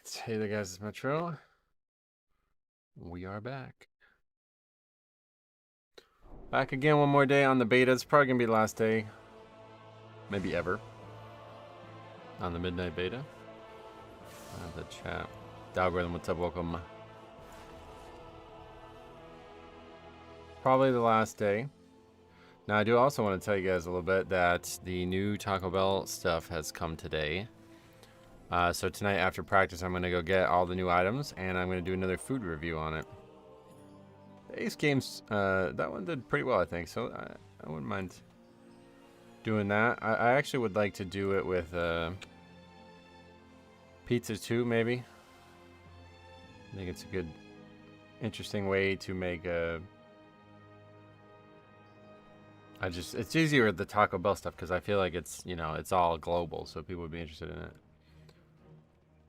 Alright, hey there guys, it's Metro. We are back. Back again one more day on the beta. It's probably gonna be the last day. Maybe ever. On the midnight beta. The chat. The algorithm, what's up? Welcome. Probably the last day. Now I do also want to tell you guys a little bit that the new Taco Bell stuff has come today. So tonight after practice I'm gonna go get all the new items and I'm gonna do another food review on it. The Ace games, that one did pretty well I think, so I wouldn't mind doing that. I actually would like to do it with pizza too, maybe. I think it's a good, interesting way to make a... it's easier with the Taco Bell stuff because I feel like it's, you know, it's all global, so people would be interested in it.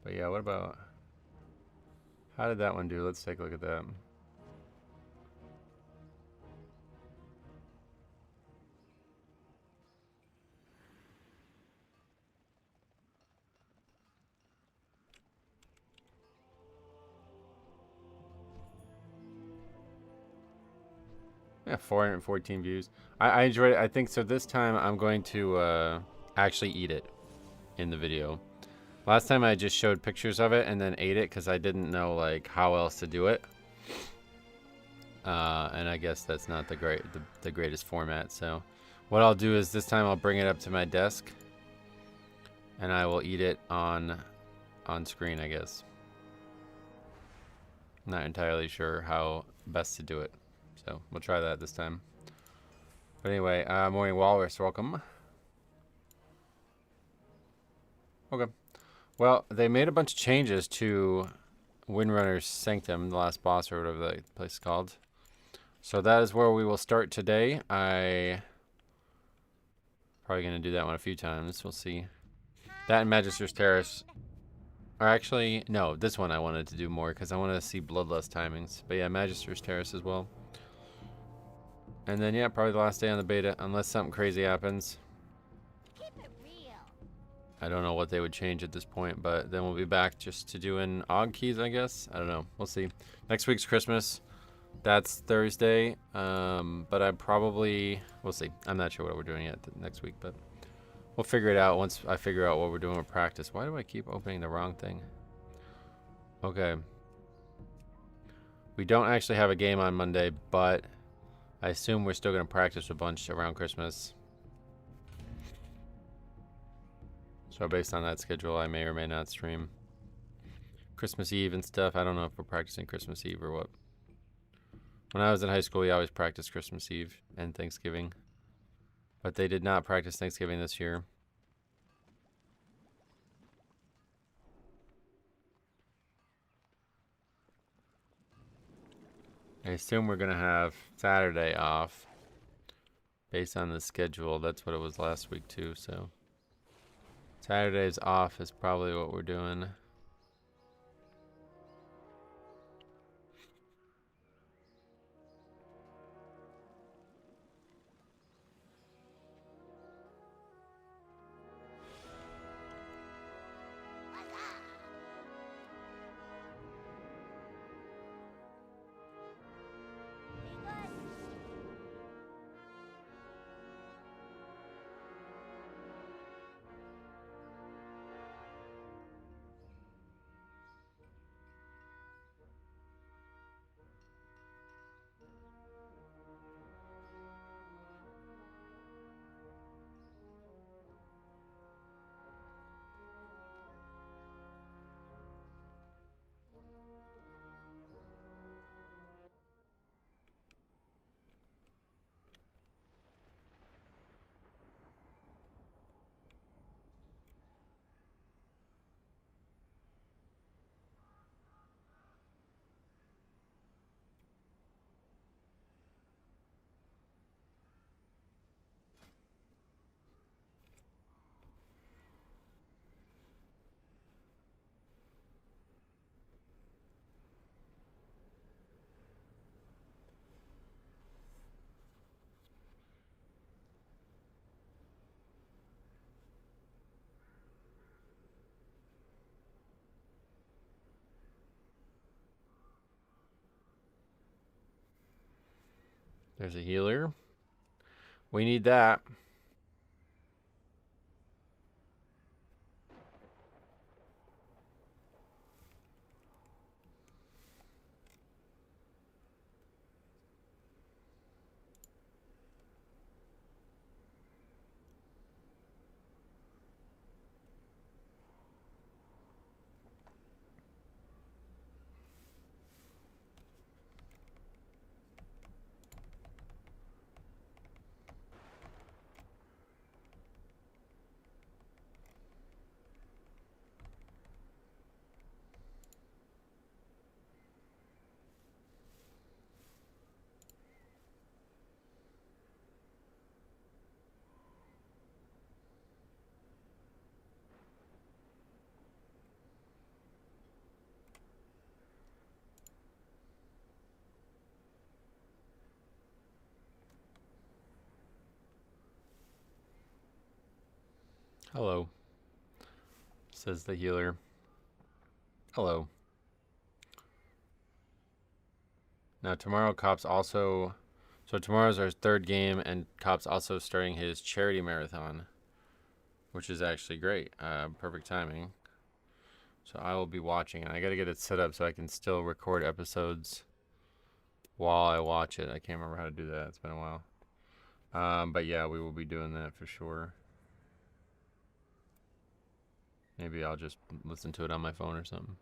But yeah, what about... How did that one do? Let's take a look at that. Yeah, 414 views. I enjoyed it. I think so. This time I'm going to actually eat it in the video. Last time I just showed pictures of it and then ate it because I didn't know like how else to do it. And I guess that's not the greatest format. So what I'll do is this time I'll bring it up to my desk and I will eat it on screen, I guess. Not entirely sure how best to do it. So we'll try that this time. But anyway, Morning Walrus, welcome. Okay. Well, they made a bunch of changes to Windrunner's Sanctum, the last boss or whatever the place is called. So that is where we will start today. I probably gonna do that one a few times. We'll see. That and Magister's Terrace. Or actually, no, this one I wanted to do more because I want to see Bloodlust timings. But yeah, Magister's Terrace as well. And then yeah, probably the last day on the beta, unless something crazy happens. I don't know what they would change at this point, but then we'll be back just to doing OG keys, I guess. I don't know. We'll see. Next week's Christmas. That's Thursday. But we'll see. I'm not sure what we're doing yet next week, but we'll figure it out once I figure out what we're doing with practice. Why do I keep opening the wrong thing? Okay. We don't actually have a game on Monday, but I assume we're still going to practice a bunch around Christmas. So based on that schedule, I may or may not stream Christmas Eve and stuff. I don't know if we're practicing Christmas Eve or what. When I was in high school, we always practiced Christmas Eve and Thanksgiving. But they did not practice Thanksgiving this year. I assume we're going to have Saturday off. Based on the schedule, that's what it was last week too, so... Saturday's off is probably what we're doing. There's a healer. We need that. Hello, says the healer. Hello. Now tomorrow Cop's also, so tomorrow's our third game, and Cop's also starting his charity marathon, which is actually great. Perfect timing. So I will be watching, and I gotta get it set up so I can still record episodes while I watch it. I can't remember how to do that. It's been a while. But yeah, we will be doing that for sure. Maybe I'll just listen to it on my phone or something.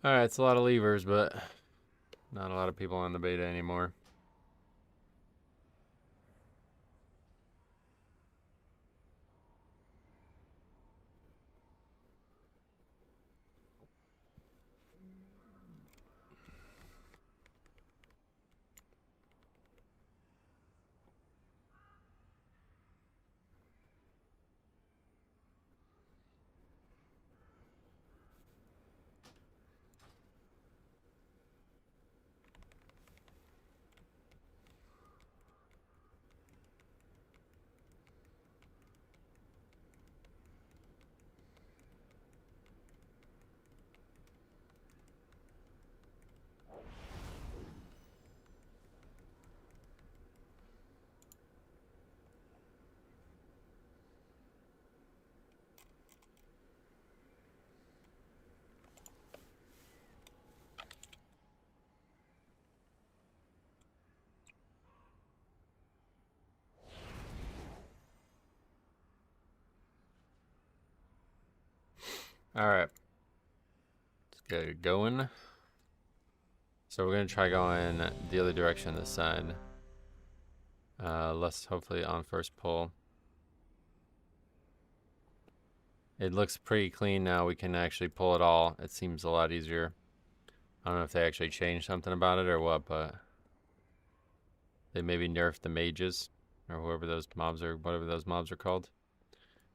Alright, it's a lot of levers, but not a lot of people on the beta anymore. Alright. Let's get it going. So we're going to try going the other direction this side. Less hopefully on first pull. It looks pretty clean now. We can actually pull it all. It seems a lot easier. I don't know if they actually changed something about it or what, but they maybe nerfed the mages or whoever those mobs are, whatever those mobs are called.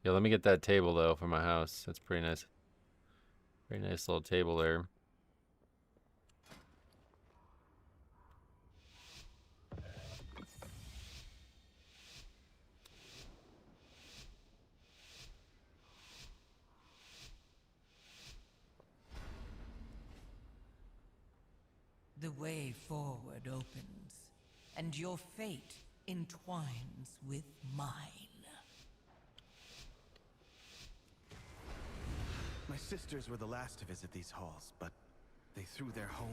Yeah, let me get that table though for my house. That's pretty nice. Pretty nice little table there. The way forward opens, and your fate entwines with mine. My sisters were the last to visit these halls, but they threw their home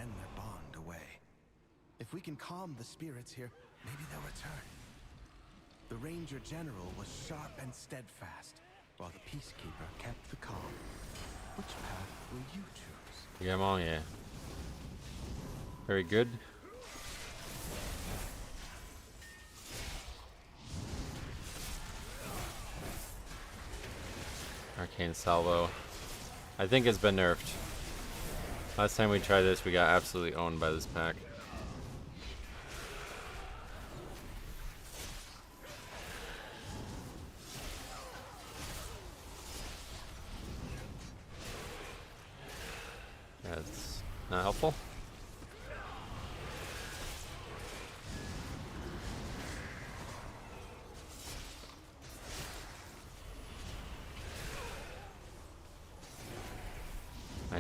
and their bond away. If we can calm the spirits here, maybe they'll return. The Ranger General was sharp and steadfast, while the Peacekeeper kept the calm. Which path will you choose? Yeah, I'm on, yeah. Very good. Arcane Salvo. I think it's been nerfed. Last time we tried this, we got absolutely owned by this pack. That's not helpful.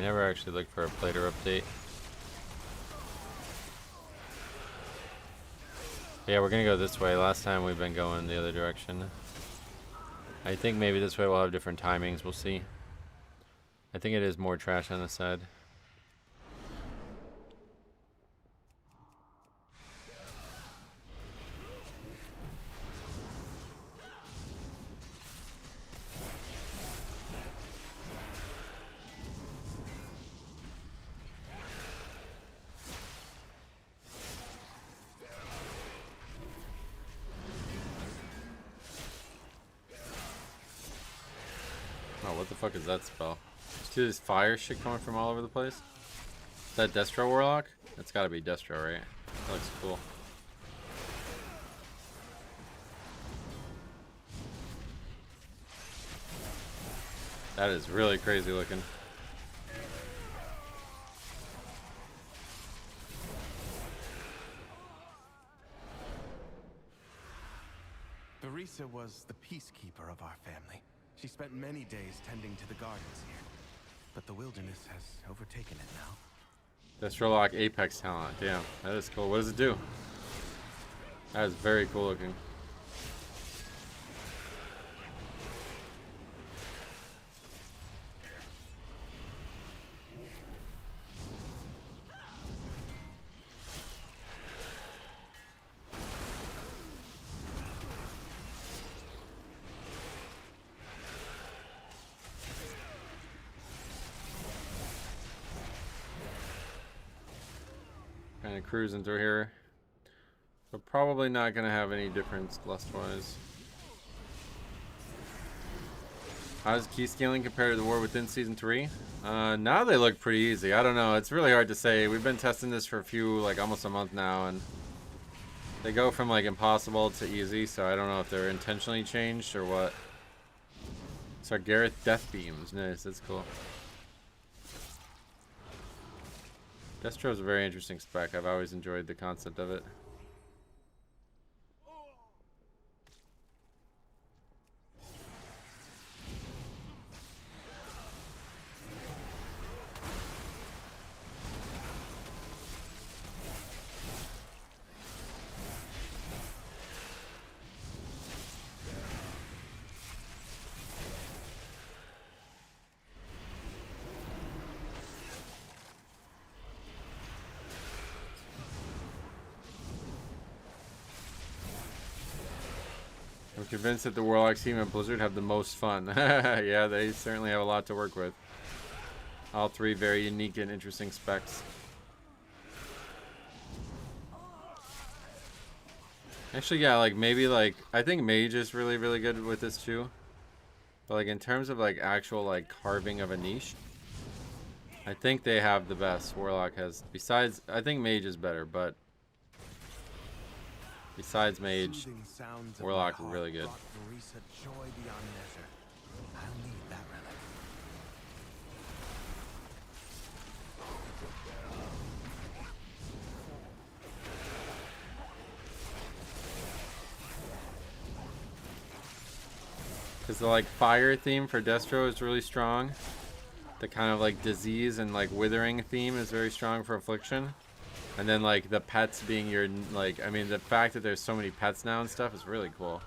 never actually looked for a plater update. Yeah, we're gonna go this way. Last time we've been going the other direction. I think maybe this way we'll have different timings. We'll see. I think it is more trash on this side. Oh, what the fuck is that spell? See this fire shit coming from all over the place? Is that Destro Warlock? That's gotta be Destro, right? That looks cool. That is really crazy looking. Barisa was the peacekeeper of our family. She spent many days tending to the gardens here, but the wilderness has overtaken it now. Destrolock Apex talent. Damn, that is cool. What does it do? That is very cool looking. Kind of cruising through here. But probably not going to have any difference lust-wise. How does key scaling compare to the war within Season 3? Now they look pretty easy. I don't know. It's really hard to say. We've been testing this for a few, like almost a month now, and they go from like impossible to easy, so I don't know if they're intentionally changed or what. So Gareth Death Beams. Nice, that's cool. Destro's a very interesting spec. I've always enjoyed the concept of it. I'm convinced that the Warlock team and Blizzard have the most fun. Yeah, they certainly have a lot to work with. All three very unique and interesting specs. Actually, yeah, like maybe like I think Mage is really, really good with this too. But like in terms of like actual like carving of a niche, I think they have the best. Warlock has. Besides, I think Mage is better, but besides Mage, Warlock is really good. Because the like fire theme for Destro is really strong. The kind of like disease and like withering theme is very strong for Affliction. And then like the pets being your like, I mean the fact that there's so many pets now and stuff is really cool.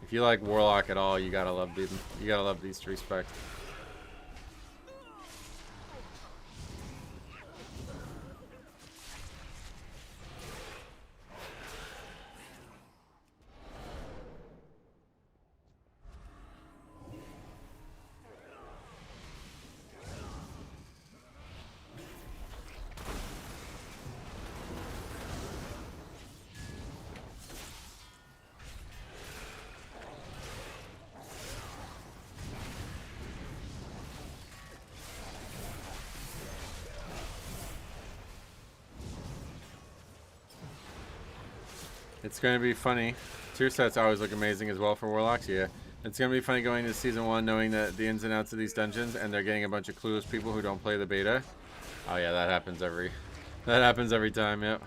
If you like Warlock at all, you gotta love these. You gotta love these three specs. It's going to be funny. Tier sets always look amazing as well for Warlocks, yeah. It's going to be funny going to Season 1 knowing that the ins and outs of these dungeons and they're getting a bunch of clueless people who don't play the beta. Oh yeah, that happens every time, yep.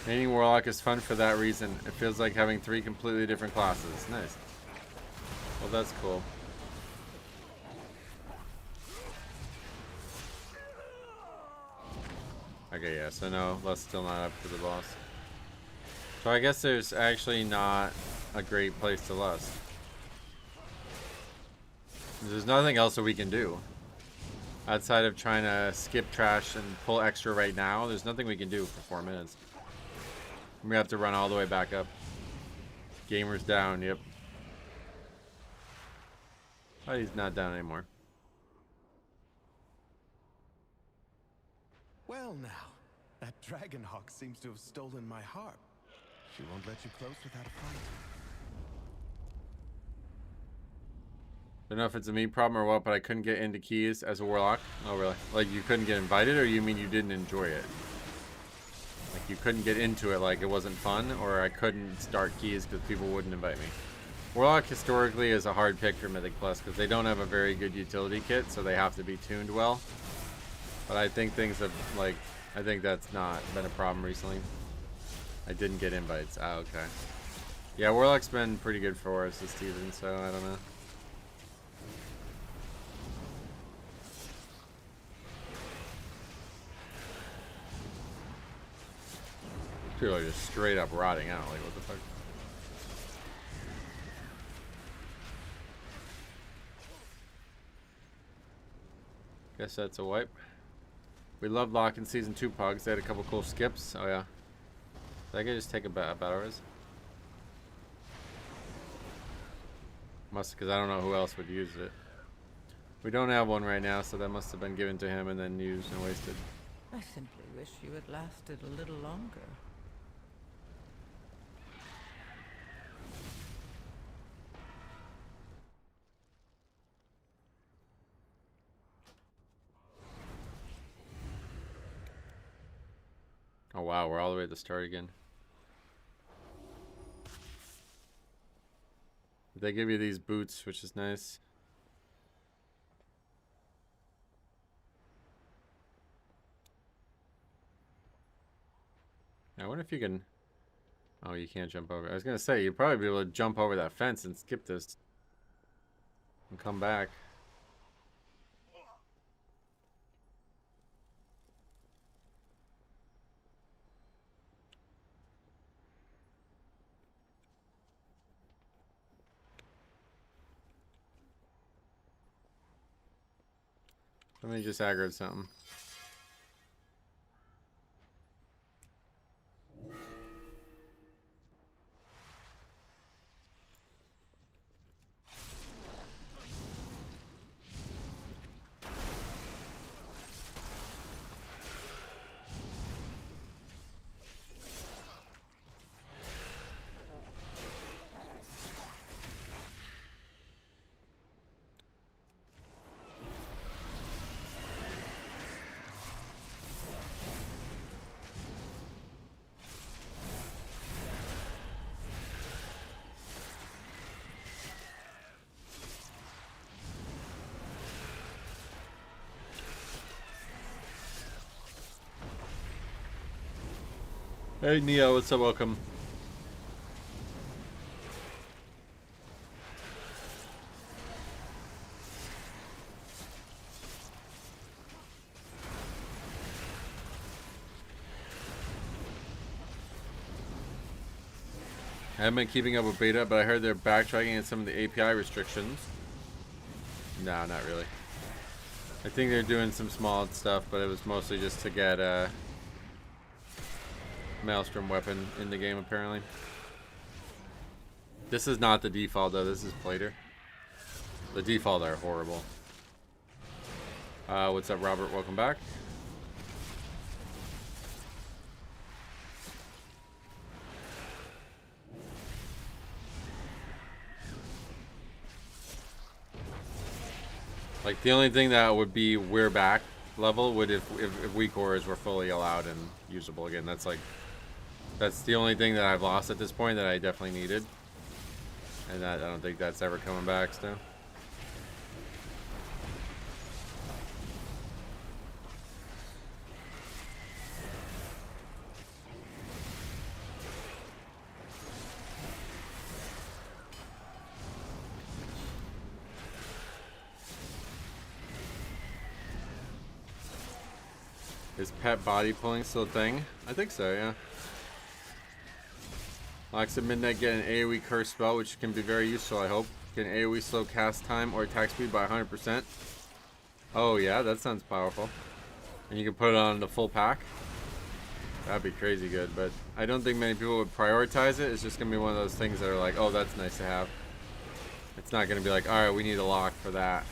Making Warlock is fun for that reason. It feels like having 3 completely different classes. Nice. Well, that's cool. Okay, yeah, so no, Lust's still not up to the boss. So I guess there's actually not a great place to Lust. There's nothing else that we can do. Outside of trying to skip trash and pull extra right now, there's nothing we can do for 4 minutes. We have to run all the way back up. Gamer's down, yep. Oh, he's not down anymore. Well now, that Dragonhawk seems to have stolen my harp. She won't let you close without a fight. I don't know if it's a me problem or what, but I couldn't get into keys as a Warlock. Oh, really? Like, you couldn't get invited, or you mean you didn't enjoy it? Like, you couldn't get into it, like it wasn't fun, or I couldn't start keys because people wouldn't invite me. Warlock historically is a hard pick for Mythic Plus because they don't have a very good utility kit, so they have to be tuned well. But I think things have, like, I think that's not been a problem recently. I didn't get invites. Ah, okay. Yeah, Warlock's been pretty good for us this season, so I don't know. People are just straight up rotting out. Like, what the fuck? Guess that's a wipe. We loved Lock in Season 2 Pugs. They had a couple cool skips. Oh, yeah. Did I could just take a battle res? Must, because I don't know who else would use it. We don't have one right now, so that must have been given to him and then used and wasted. I simply wish you had lasted a little longer. Oh wow, we're all the way at the start again. They give you these boots, which is nice. I wonder if you can... Oh, you can't jump over. I was gonna say, you'd probably be able to jump over that fence and skip this. And come back. Let me just aggro something. Hey Neo, what's up? Welcome. I haven't been keeping up with beta, but I heard they're backtracking on some of the API restrictions. No, not really. I think they're doing some small stuff, but it was mostly just to get a Maelstrom weapon in the game, apparently. This is not the default, though. This is Plater. The default are horrible. What's up, Robert? Welcome back. Like, the only thing that would be we're back level would if weak auras were fully allowed and usable again. That's like, that's the only thing that I've lost at this point that I definitely needed. And that, I don't think that's ever coming back still. Is pet body pulling still a thing? I think so, yeah. Locks at midnight get an AoE curse spell, which can be very useful, I hope. Can AoE slow cast time or attack speed by 100%. Oh yeah, that sounds powerful. And you can put it on the full pack. That'd be crazy good, but I don't think many people would prioritize it. It's just gonna be one of those things that are like, oh, that's nice to have. It's not gonna be like, alright, we need a lock for that.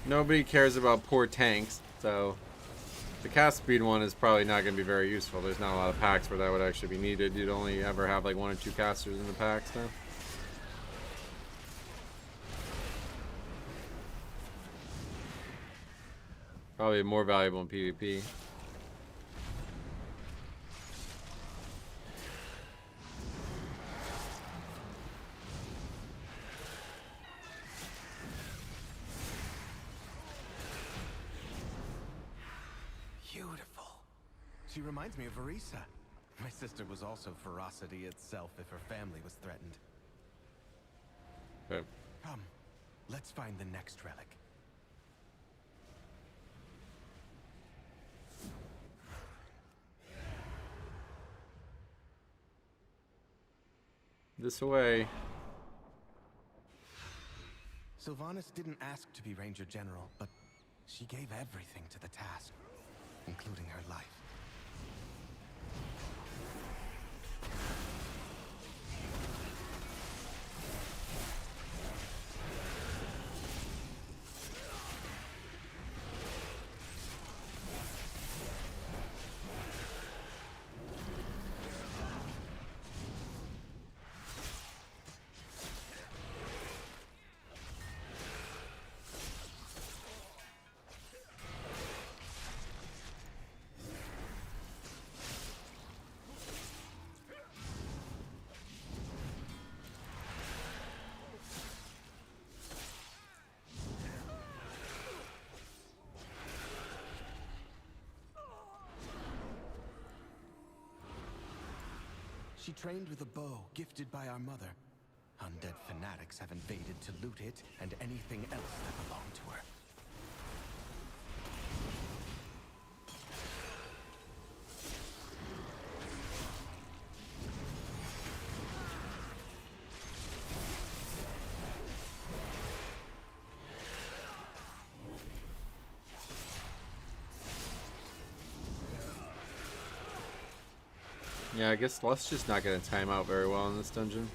Nobody cares about poor tanks, so the cast speed one is probably not going to be very useful. There's not a lot of packs where that would actually be needed. You'd only ever have like 1 or 2 casters in the packs now. Probably more valuable in PvP. She reminds me of Verisa. My sister was also ferocity itself if her family was threatened. Okay. Come, let's find the next relic. This way. Sylvanas didn't ask to be Ranger General, but she gave everything to the task, including her life. She trained with a bow gifted by our mother. Undead fanatics have invaded to loot it and anything else that belonged to her. Yeah, I guess Lust's just not going to time out very well in this dungeon.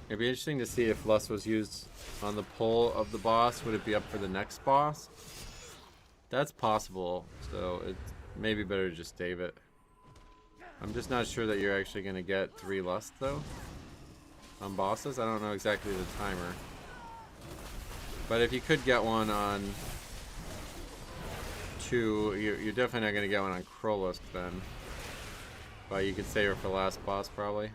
It'd be interesting to see if Lust was used on the pull of the boss. Would it be up for the next boss? That's possible, so it may be better to just save it. I'm just not sure that you're actually going to get 3 Lust, though, on bosses. I don't know exactly the timer. But if you could get one on 2, you're definitely not going to get one on Krolust then. But you could save her for the last boss, probably.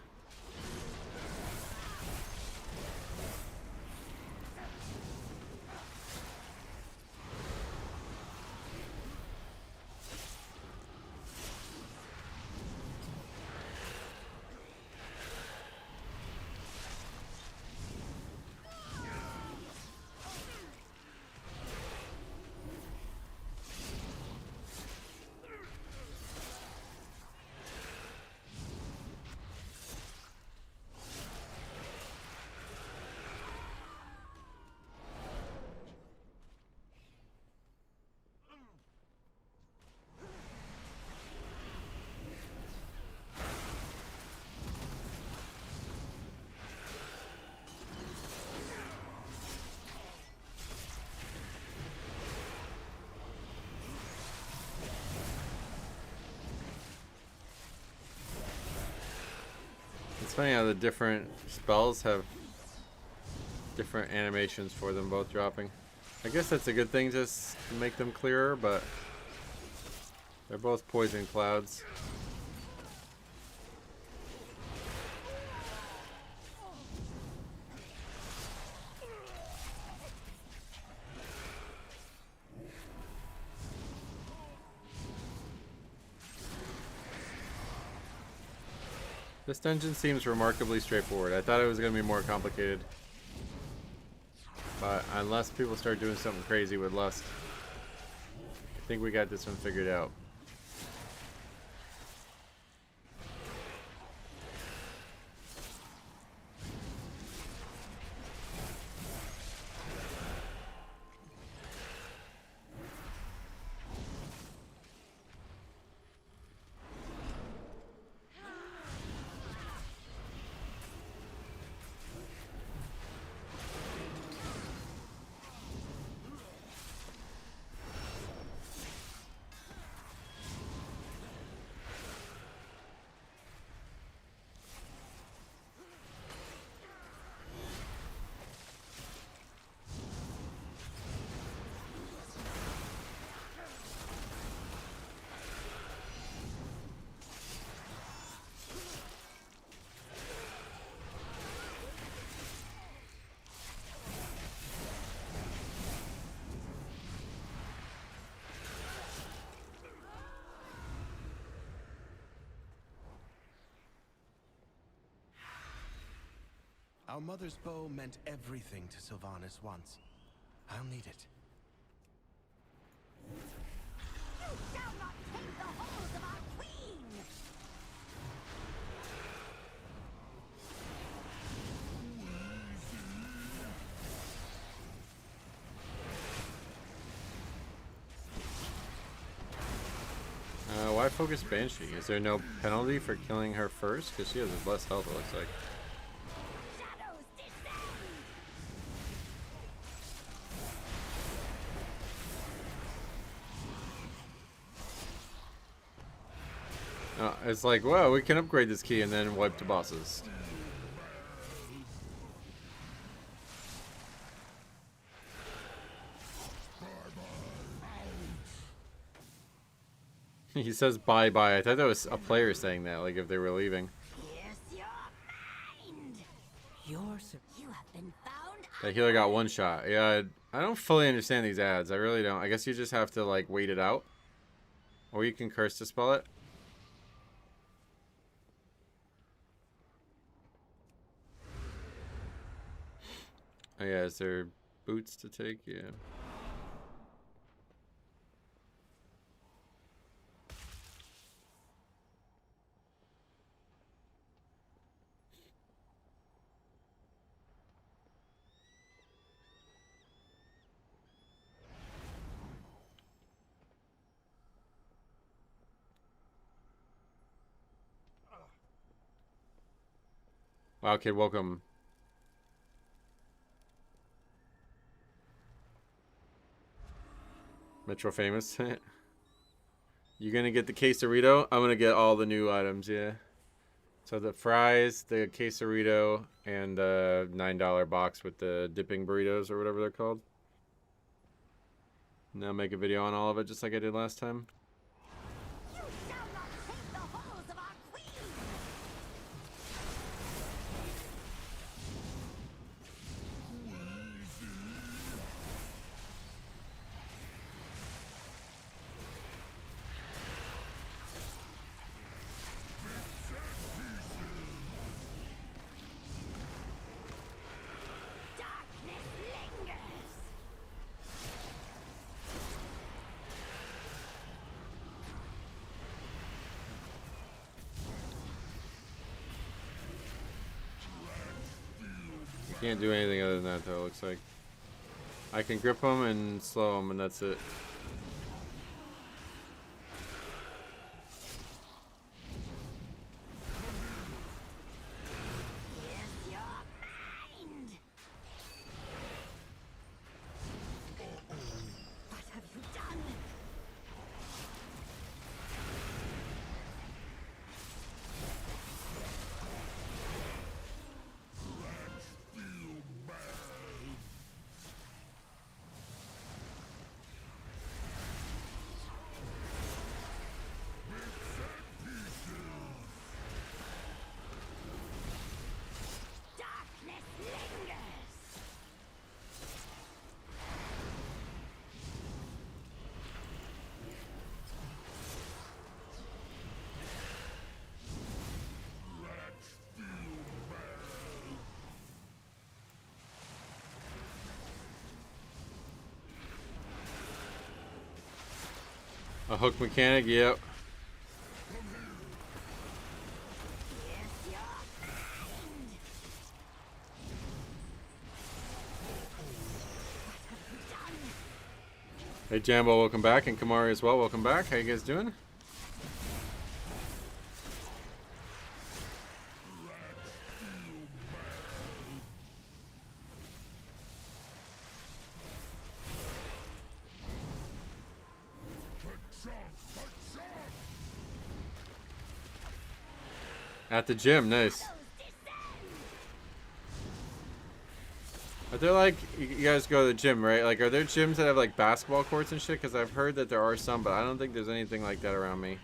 It's funny how the different spells have different animations for them both dropping. I guess that's a good thing just to make them clearer, but they're both poison clouds. This dungeon seems remarkably straightforward. I thought it was going to be more complicated. But unless people start doing something crazy with lust, I think we got this one figured out. Our mother's bow meant everything to Sylvanas once. I'll need it. You shall not take the halls of our queen! Why focus Banshee? Is there no penalty for killing her first? Because she has less health, it looks like. Shadows descend! It's like, wow, we can upgrade this key and then wipe the bosses. He says bye-bye. I thought that was a player saying that, like if they were leaving. Pierce your mind! You have been found. That healer got one shot. Yeah, I don't fully understand these ads. I really don't. I guess you just have to, like, wait it out. Or you can curse to spell it. Oh yeah, is there boots to take? Yeah. Wow, kid, welcome. Metro Famous. You gonna get the quesarito? I'm gonna get all the new items, yeah. So the fries, the quesarito, and the $9 box with the dipping burritos or whatever they're called. Now make a video on all of it just like I did last time. You shall not take the halls of our queen! Darkness lingers! Can't do anything other than that though, it looks like. I can grip them and slow them and that's it. Pierce your mind! What have you done? A hook mechanic, yep. Hey Jambo, welcome back, and Kamari as well, welcome back. How you guys doing? At the gym, nice. Are there like, you guys go to the gym, right? Like, are there gyms that have like basketball courts and shit? Because I've heard that there are some, but I don't think there's anything like that around me.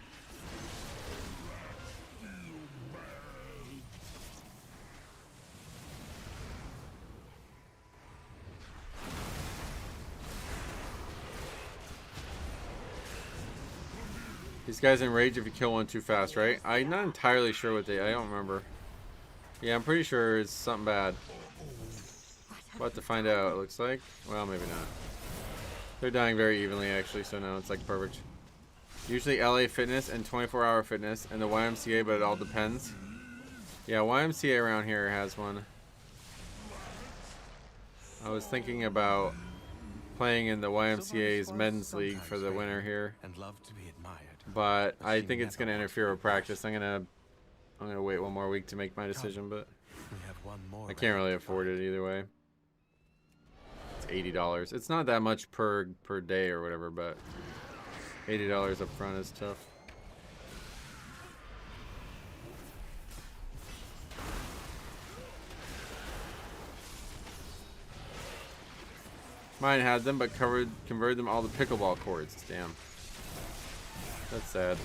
These guys enrage if you kill one too fast, right? I'm not entirely sure what I don't remember. Yeah, I'm pretty sure it's something bad. We'll have to find out, it looks like. Well, maybe not. They're dying very evenly, actually, so no, it's like perfect. Usually LA Fitness and 24-hour Fitness and the YMCA, but it all depends. Yeah, YMCA around here has one. I was thinking about playing in the YMCA's men's league for the winter here. And love to be admired. But I think it's going to interfere with practice. I'm gonna wait one more week to make my decision, but We have one more I can't really afford it either way. It's $80. It's not that much per day or whatever, but $80 up front is tough. Mine had them, but converted them all to pickleball courts. Damn. That's sad.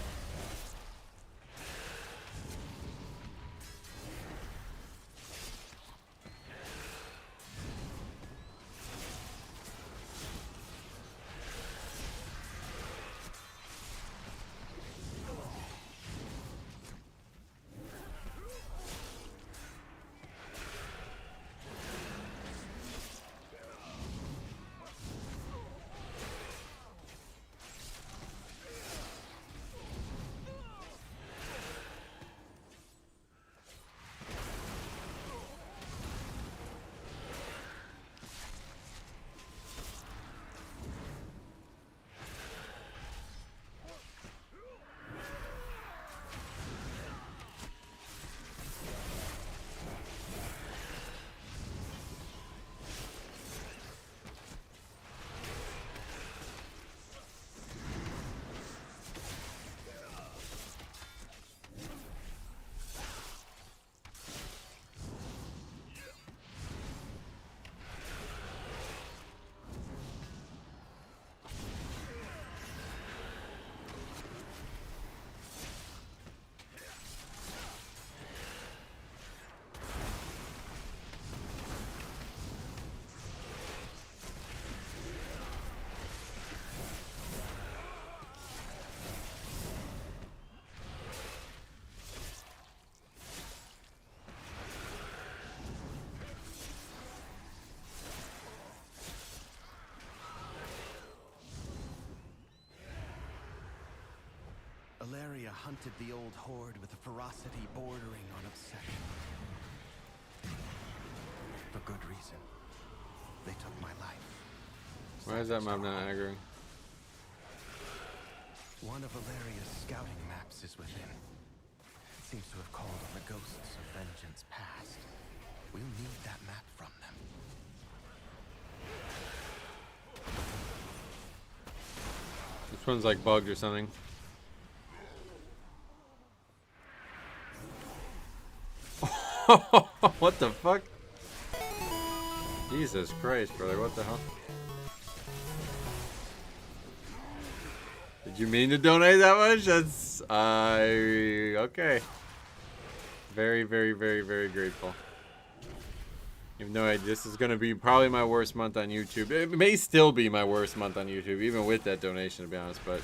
Alaria hunted the old horde with a ferocity bordering on obsession. For good reason. They took my life. Why is that mob not aggroing? One of Alaria's scouting maps is within. It seems to have called on the ghosts of vengeance past. We'll need that map from them. This one's like bugged or something. What the fuck? Jesus Christ, brother, what the hell? Did you mean to donate that much? That's, okay. Very, very, very, very grateful. Even though this is going to be probably my worst month on YouTube. It may still be my worst month on YouTube, even with that donation, to be honest, but...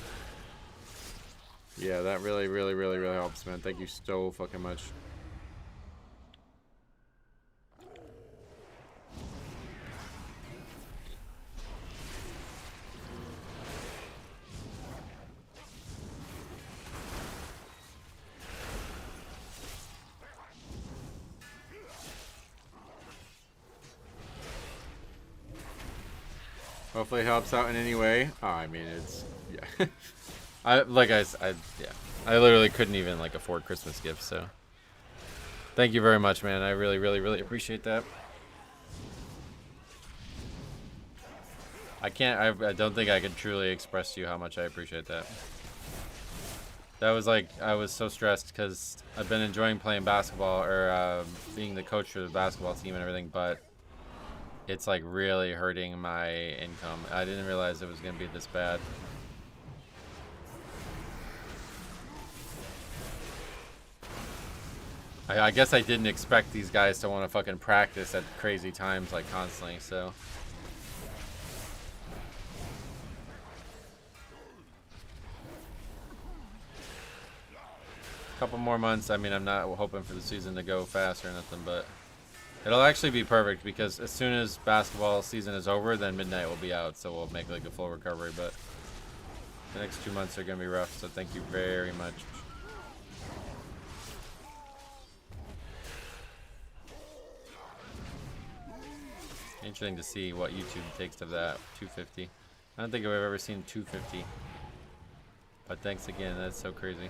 yeah, that really, really, really, really helps, man. Thank you so fucking much. Hopefully it helps out in any way. Oh, I mean, it's, yeah. Yeah. I literally couldn't even, like, afford Christmas gifts, so. Thank you very much, man. I really, really, really appreciate that. I don't think I could truly express to you how much I appreciate that. That was like, I was so stressed because I've been enjoying playing basketball or being the coach for the basketball team and everything, but it's like really hurting my income. I didn't realize it was going to be this bad. I guess I didn't expect these guys to want to fucking practice at crazy times like constantly, so. Couple more months. I mean, I'm not hoping for the season to go fast or nothing, but it'll actually be perfect because as soon as basketball season is over, then Midnight will be out, so we'll make like a full recovery. But the next 2 months are gonna be rough, so thank you very much. Interesting to see what YouTube takes of that 250. I don't think I've ever seen 250, but thanks again. That's so crazy.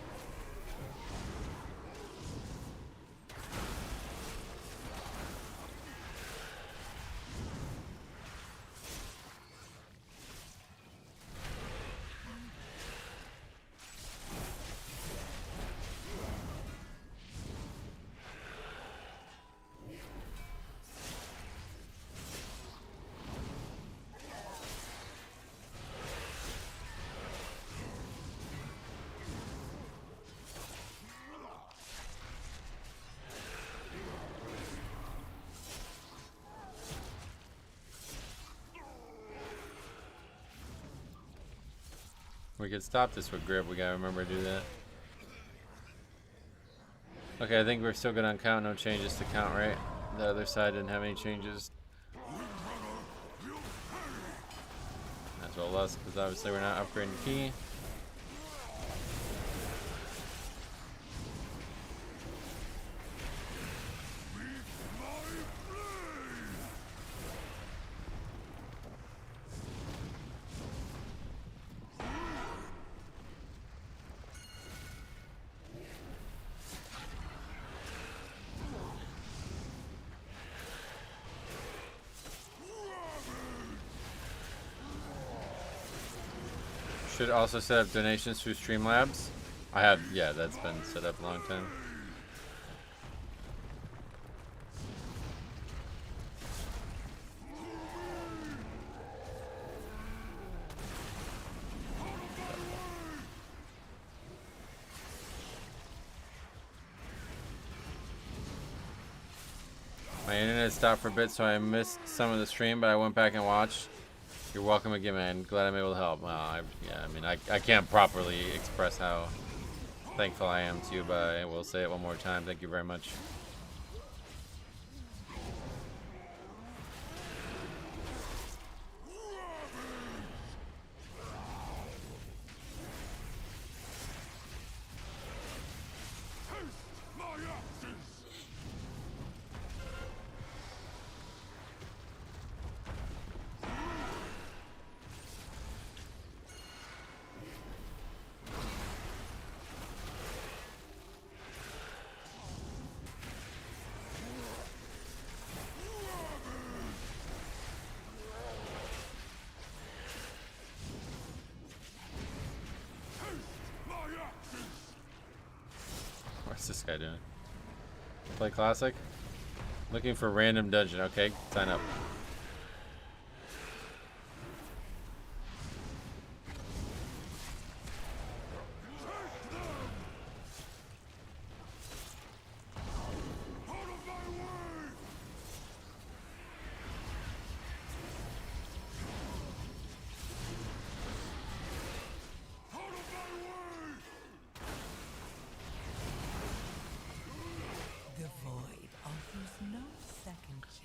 We could stop this with grip. We gotta remember to do that. Okay, I think we're still good on count. No changes to count, right? The other side didn't have any changes. As well us, because obviously we're not upgrading key. Should also set up donations through Streamlabs. I have, yeah, that's been set up a long time. My internet stopped for a bit, so I missed some of the stream, but I went back and watched. You're welcome again, man. Glad I'm able to help. Yeah, I mean, I can't properly express how thankful I am to you, but I will say it one more time. Thank you very much. What's this guy doing? Play classic? Looking for random dungeon. Okay, sign up.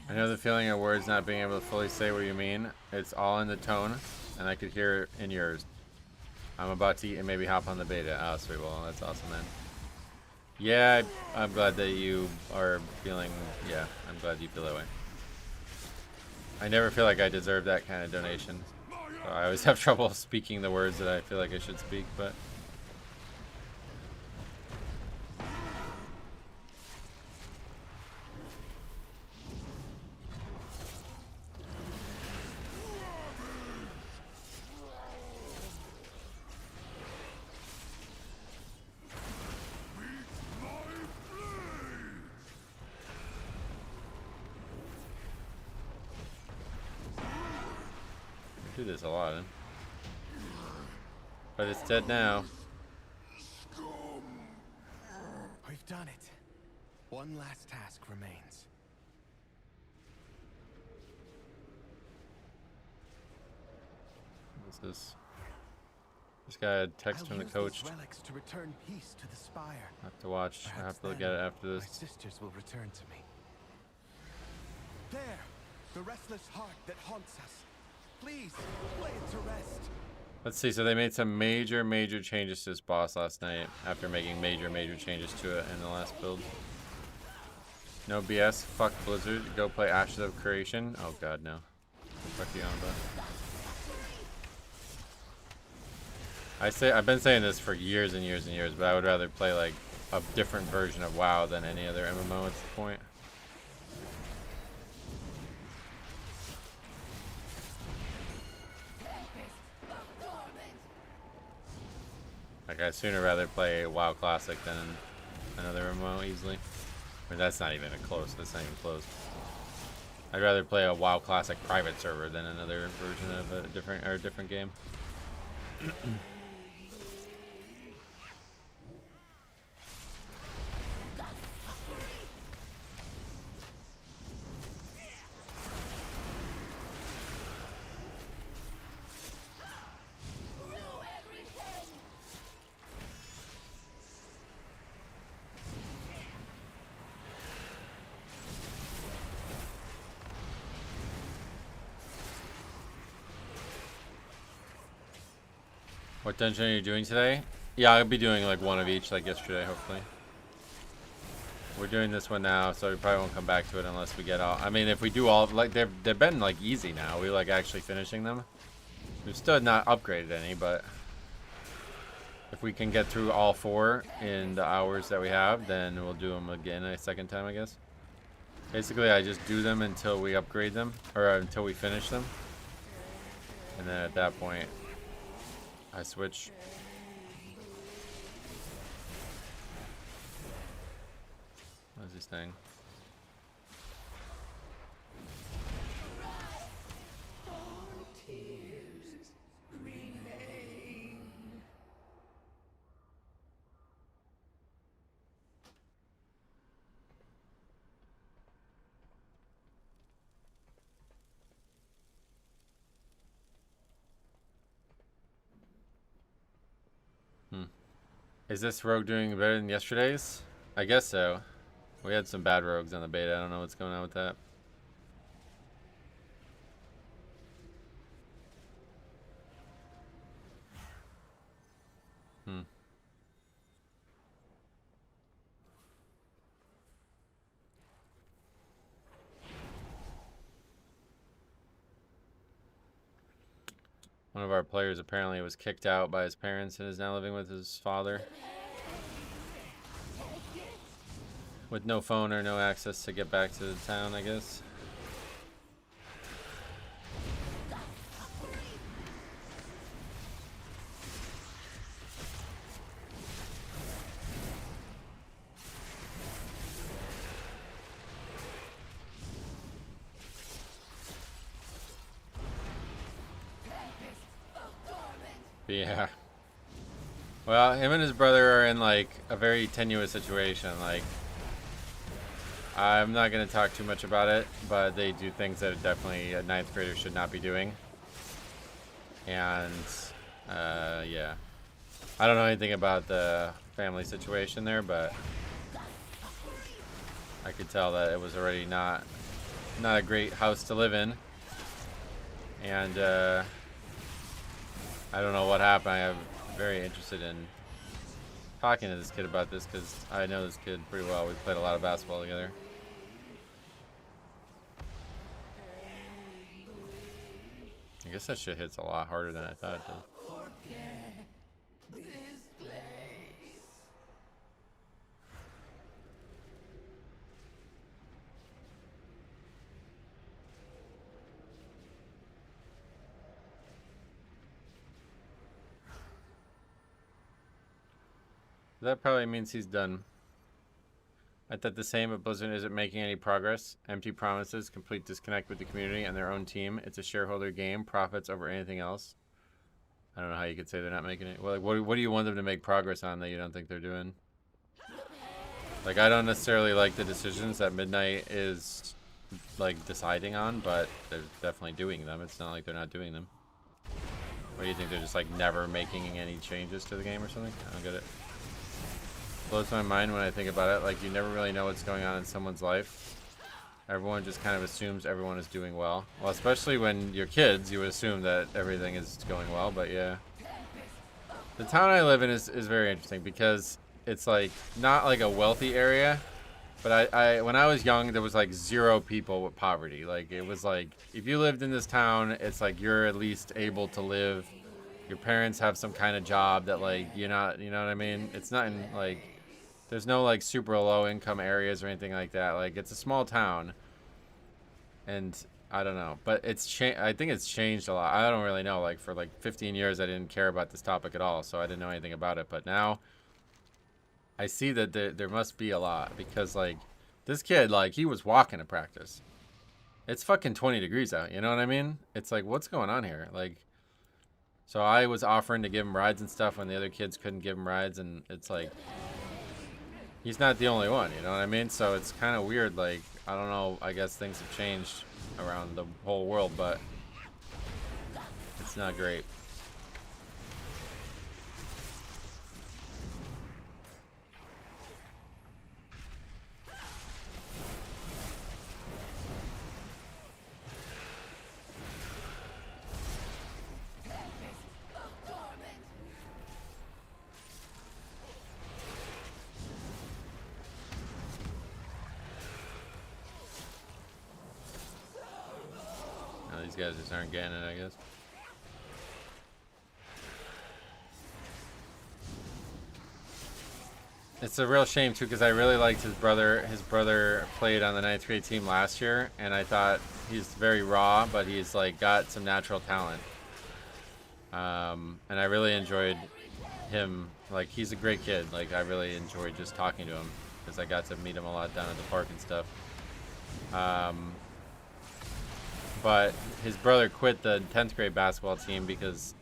I know the feeling of words not being able to fully say what you mean. It's all in the tone, and I could hear it in yours. I'm about to eat and maybe hop on the beta. Oh, sweet. Well, that's awesome, man. Yeah, I'm glad that you are feeling... Yeah, I'm glad you feel that way. I never feel like I deserve that kind of donation. So I always have trouble speaking the words that I feel like I should speak, but... do this a lot, huh? But it's dead now. We've done it. One last task remains. What's this? Just got a text from the coach. Relics to return peace to the spire. I have to watch. I have to look at it after My this. sisters will return to me. There, the restless heart that haunts us. Please, lay it to rest. Let's see. So they made some major changes to this boss last night after making major changes to it in the last build. No BS. Fuck Blizzard. Go play Ashes of Creation. Oh god, no. What the fuck are you on about? I've been saying this for years and years, but I would rather play like a different version of WoW than any other MMO at this point. Like I'd sooner rather play WoW Classic than another MMO easily. I mean, that's not even close. That's not even close. I'd rather play a WoW Classic private server than another version of a different game. What dungeon are you doing today? Yeah, I'll be doing like one of each like yesterday, hopefully. We're doing this one now, so we probably won't come back to it unless we get all... I mean, if we do all... Like, they've been like easy now. We like actually finishing them. We've still not upgraded any, but... If we can get through all 4 in the hours that we have, then we'll do them again a second time, I guess. Basically, I just do them until we upgrade them, or until we finish them. And then at that point... I switch. What is this thing? Is this rogue doing better than yesterday's? I guess so. We had some bad rogues on the beta. I don't know what's going on with that. One of our players apparently was kicked out by his parents and is now living with his father. With no phone or no access to get back to the town, I guess. Yeah. Well, him and his brother are in like a very tenuous situation. Like, I'm not going to talk too much about it, but they do things that definitely a 9th grader should not be doing. And, yeah. I don't know anything about the family situation there, but I could tell that it was already not a great house to live in. And, I don't know what happened. I'm very interested in talking to this kid about this because I know this kid pretty well. We've played a lot of basketball together. I guess that shit hits a lot harder than I thought it did. That probably means he's done. I thought the same, but Blizzard isn't making any progress. Empty promises, complete disconnect with the community and their own team. It's a shareholder game, profits over anything else. I don't know how you could say they're not making it. Well, like, what do you want them to make progress on that you don't think they're doing? Like, I don't necessarily like the decisions that Midnight is, like, deciding on, but they're definitely doing them. It's not like they're not doing them. What do you think? They're just, like, never making any changes to the game or something? I don't get it. Blows my mind when I think about it. Like, you never really know what's going on in someone's life. Everyone just kind of assumes everyone is doing well. Well, especially when you're kids, you would assume that everything is going well, but yeah. The town I live in is very interesting because it's like not like a wealthy area, but I when I was young, there was like 0 people with poverty. Like, it was like, if you lived in this town, it's like you're at least able to live. Your parents have some kind of job that, like, you're not, you know what I mean? It's not in, like, there's no, like, super low income areas or anything like that. Like, it's a small town. And I don't know, but I think it's changed a lot. I don't really know. Like, for like 15 years, I didn't care about this topic at all, so I didn't know anything about it. But now I see that there must be a lot because, like, this kid, like, he was walking to practice. It's fucking 20 degrees out. You know what I mean? It's like, what's going on here? Like, so I was offering to give him rides and stuff when the other kids couldn't give him rides, and it's like, he's not the only one, you know what I mean? So it's kind of weird. Like, I don't know, I guess things have changed around the whole world, but it's not great. These guys just aren't getting it, I guess. It's a real shame too, because I really liked his brother. His brother played on the 9th grade team last year, and I thought he's very raw, but he's like got some natural talent. And I really enjoyed him. Like, he's a great kid. Like, I really enjoyed just talking to him because I got to meet him a lot down at the park and stuff. But his brother quit the 10th grade basketball team because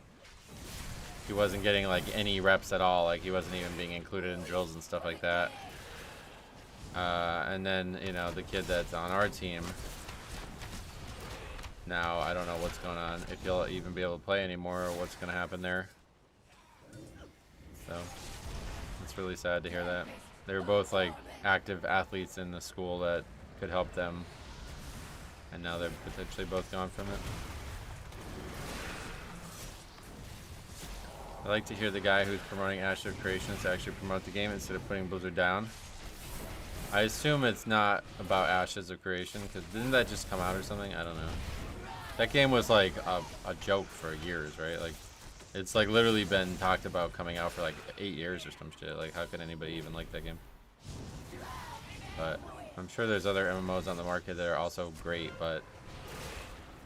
he wasn't getting like any reps at all. Like, he wasn't even being included in drills and stuff like that. And then, you know, the kid that's on our team now, I don't know what's going on, if he'll even be able to play anymore or what's going to happen there. So it's really sad to hear that. They were both like active athletes in the school that could help them. And now they're potentially both gone from it. I like to hear the guy who's promoting Ashes of Creations to actually promote the game instead of putting Blizzard down. I assume it's not about Ashes of Creation, because didn't that just come out or something? I don't know. That game was like a joke for years, right? Like, it's like literally been talked about coming out for like 8 years or some shit. Like, how could anybody even like that game? But I'm sure there's other MMOs on the market that are also great, but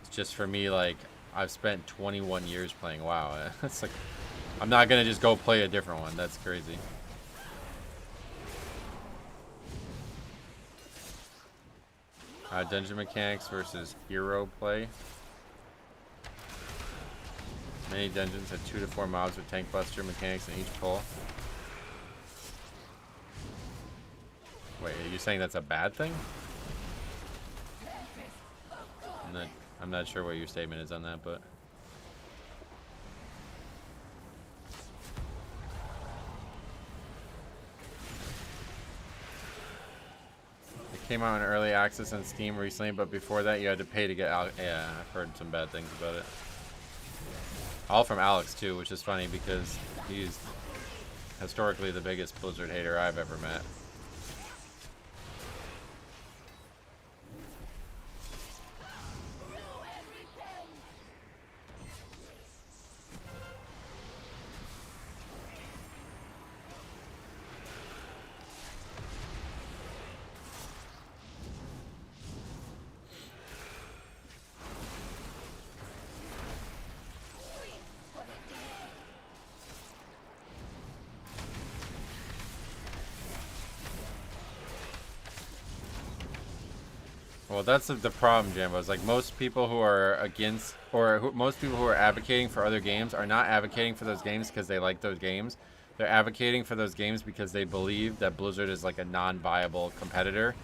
it's just for me, like, I've spent 21 years playing WoW. It's like, I'm not gonna just go play a different one. That's crazy. Dungeon mechanics versus hero play. Many dungeons have 2 to 4 mobs with tank buster mechanics in each pull. Wait, are you saying that's a bad thing? I'm not sure what your statement is on that, but it came out in early access on Steam recently, but before that you had to pay to get out. Yeah, I've heard some bad things about it. All from Alex too, which is funny because he's historically the biggest Blizzard hater I've ever met. Well, that's the problem, Jambo. Is like most people who are against, or most people who are advocating for other games are not advocating for those games because they like those games. They're advocating for those games because they believe that Blizzard is like a non-viable competitor,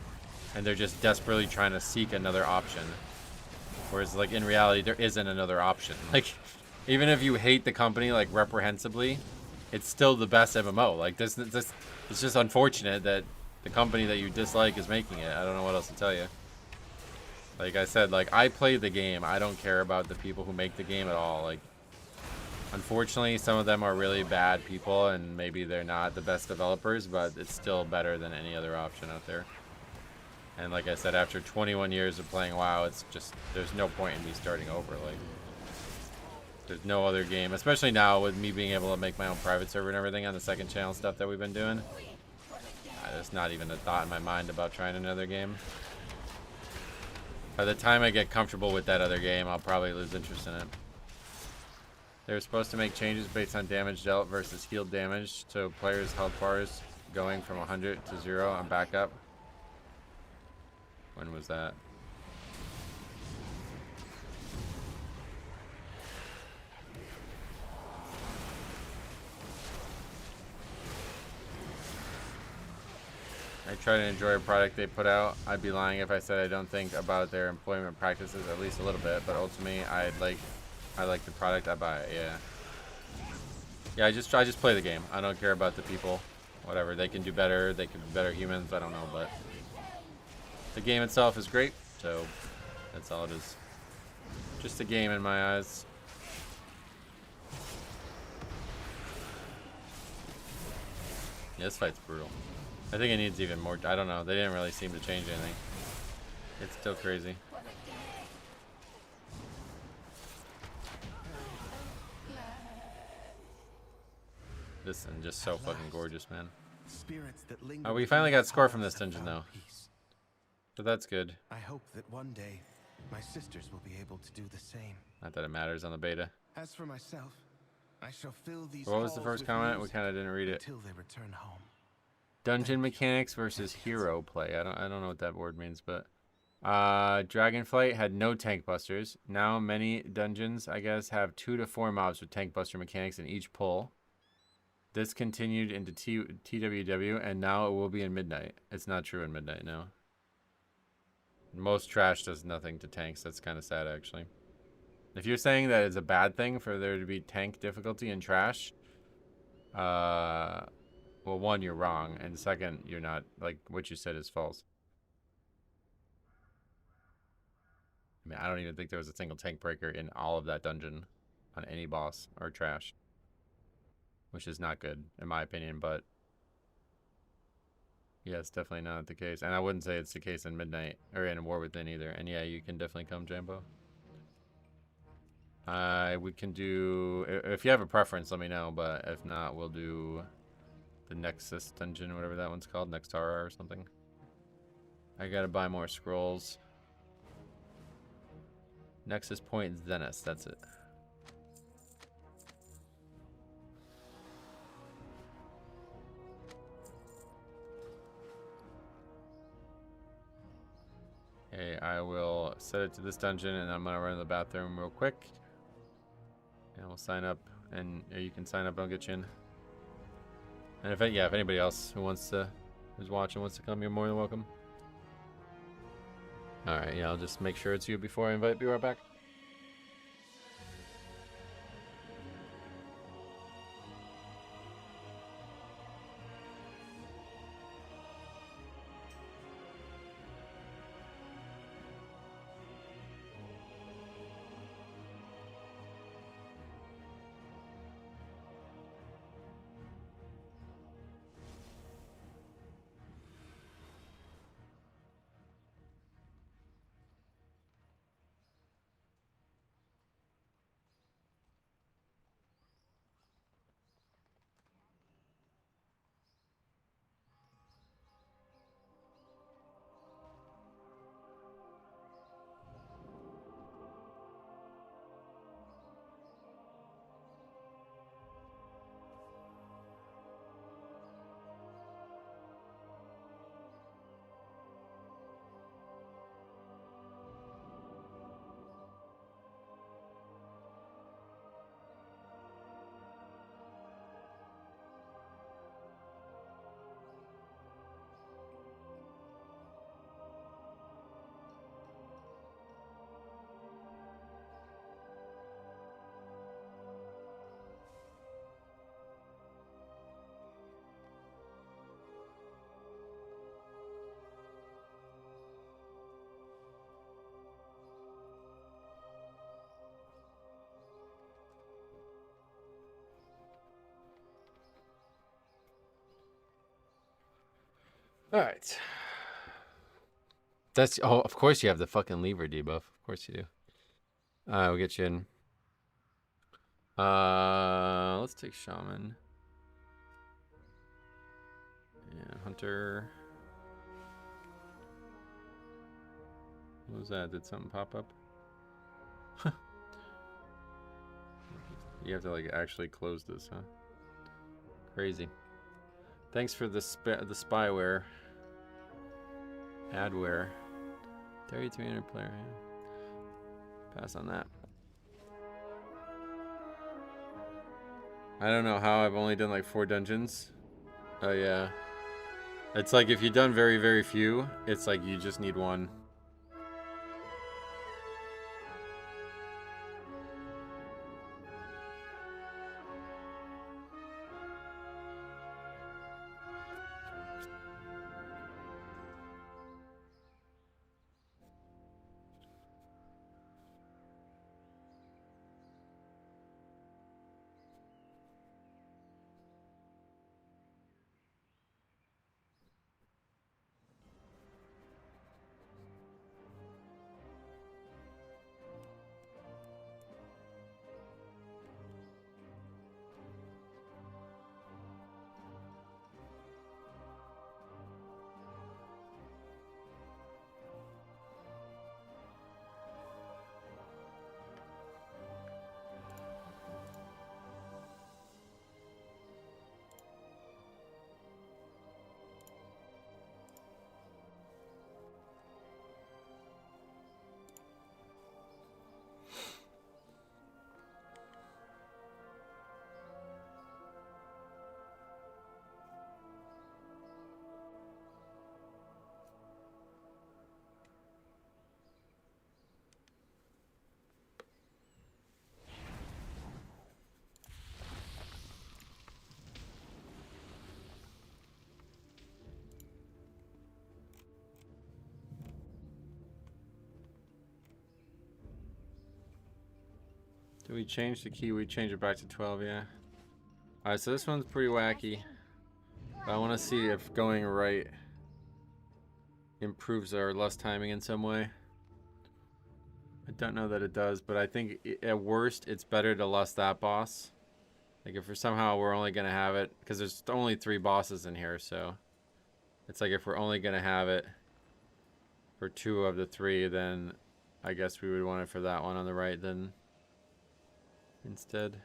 and they're just desperately trying to seek another option. Whereas, like, in reality, there isn't another option. Like, even if you hate the company, like, reprehensibly, it's still the best MMO. Like, this it's just unfortunate that the company that you dislike is making it. I don't know what else to tell you. Like I said, like, I play the game. I don't care about the people who make the game at all. Like, unfortunately, some of them are really bad people, and maybe they're not the best developers, but it's still better than any other option out there. And like I said, after 21 years of playing WoW, it's just, there's no point in me starting over. Like, there's no other game, especially now with me being able to make my own private server and everything on the second channel stuff that we've been doing. There's not even a thought in my mind about trying another game. By the time I get comfortable with that other game, I'll probably lose interest in it. They were supposed to make changes based on damage dealt versus healed damage, so players' health bars going from 100 to 0 on backup. When was that? I try to enjoy a product they put out. I'd be lying if I said I don't think about their employment practices at least a little bit, but ultimately I like the product I buy. Yeah. Yeah, I just play the game. I don't care about the people. Whatever, they can do better. They can be better humans. I don't know, but the game itself is great, so that's all it is. Just a game in my eyes. Yeah, this fight's brutal. I think it needs even more. I don't know. They didn't really seem to change anything. It's still crazy. This and just so fucking gorgeous, man. Spirits that Oh, we finally got score from this dungeon though. So that's good. I hope that one day my sisters will be able to do the same. Not that it matters on the beta. As for myself, I shall fill these What was the halls first with comment? We music kind of didn't read it. until they return home. Dungeon mechanics versus hero play. I don't know what that word means, but Dragonflight had no tank busters. Now many dungeons, I guess, have 2 to 4 mobs with tank buster mechanics in each pull. This continued into TWW, and now it will be in Midnight. It's not true in Midnight, no. Most trash does nothing to tanks. That's kind of sad, actually. If you're saying that it's a bad thing for there to be tank difficulty in trash, well, one, you're wrong, and second, you're not, like, what you said is false. I mean, I don't even think there was a single tank breaker in all of that dungeon on any boss or trash. Which is not good, in my opinion, but yeah, it's definitely not the case. And I wouldn't say it's the case in Midnight, or in War Within either. And yeah, you can definitely come, Jambo. We can do, if you have a preference, let me know, but if not, we'll do the Nexus dungeon, whatever that one's called, Nextara or something. I gotta buy more scrolls. Nexus Point Zenith, that's it. Okay, I will set it to this dungeon, and I'm gonna run to the bathroom real quick. And we'll sign up, and you can sign up, I'll get you in. And if anybody else who's watching wants to come, you're more than welcome. Alright, yeah, I'll just make sure it's you before I be right back. All right. That's of course you have the fucking lever debuff. Of course you do. We'll get you in. Let's take Shaman. Yeah, Hunter. What was that? Did something pop up? You have to like actually close this, huh? Crazy. Thanks for the spyware. Adware. 3,300 player. Yeah. Pass on that. I don't know how I've only done like 4 dungeons. Oh yeah. It's like if you've done very, very few, it's like you just need 1. Did we change the key? We change it back to 12, yeah. Alright, so this one's pretty wacky. But I want to see if going right improves our lust timing in some way. I don't know that it does, but I think at worst it's better to lust that boss. Like if somehow we're only going to have it, because there's only 3 bosses in here, so it's like if we're only going to have it for 2 of the 3, then I guess we would want it for that one on the right then instead.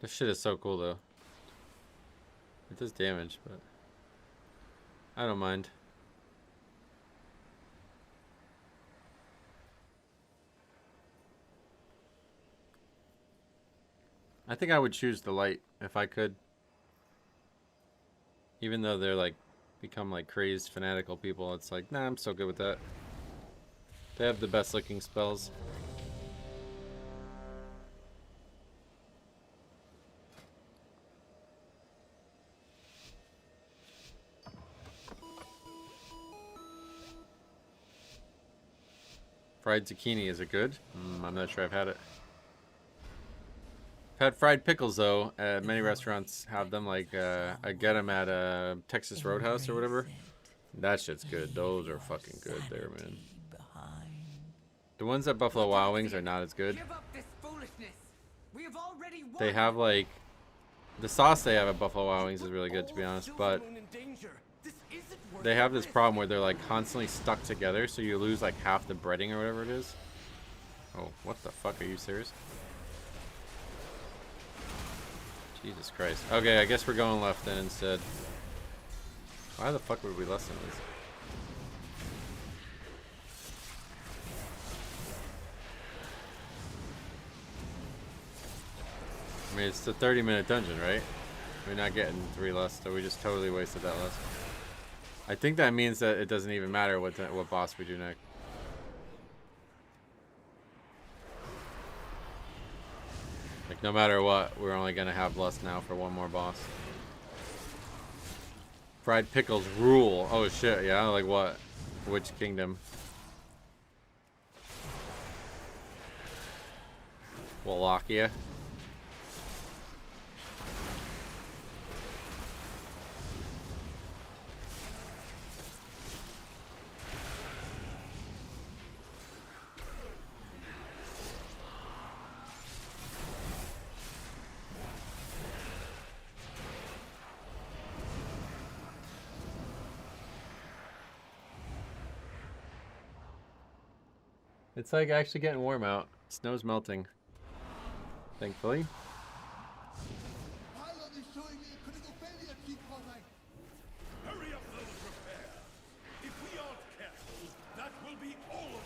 This shit is so cool though. It does damage, but I don't mind. I think I would choose the light if I could. Even though they're like become like crazed fanatical people, it's like, nah, I'm so good with that. They have the best looking spells. Fried zucchini, is it good? I'm not sure I've had it. I've had fried pickles though. Many restaurants have them. Like I get them at Texas Roadhouse or whatever. That shit's good. Those are fucking good there, man. The ones at Buffalo Wild Wings are not as good. They have like the sauce they have at Buffalo Wild Wings is really good, to be honest, but they have this problem where they're like constantly stuck together, so you lose like half the breading or whatever it is. Oh, what the fuck? Are you serious? Jesus Christ. Okay, I guess we're going left then instead. Why the fuck would we listen to this? I mean, it's a 30-minute dungeon, right? We're not getting 3 lusts, so we just totally wasted that lust. I think that means that it doesn't even matter what boss we do next. Like, no matter what, we're only gonna have lust now for one more boss. Fried pickles rule. Oh shit, yeah, like what? Which kingdom? Wallachia. It's like actually getting warm out. Snow's melting. Thankfully. Pilot is showing me a critical failure, Chief Conrad. Hurry up those repairs. If we aren't careful, that will be all of us.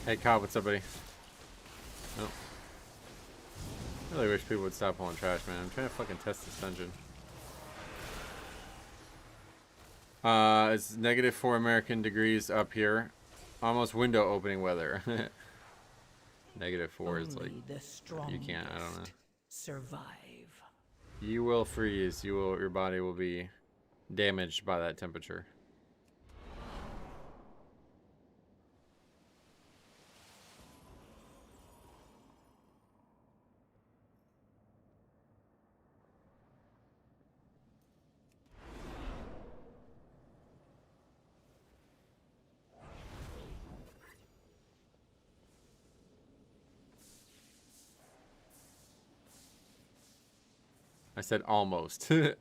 Hey, Cobb, what's up, buddy? Oh. I really wish people would stop pulling trash, man. I'm trying to fucking test this dungeon. It's -4 American degrees up here. Almost window opening weather. -4 is like, you can't, I don't know. Survive. You will freeze. Your body will be damaged by that temperature. I said almost. Yeah,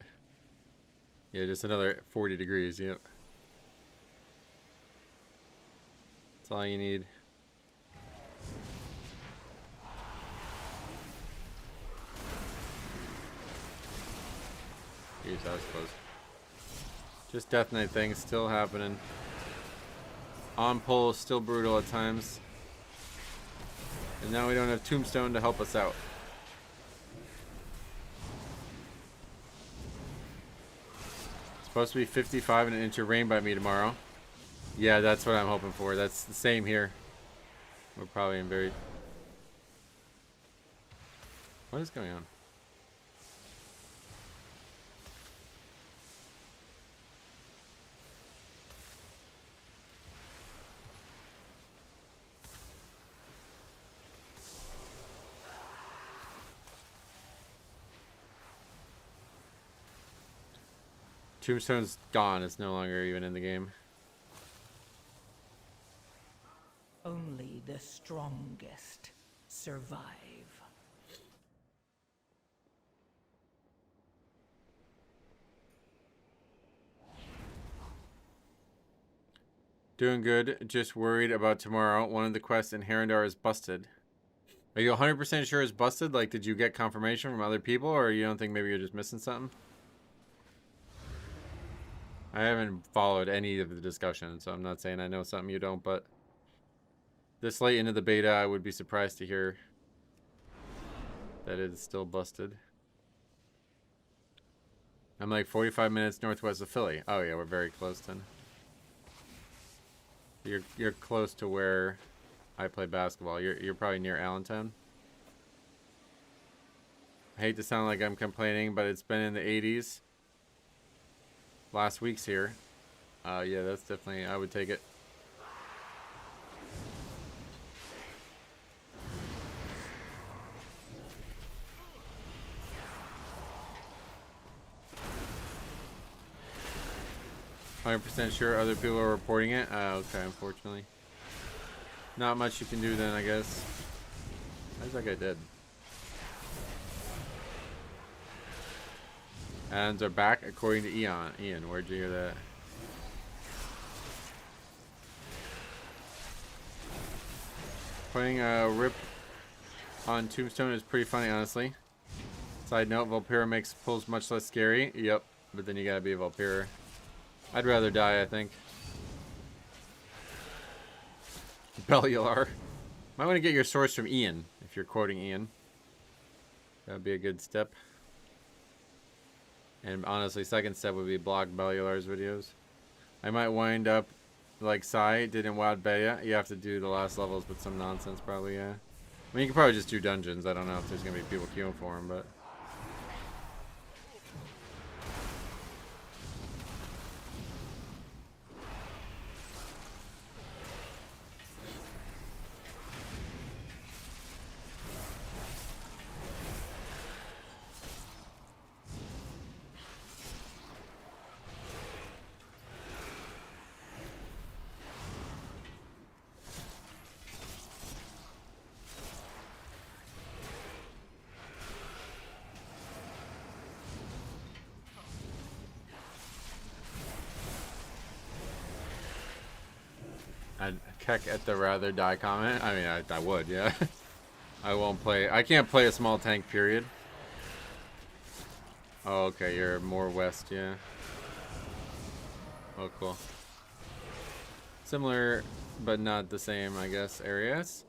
just another 40 degrees, yep. That's all you need. Jeez, that was close. Just Death Knight things still happening. On pull, still brutal at times. And now we don't have Tombstone to help us out. Supposed to be 55 and an inch of rain by me tomorrow. Yeah, that's what I'm hoping for. That's the same here. We're probably in very... What is going on? Tombstone's gone. It's no longer even in the game. Only the strongest survive. Doing good. Just worried about tomorrow. One of the quests in Herondar is busted. Are you 100% sure it's busted? Like, did you get confirmation from other people, or you don't think maybe you're just missing something? I haven't followed any of the discussion, so I'm not saying I know something you don't, but this late into the beta, I would be surprised to hear that it's still busted. I'm like 45 minutes northwest of Philly. Oh yeah, we're very close then. You're close to where I play basketball. You're probably near Allentown. I hate to sound like I'm complaining, but it's been in the 80s. Last week's here. Yeah, that's definitely, I would take it. %, sure other people are reporting it. Okay, unfortunately. Not much you can do then, I guess. How's that guy dead? Ads are back according to Ian. Ian, where'd you hear that? Putting a rip on Tombstone is pretty funny, honestly. Side note, Vulpera makes pulls much less scary. Yep, but then you gotta be a Vulpera. I'd rather die, I think. Bellular. Might want to get your source from Ian, if you're quoting Ian. That would be a good step. And honestly, second step would be block Bellular's videos. I might wind up like Sai did in Wild Beta. You have to do the last levels with some nonsense, probably, yeah. I mean, you can probably just do dungeons. I don't know if there's going to be people queuing for them, but... I'd keck at the rather die comment. I mean, I would, yeah. I won't play. I can't play a small tank, period. Oh, okay, you're more west, yeah. Oh, cool. Similar, but not the same, I guess, areas.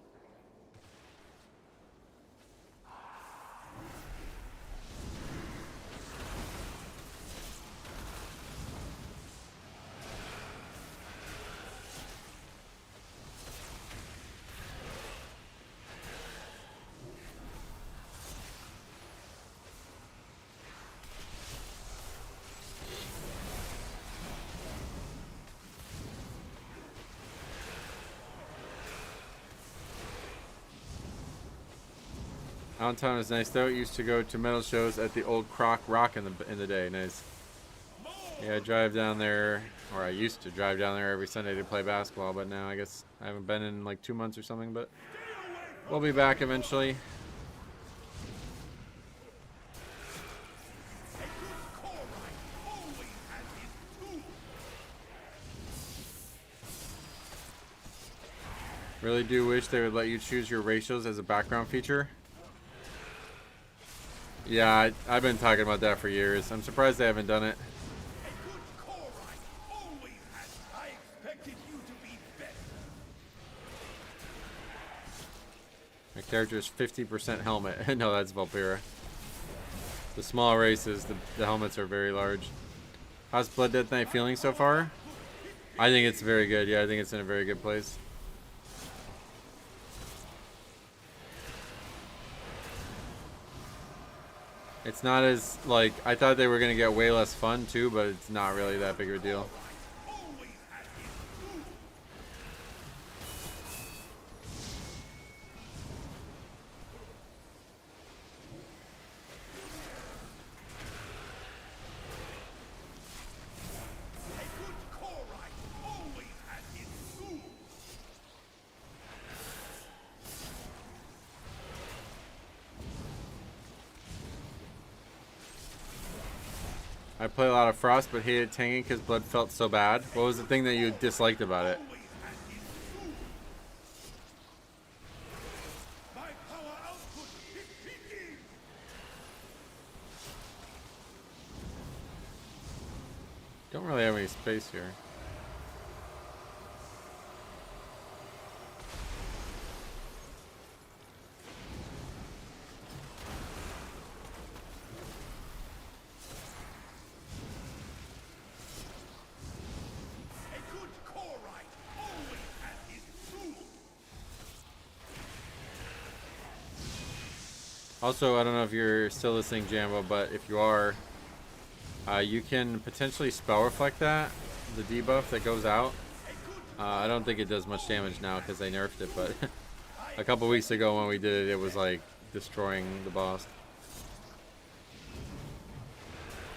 Allentown is nice though. Used to go to metal shows at the old Croc Rock in the day. Nice. Yeah, I drive down there, or I used to drive down there every Sunday to play basketball, but now I guess I haven't been in like 2 months or something, but we'll be back eventually. Really do wish they would let you choose your ratios as a background feature. Yeah, I've been talking about that for years. I'm surprised they haven't done it. My character is 50% helmet. No, that's Vulpera. The small races, the helmets are very large. How's Blood Death Knight feeling so far? I think it's very good. Yeah, I think it's in a very good place. It's not as, like, I thought they were going to get way less fun too, but it's not really that big of a deal. I play a lot of Frost, but hated tanking because blood felt so bad. What was the thing that you disliked about it? Don't really have any space here. Also, I don't know if you're still listening, Jambo, but if you are, you can potentially spell reflect that, the debuff that goes out. I don't think it does much damage now because they nerfed it, but a couple weeks ago when we did it, it was like destroying the boss.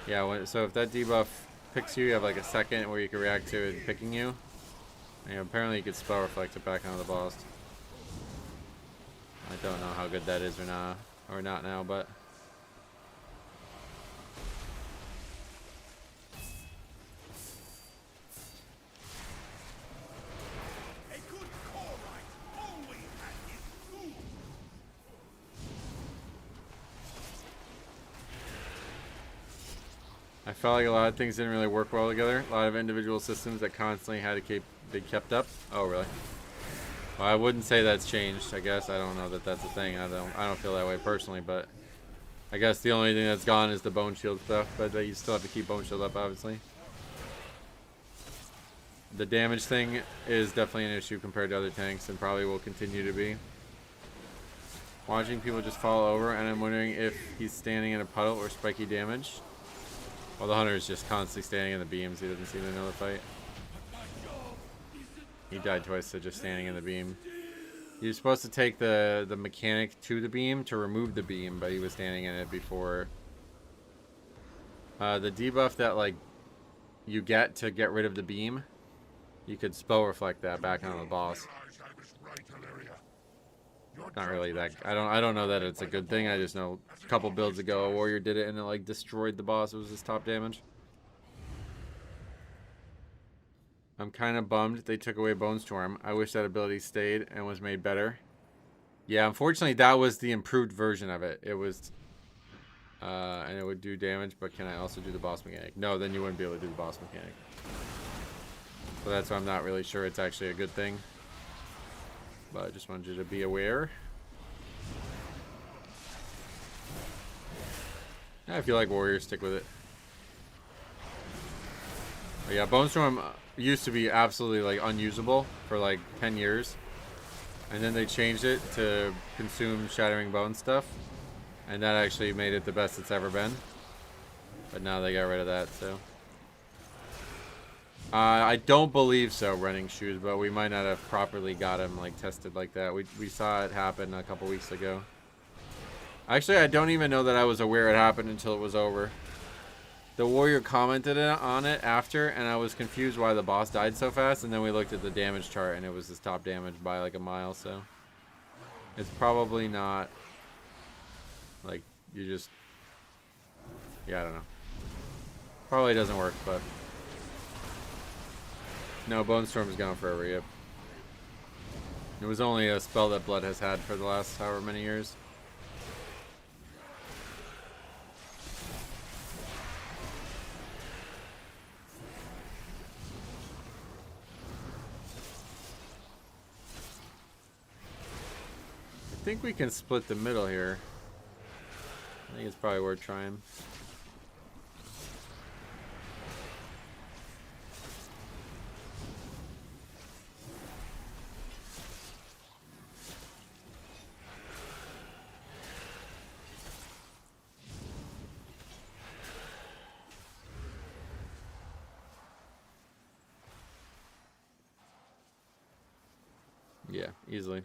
Yeah, so if that debuff picks you, you have like a second where you can react to it picking you. And apparently you could spell reflect it back onto the boss. I don't know how good that is or not now, but A good Corite always has his food. I felt like a lot of things didn't really work well together. A lot of individual systems that constantly had to be kept up. Oh, really? Well, I wouldn't say that's changed. I guess I don't know that that's a thing. I don't feel that way personally, but I guess the only thing that's gone is the bone shield stuff. But you still have to keep bone shield up, obviously. The damage thing is definitely an issue compared to other tanks, and probably will continue to be. Watching people just fall over, and I'm wondering if he's standing in a puddle or spiky damage. Well, the hunter is just constantly standing in the beams. He doesn't seem to know the fight. He died twice to just standing in the beam. You're supposed to take the mechanic to the beam to remove the beam, but he was standing in it before. The debuff that like you get to get rid of the beam, you could spell reflect that back on the boss. Not really that. I don't know that it's a good thing. I just know a couple builds ago a warrior did it and it like destroyed the boss. It was his top damage. I'm kind of bummed they took away Bone Storm. I wish that ability stayed and was made better. Yeah, unfortunately that was the improved version of it. It was and it would do damage, but can I also do the boss mechanic? No, then you wouldn't be able to do the boss mechanic. So that's why I'm not really sure it's actually a good thing. But I just wanted you to be aware. Yeah, if you like warriors, stick with it. But yeah, Bone Storm used to be absolutely like unusable for like 10 years. And then they changed it to consume Shattering Bone stuff. And that actually made it the best it's ever been. But now they got rid of that, so. I don't believe so, Running Shoes, but we might not have properly got him like tested like that. We saw it happen a couple weeks ago. Actually, I don't even know that I was aware it happened until it was over. The warrior commented on it after, and I was confused why the boss died so fast, and then we looked at the damage chart, and it was his top damage by like a mile, so. It's probably not, like, you just, yeah, I don't know. Probably doesn't work, but. No, Bone Storm is gone forever, yep. It was only a spell that Blood has had for the last however many years. I think we can split the middle here. I think it's probably worth trying. Yeah, easily.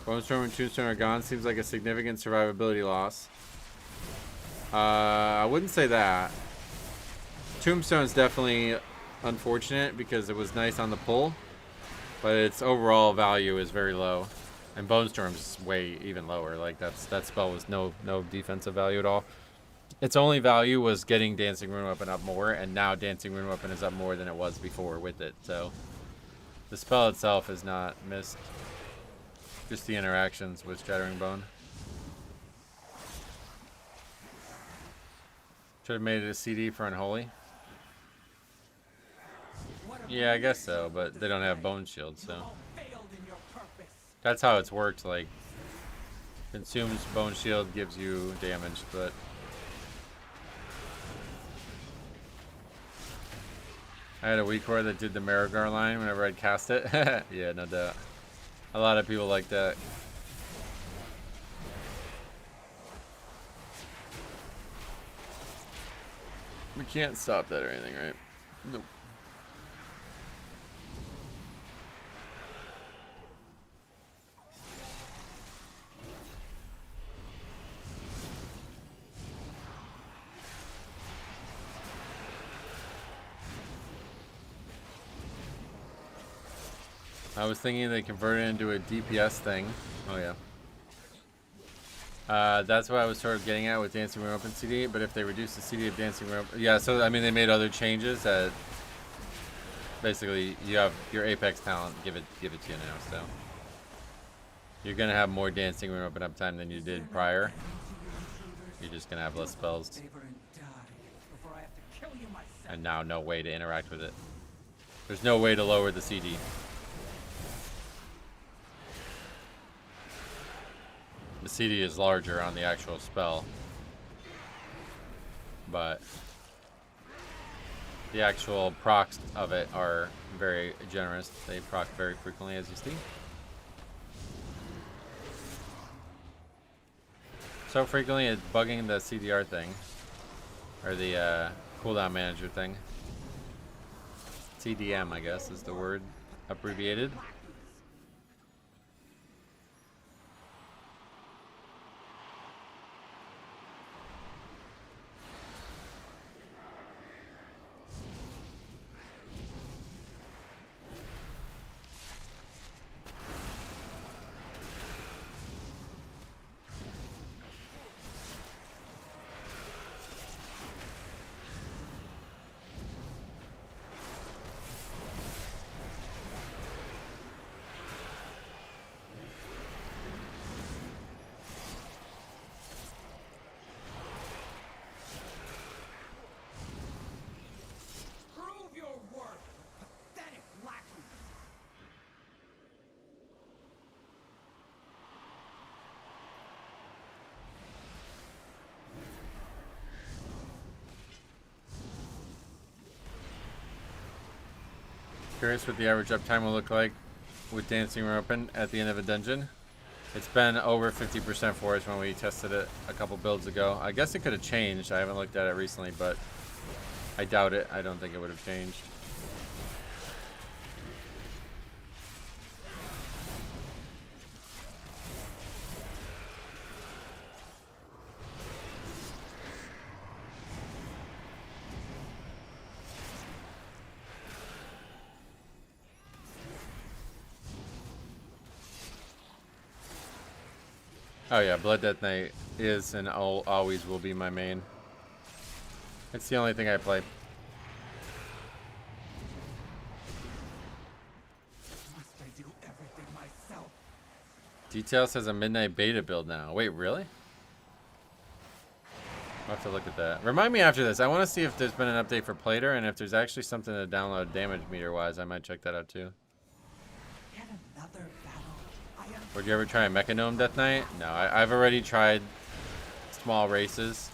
Bone Storm and Tombstone are gone. Seems like a significant survivability loss. I wouldn't say that. Tombstone's definitely unfortunate because it was nice on the pull, but its overall value is very low. And Bone Storm's way even lower. Like that spell was no defensive value at all. Its only value was getting Dancing Rune Weapon up more, and now Dancing Rune Weapon is up more than it was before with it. So the spell itself is not missed. Just the interactions with Shattering Bone. Should have made it a CD for Unholy. Yeah, I guess so, but they don't have Bone Shield, so. That's how it's worked, like. Consumes bone shield, gives you damage, but I had a weak core that did the Marigar line whenever I'd cast it. Yeah, no doubt. A lot of people like that. We can't stop that or anything, right? Nope. I was thinking they converted it into a DPS thing. Oh yeah. That's what I was sort of getting at with Dancing Room Open CD, but if they reduce the CD of Dancing Room... Yeah, so, I mean, they made other changes that... Basically, you have your Apex talent, give it to you now, so... You're gonna have more Dancing Room Open uptime than you did prior. You're just gonna have less spells. And now no way to interact with it. There's no way to lower the CD. The CD is larger on the actual spell, but the actual procs of it are very generous. They proc very frequently, as you see. So frequently it's bugging the CDR thing, or the cooldown manager thing. CDM, I guess, is the word abbreviated. Curious what the average uptime will look like with Dancing Room Open at the end of a dungeon. It's been over 50% for us when we tested it a couple builds ago. I guess it could have changed. I haven't looked at it recently, but I doubt it. I don't think it would have changed. Oh yeah, Blood Death Knight is and always will be my main. It's the only thing I play. Must I do everything myself? Details has a midnight beta build now. Wait, really? I'll have to look at that. Remind me after this. I want to see if there's been an update for Plater, and if there's actually something to download damage meter wise, I might check that out too. Yet another battle. Would you ever try a Mechanome Death Knight? No, I've already tried small races.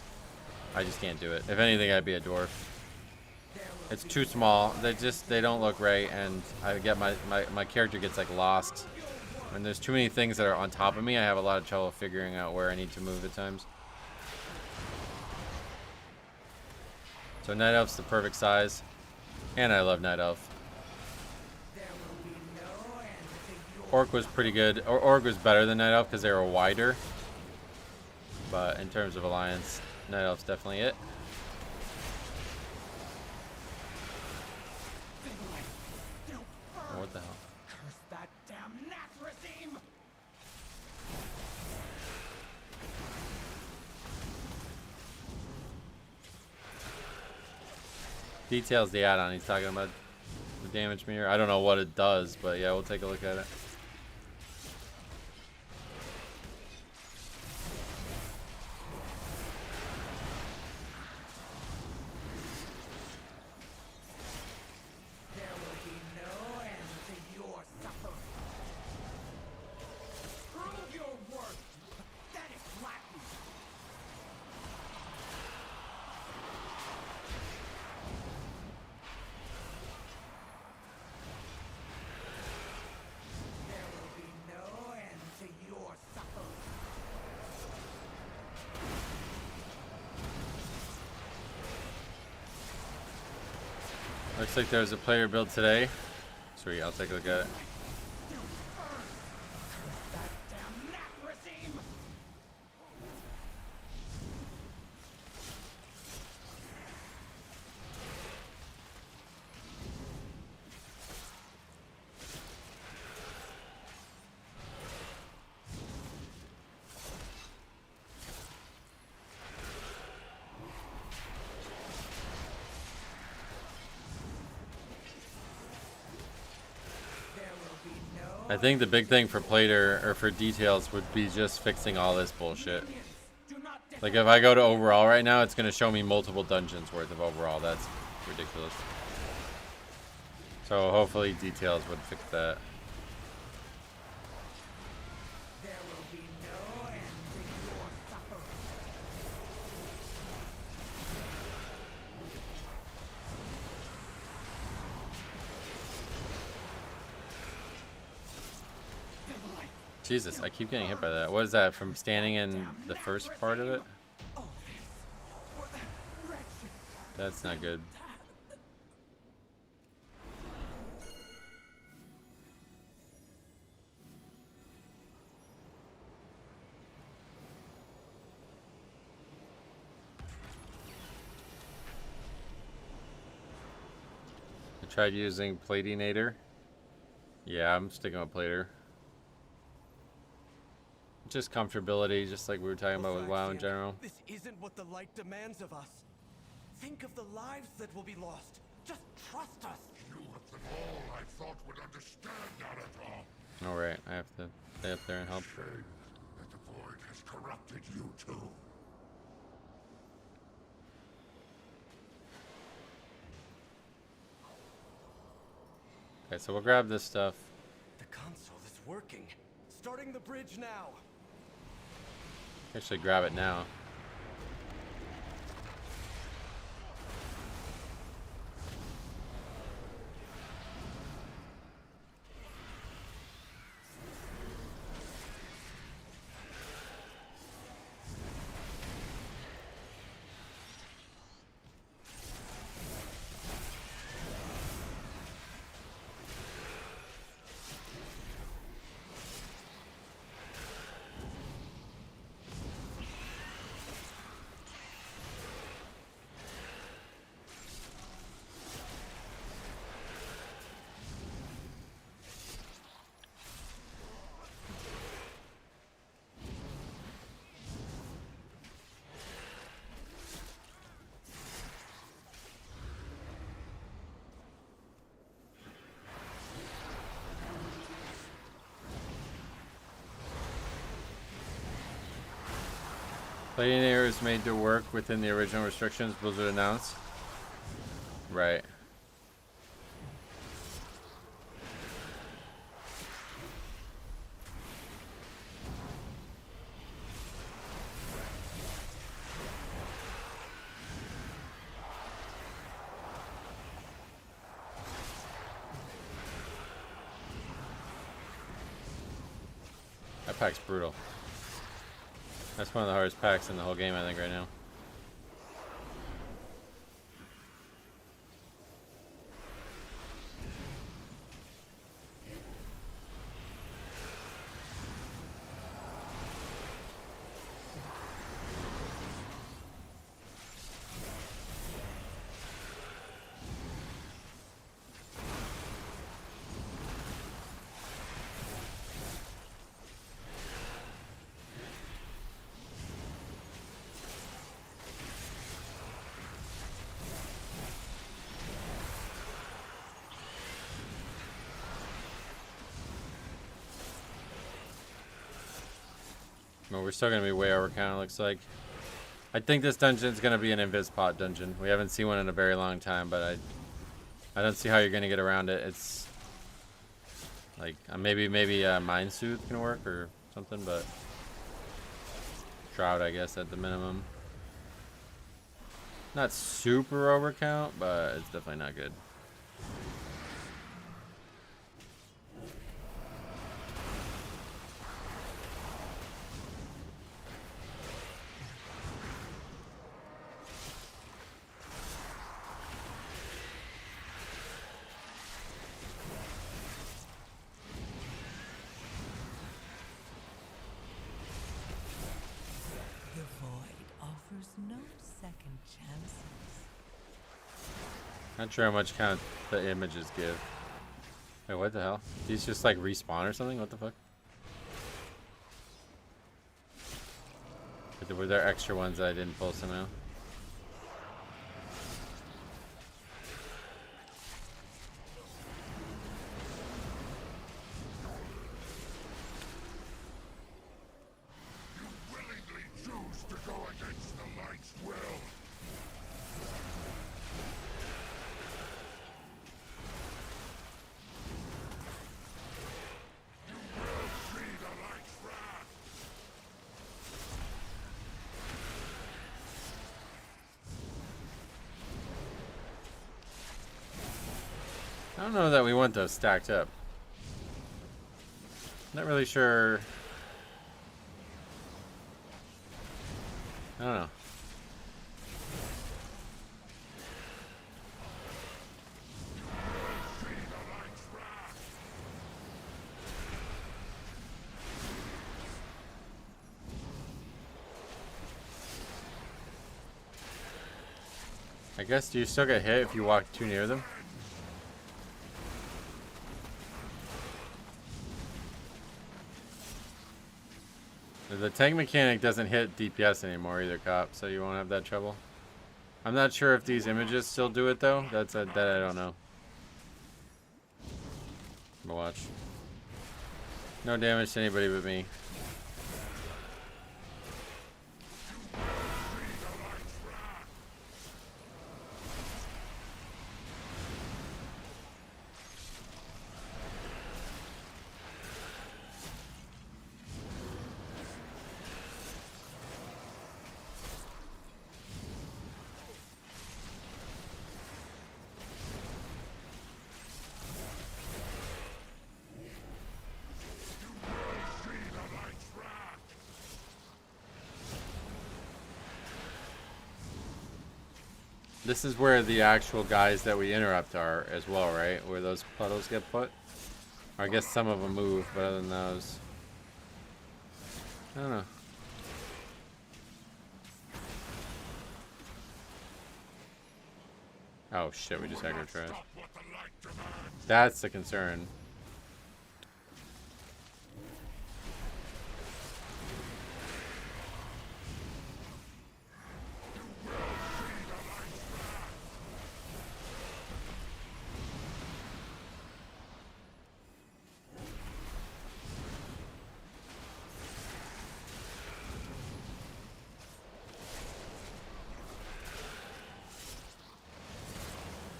I just can't do it. If anything, I'd be a dwarf. It's too small. They don't look right, and I get my character gets like lost. When there's too many things that are on top of me, I have a lot of trouble figuring out where I need to move at times. So Night Elf's the perfect size, and I love Night Elf. Orc was pretty good. Orc was better than Night Elf because they were wider. But in terms of alliance, Night Elf's definitely it. Oh, what the hell? Curse that damn Nath regime! Details the add-on he's talking about. The damage meter. I don't know what it does, but yeah, we'll take a look at it. Looks like there's a player build today. Sweet, I'll take a look at it. That damn nap regime! I think the big thing for Plater, or for details, would be just fixing all this bullshit. Like, if I go to overall right now, it's going to show me multiple dungeons worth of overall. That's ridiculous. So hopefully details would fix that. There will be no end to your suffering. Jesus, I keep getting hit by that. What is that, from standing in the first part of it? That's not good. I tried using Platinator. Yeah, I'm sticking with Plater. Just comfortability, just like we were talking about with WoW in general. This isn't what the light demands of us. Think of the lives that will be lost. Just trust us. You of them all I thought would understand Naruto. Alright, I have to stay up there and help. Shame that the void has corrupted you too. Okay, so we'll grab this stuff. The console is working. Starting the bridge now. Actually grab it now. Platinator is made to work within the original restrictions Blizzard announced. Right. That pack's brutal. That's one of the hardest packs in the whole game, I think, right now. Well, we're still going to be way over count, it looks like. I think this dungeon is going to be an invis pot dungeon. We haven't seen one in a very long time, but I don't see how you're going to get around it. It's like maybe Mind Soothe can work or something, but Shroud, I guess, at the minimum. Not super over count, but it's definitely not good. Not sure how much kind of the images give. Wait, what the hell? These just like respawn or something? What the fuck? Were there extra ones that I didn't pull somehow? Willingly choose to go against the light's will. You will see the light's wrath. I don't know that we want those stacked up. Not really sure. I don't know. I guess, do you still get hit if you walk too near them? The tank mechanic doesn't hit DPS anymore either, Cop, so you won't have that trouble. I'm not sure if these images still do it though. That I don't know. But watch. No damage to anybody but me. This is where the actual guys that we interrupt are as well, right? Where those puddles get put? Or I guess some of them move, but other than those, I don't know. Oh shit, we just aggro trash. That's the concern.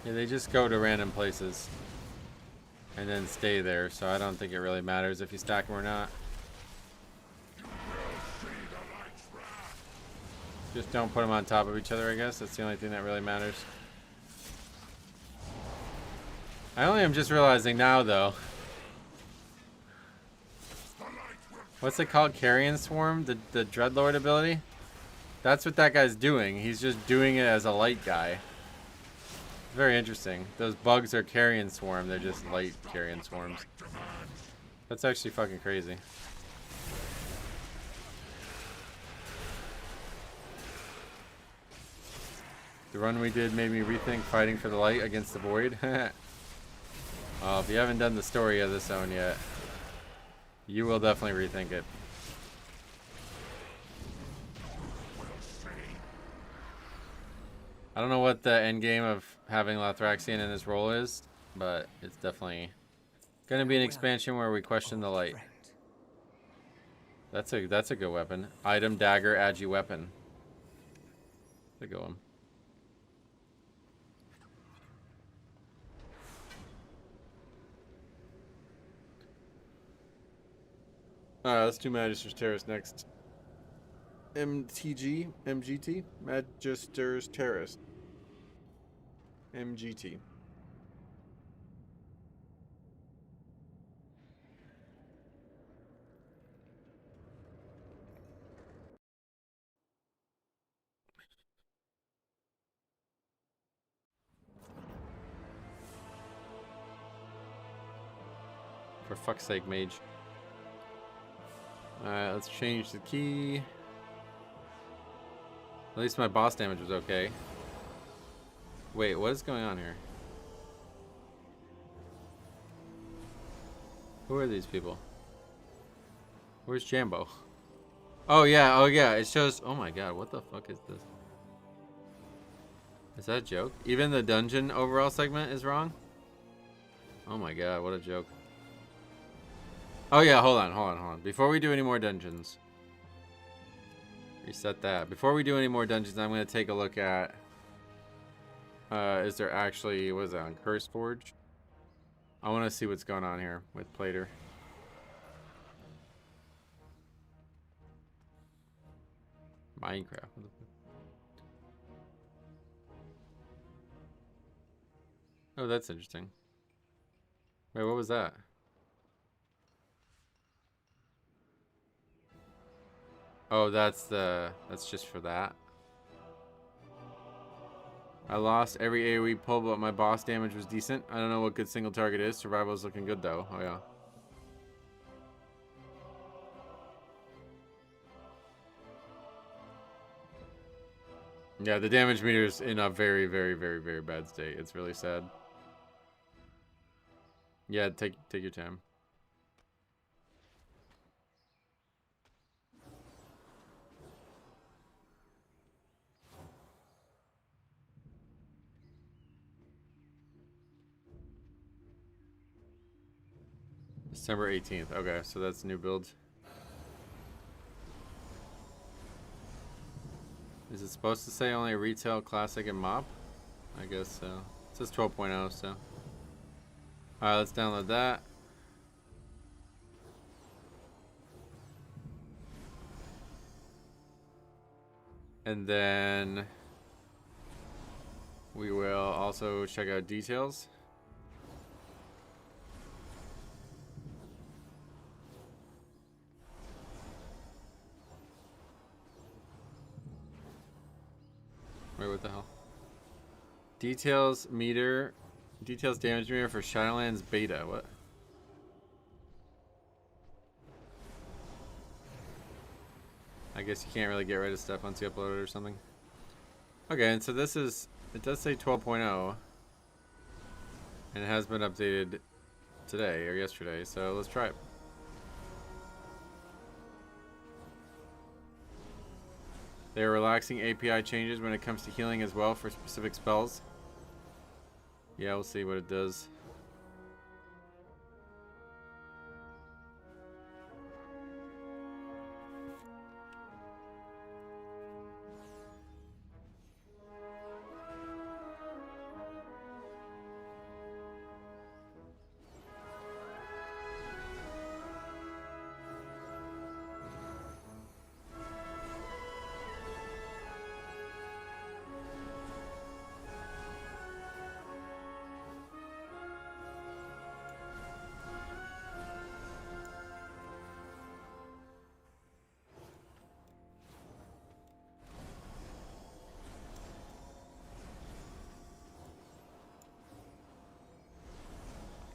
Yeah, they just go to random places and then stay there, so I don't think it really matters if you stack them or not. Just don't put them on top of each other, I guess. That's the only thing that really matters. I only am just realizing now, though. What's it called? Carrion Swarm? The Dreadlord ability? That's what that guy's doing. He's just doing it as a light guy. Very interesting. Those bugs are carrion swarm. They're just light carrion swarms. That's actually fucking crazy. The run we did made me rethink fighting for the light against the void. If you haven't done the story of this zone yet, you will definitely rethink it. I don't know what the end game of having Lathraxian in this role is, but it's definitely going to be an expansion where we question the light. That's a good weapon. Item, dagger, agi weapon. That's a good one. Alright, let's do Magister's Terrace next. MGT? Magister's Terrace. MGT. For fuck's sake, mage. Alright, let's change the key. At least my boss damage was okay. Wait, what is going on here? Who are these people? Where's Jambo? Oh yeah, it shows. Oh my god, what the fuck is this? Is that a joke? Even the dungeon overall segment is wrong? Oh my god, what a joke. Oh yeah, hold on. Before we do any more dungeons. Reset that. Before we do any more dungeons, I'm going to take a look at... is there actually... What is that on Curse Forge? I want to see what's going on here with Plater. Minecraft. Oh, that's interesting. Wait, what was that? Oh, that's just for that. I lost every AoE pull, but my boss damage was decent. I don't know what good single target is. Survival is looking good though. Oh yeah. Yeah, the damage meter is in a very, very, very, very bad state. It's really sad. Yeah, take your time. December 18th. Okay, so that's new build. Is it supposed to say only retail, classic, and mop? I guess so. It says 12.0, so. Alright, let's download that. And then we will also check out details. Wait, what the hell? Details meter. Details damage meter for Shadowlands beta. What? I guess you can't really get rid of stuff once you upload it or something. Okay, and so this is... It does say 12.0. And it has been updated today or yesterday, so let's try it. They are relaxing API changes when it comes to healing as well for specific spells. Yeah, we'll see what it does.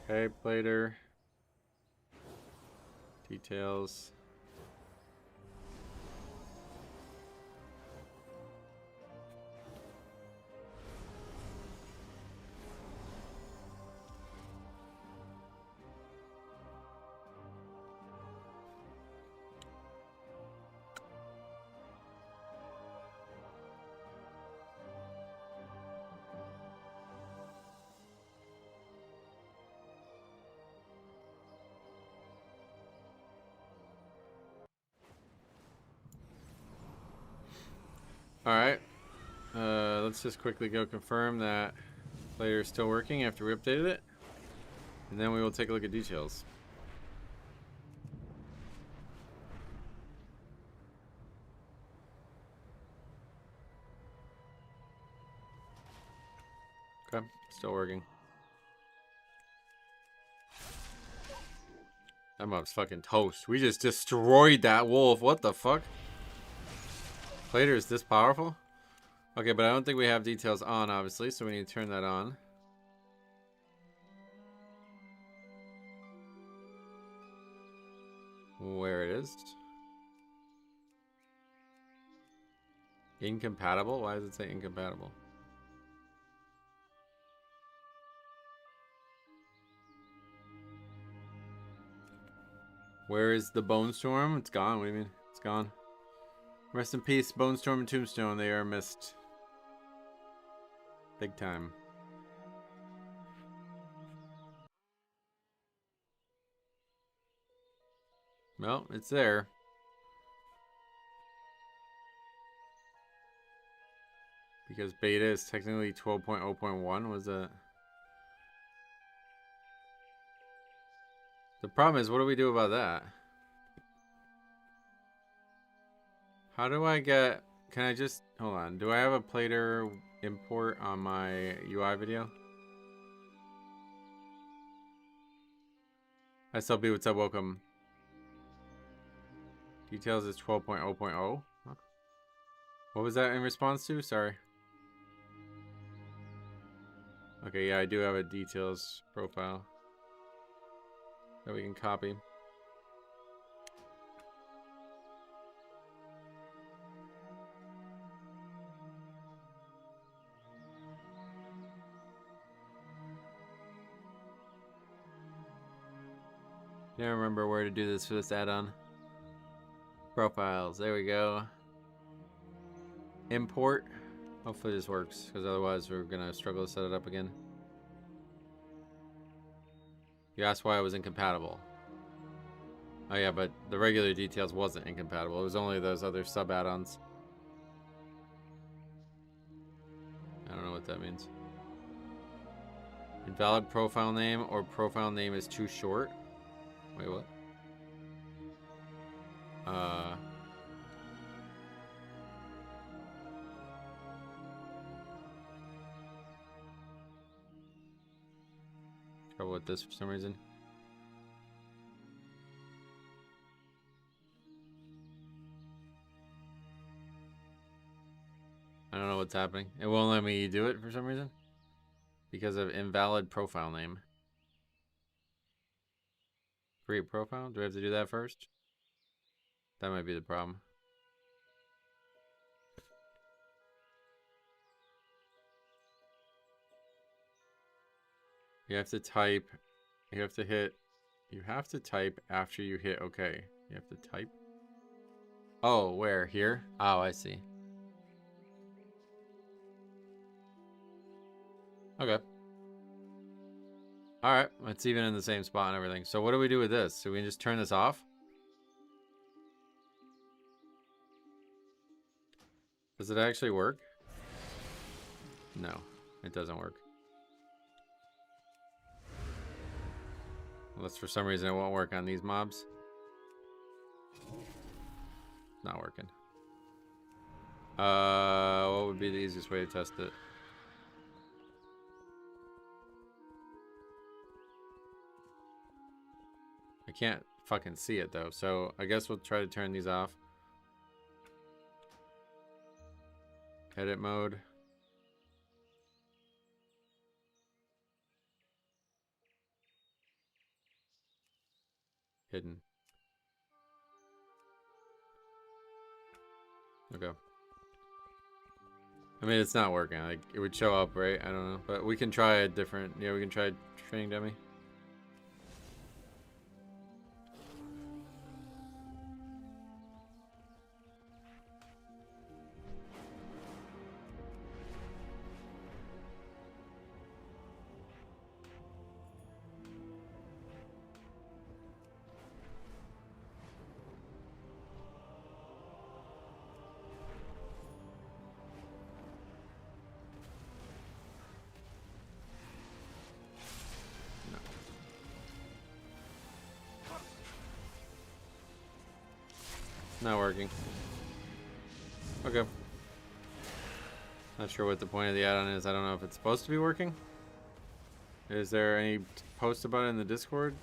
Okay, Plater. Details. Alright, let's just quickly go confirm that Plater is still working after we updated it. And then we will take a look at details. Okay, still working. That mob's fucking toast. We just destroyed that wolf. What the fuck? Plater is this powerful? Okay, but I don't think we have details on, obviously, so we need to turn that on. Where it is. Incompatible? Why does it say incompatible? Where is the Bone Storm? It's gone. What do you mean? It's gone. Rest in peace, Bone Storm and Tombstone. They are missed. Big time. Well, it's there. Because beta is technically 12.0.1, was that? The problem is, what do we do about that? How do I get... Can I just... Hold on. Do I have a Plater import on my UI video? SLB, what's up? Welcome. Details is 12.0.0. Huh? What was that in response to? Sorry. Okay, yeah, I do have a details profile that we can copy. Can't remember where to do this for this add-on. Profiles, there we go. Import. Hopefully this works, because otherwise we're gonna struggle to set it up again. You asked why it was incompatible. Oh yeah, but the regular details wasn't incompatible. It was only those other sub add-ons. I don't know what that means. Invalid profile name or profile name is too short. Wait, what? Trouble with this for some reason. I don't know what's happening. It won't let me do it for some reason. Because of invalid profile name. Create profile? Do we have to do that first? That might be the problem. You have to type. You have to hit. You have to type after you hit OK. You have to type. Oh, where? Here? Oh, I see. Okay. Alright, it's even in the same spot and everything. So what do we do with this? So we can just turn this off? Does it actually work? No, it doesn't work. Unless for some reason it won't work on these mobs. Not working. What would be the easiest way to test it? I can't fucking see it though, so I guess we'll try to turn these off. Edit mode. Hidden. Okay. I mean, it's not working. Like, it would show up, right? I don't know. But we can try a different... Yeah, we can try training dummy. Not working. Okay. Not sure what the point of the add-on is. I don't know if it's supposed to be working. Is there any post about it in the Discord?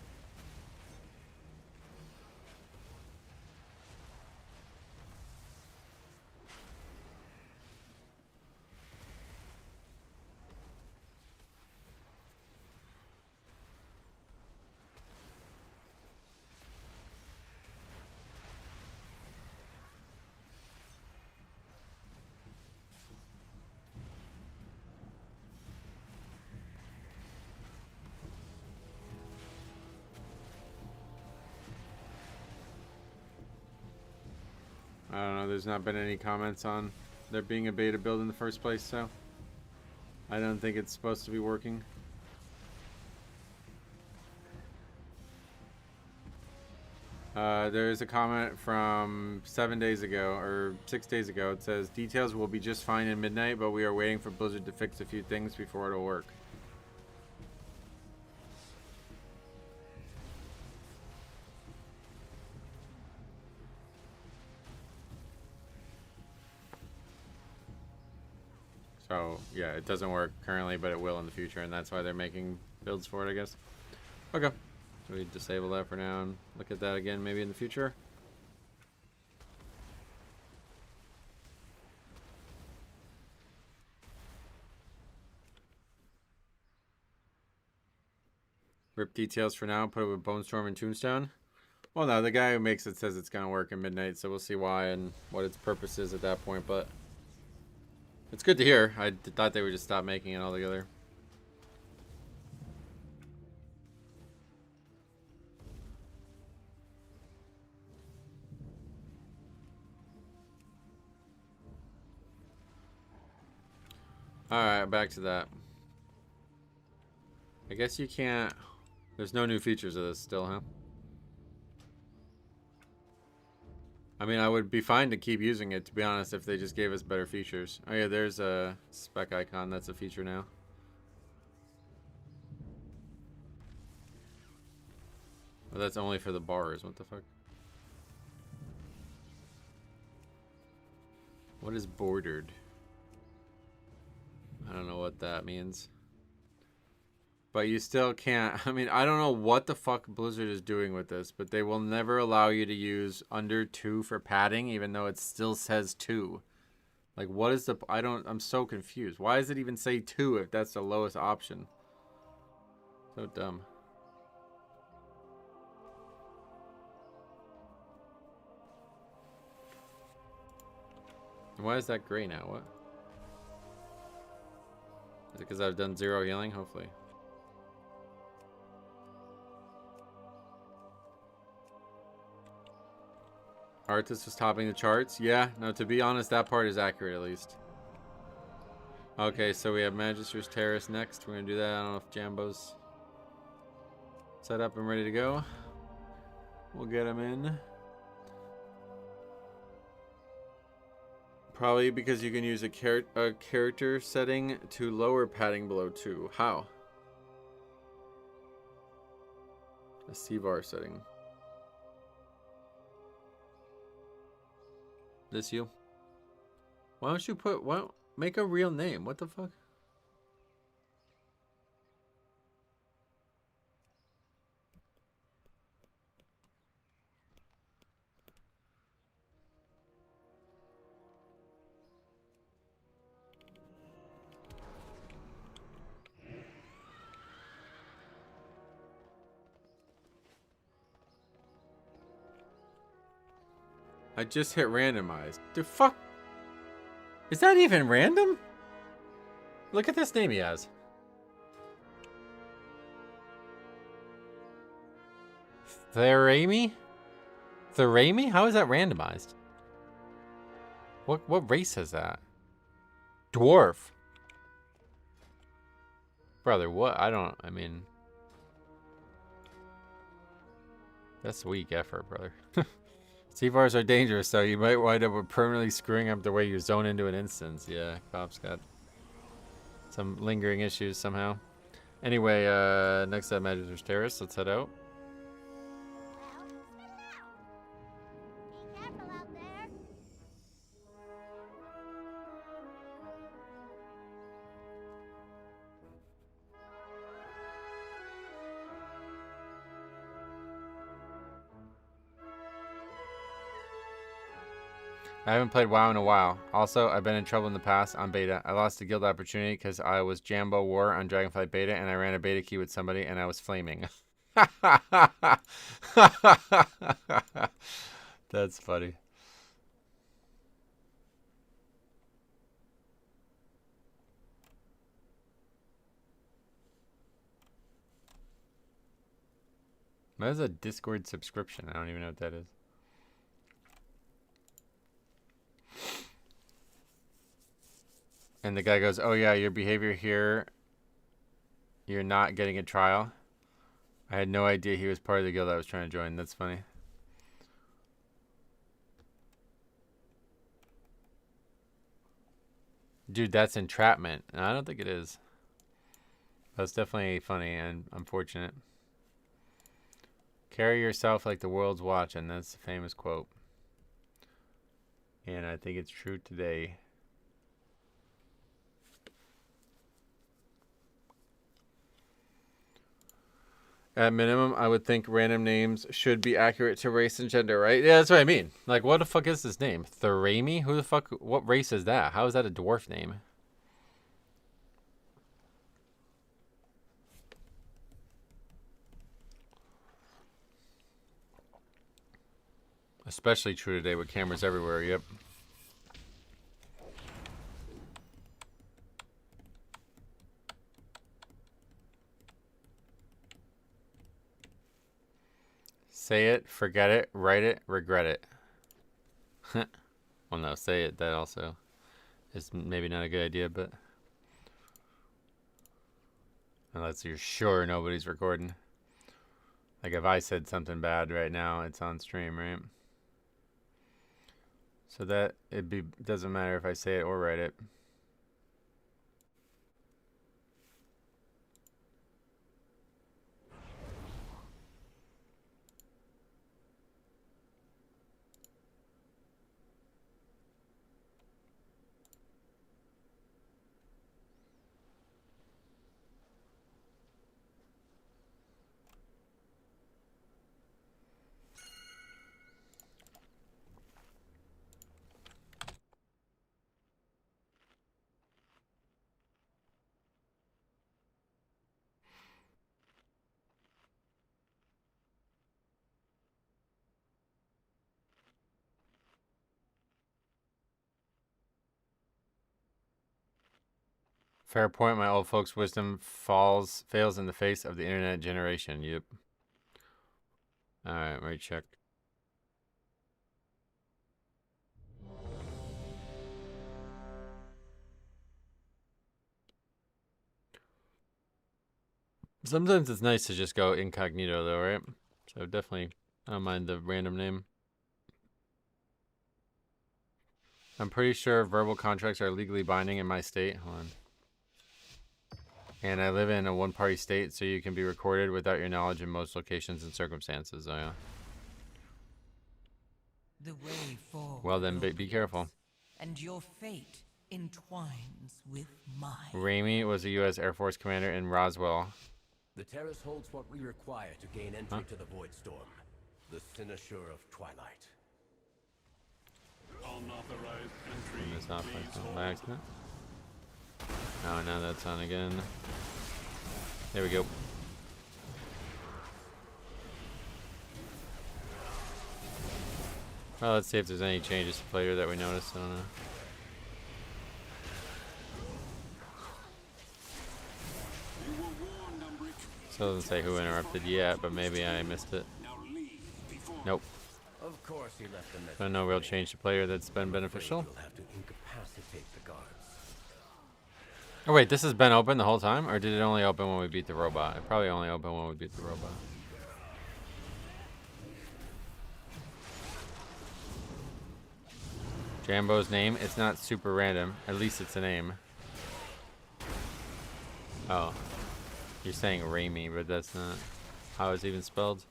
I don't know. There's not been any comments on there being a beta build in the first place, so I don't think it's supposed to be working. There's a comment from 7 days ago, or 6 days ago. It says, details will be just fine in midnight, but we are waiting for Blizzard to fix a few things before it'll work. So, yeah, it doesn't work currently, but it will in the future, and that's why they're making builds for it, I guess. Okay. So we disable that for now and look at that again maybe in the future. Rip details for now, put it with Bone Storm and Tombstone. Well, no, the guy who makes it says it's going to work at midnight, so we'll see why and what its purpose is at that point, but it's good to hear. I thought they would just stop making it altogether. Alright, back to that. I guess you can't... There's no new features of this still, huh? I mean, I would be fine to keep using it, to be honest, if they just gave us better features. Oh yeah, there's a spec icon. That's a feature now. Well, that's only for the bars. What the fuck? What is bordered? I don't know what that means. But you still can't... I mean, I don't know what the fuck Blizzard is doing with this, but they will never allow you to use under 2 for padding, even though it still says 2. Like, what is the... I'm so confused. Why does it even say 2 if that's the lowest option? So dumb. Why is that gray now? What? Is it because I've done 0 healing? Hopefully. Artis was topping the charts. Yeah, no, to be honest, that part is accurate at least. Okay, so we have Magister's Terrace next. We're going to do that. I don't know if Jambo's set up and ready to go. We'll get him in. Probably because you can use a character setting to lower padding below 2. How? A CVAR setting. This you? Why don't you put... Why don't, make a real name. What the fuck? I just hit randomize. The fuck? Is that even random? Look at this name he has. Therami? Therami? How is that randomized? What race is that? Dwarf. Brother, what? I mean... That's weak effort, brother. CVARs are dangerous, so you might wind up with permanently screwing up the way you zone into an instance. Yeah, Cop's got some lingering issues somehow. Anyway, next up, Magister's Terrace. Let's head out. Well, spit it out. Be careful out there. I haven't played WoW in a while. Also, I've been in trouble in the past on beta. I lost a guild opportunity because I was Jambo War on Dragonflight beta and I ran a beta key with somebody and I was flaming. That's funny. That is a Discord subscription. I don't even know what that is. And the guy goes, "Oh yeah, your behavior here, you're not getting a trial." I had no idea he was part of the guild I was trying to join. That's funny. Dude, that's entrapment. No, I don't think it is. That's definitely funny and unfortunate. Carry yourself like the world's watching. That's a famous quote. And I think it's true today. At minimum, I would think random names should be accurate to race and gender, right? Yeah, that's what I mean. Like, what the fuck is this name? Thorami? Who the fuck? What race is that? How is that a dwarf name? Especially true today with cameras everywhere, yep. Say it, forget it, write it, regret it. Well, no, say it. That also is maybe not a good idea, but unless you're sure nobody's recording. Like if I said something bad right now, it's on stream, right? So that doesn't matter if I say it or write it. Fair point. My old folks' wisdom fails in the face of the internet generation. Yep. All right, let me check. Sometimes it's nice to just go incognito, though, right? So definitely, I don't mind the random name. I'm pretty sure verbal contracts are legally binding in my state. Hold on. And I live in a one-party state, so you can be recorded without your knowledge in most locations and circumstances. Oh, yeah. The way forward. Well, then be careful. And your fate entwines with mine. Ramey was a U.S. Air Force commander in Roswell. The terrace holds what we require to gain entry to the Void Storm. The Cynosure of Twilight. Unauthorized entry. It's not by accident. Oh, now that's on again. There we go. Well, let's see if there's any changes to player that we noticed. I don't know. So it doesn't say who interrupted yet, but maybe I missed it. Nope. Of course he left the message. So no real change to player that's been beneficial. We'll have to incapacitate the guards. Oh wait, this has been open the whole time? Or did it only open when we beat the robot? It probably only opened when we beat the robot. Jambo's name? It's not super random. At least it's a name. Oh. You're saying Ramey, but that's not how it's even spelled.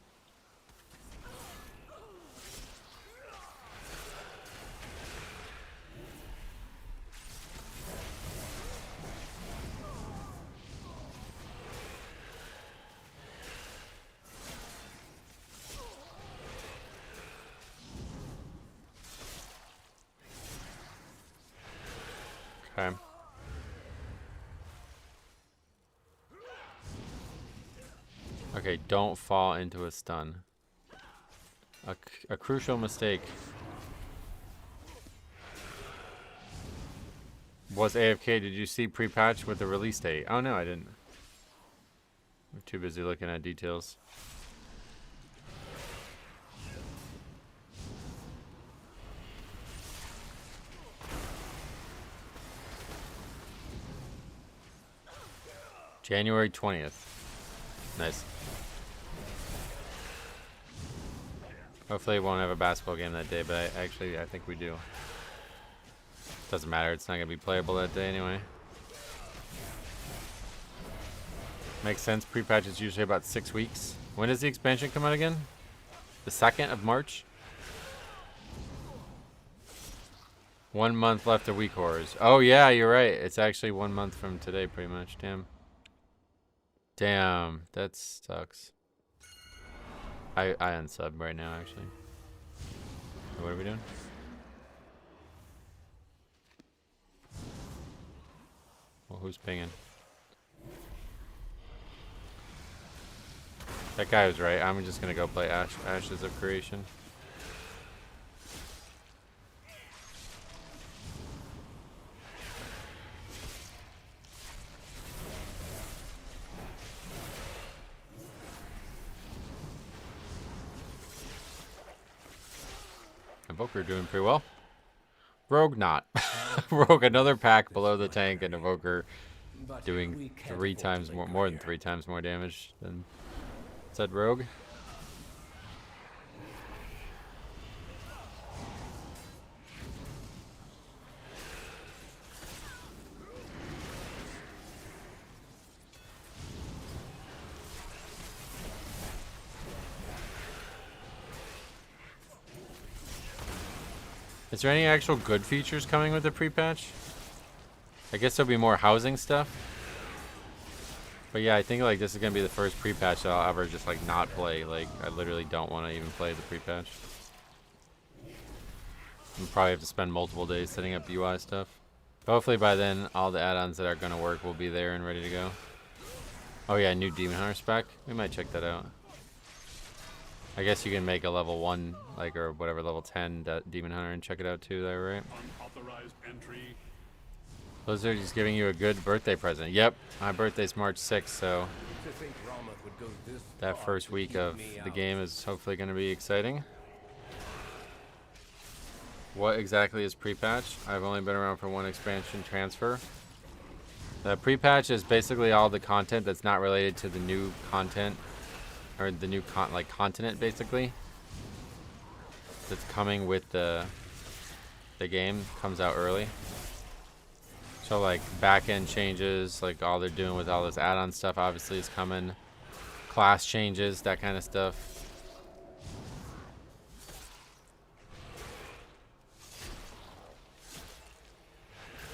Okay. Okay, don't fall into a stun. A crucial mistake. Was AFK, did you see pre-patch with the release date? Oh no, I didn't. I'm too busy looking at details. January 20th. Nice. Hopefully we won't have a basketball game that day, but I think we do. Doesn't matter, it's not going to be playable that day anyway. Makes sense, pre-patch is usually about 6 weeks. When does the expansion come out again? The 2nd of March? 1 month left of Week Horrors. Oh yeah, you're right. It's actually 1 month from today pretty much. Damn. Damn, that sucks. I unsub right now actually. What are we doing? Well, who's pinging? That guy was right. I'm just gonna go play Ashes of Creation. Evoker doing pretty well. Rogue not. Rogue another pack below the tank, and Evoker doing 3 times more than 3 times more damage than said Rogue. Is there any actual good features coming with the pre-patch? I guess there'll be more housing stuff. But yeah, I think like this is gonna be the first pre-patch that I'll ever just like not play. Like I literally don't want to even play the pre-patch. I'll probably have to spend multiple days setting up UI stuff. But hopefully by then all the add-ons that are gonna work will be there and ready to go. Oh yeah, new Demon Hunter spec. We might check that out. I guess you can make a level 1, like, or whatever, level 10 Demon Hunter and check it out too, there, right? Unauthorized entry. Blizzard is giving you a good birthday present. Yep, my birthday's March 6th, so that first week of the game is hopefully going to be exciting. What exactly is pre-patch? I've only been around for 1 expansion transfer. The pre-patch is basically all the content that's not related to the new content, or the new continent basically, that's coming with the game, comes out early. So like back-end changes, like all they're doing with all this add-on stuff obviously is coming. Class changes, that kind of stuff.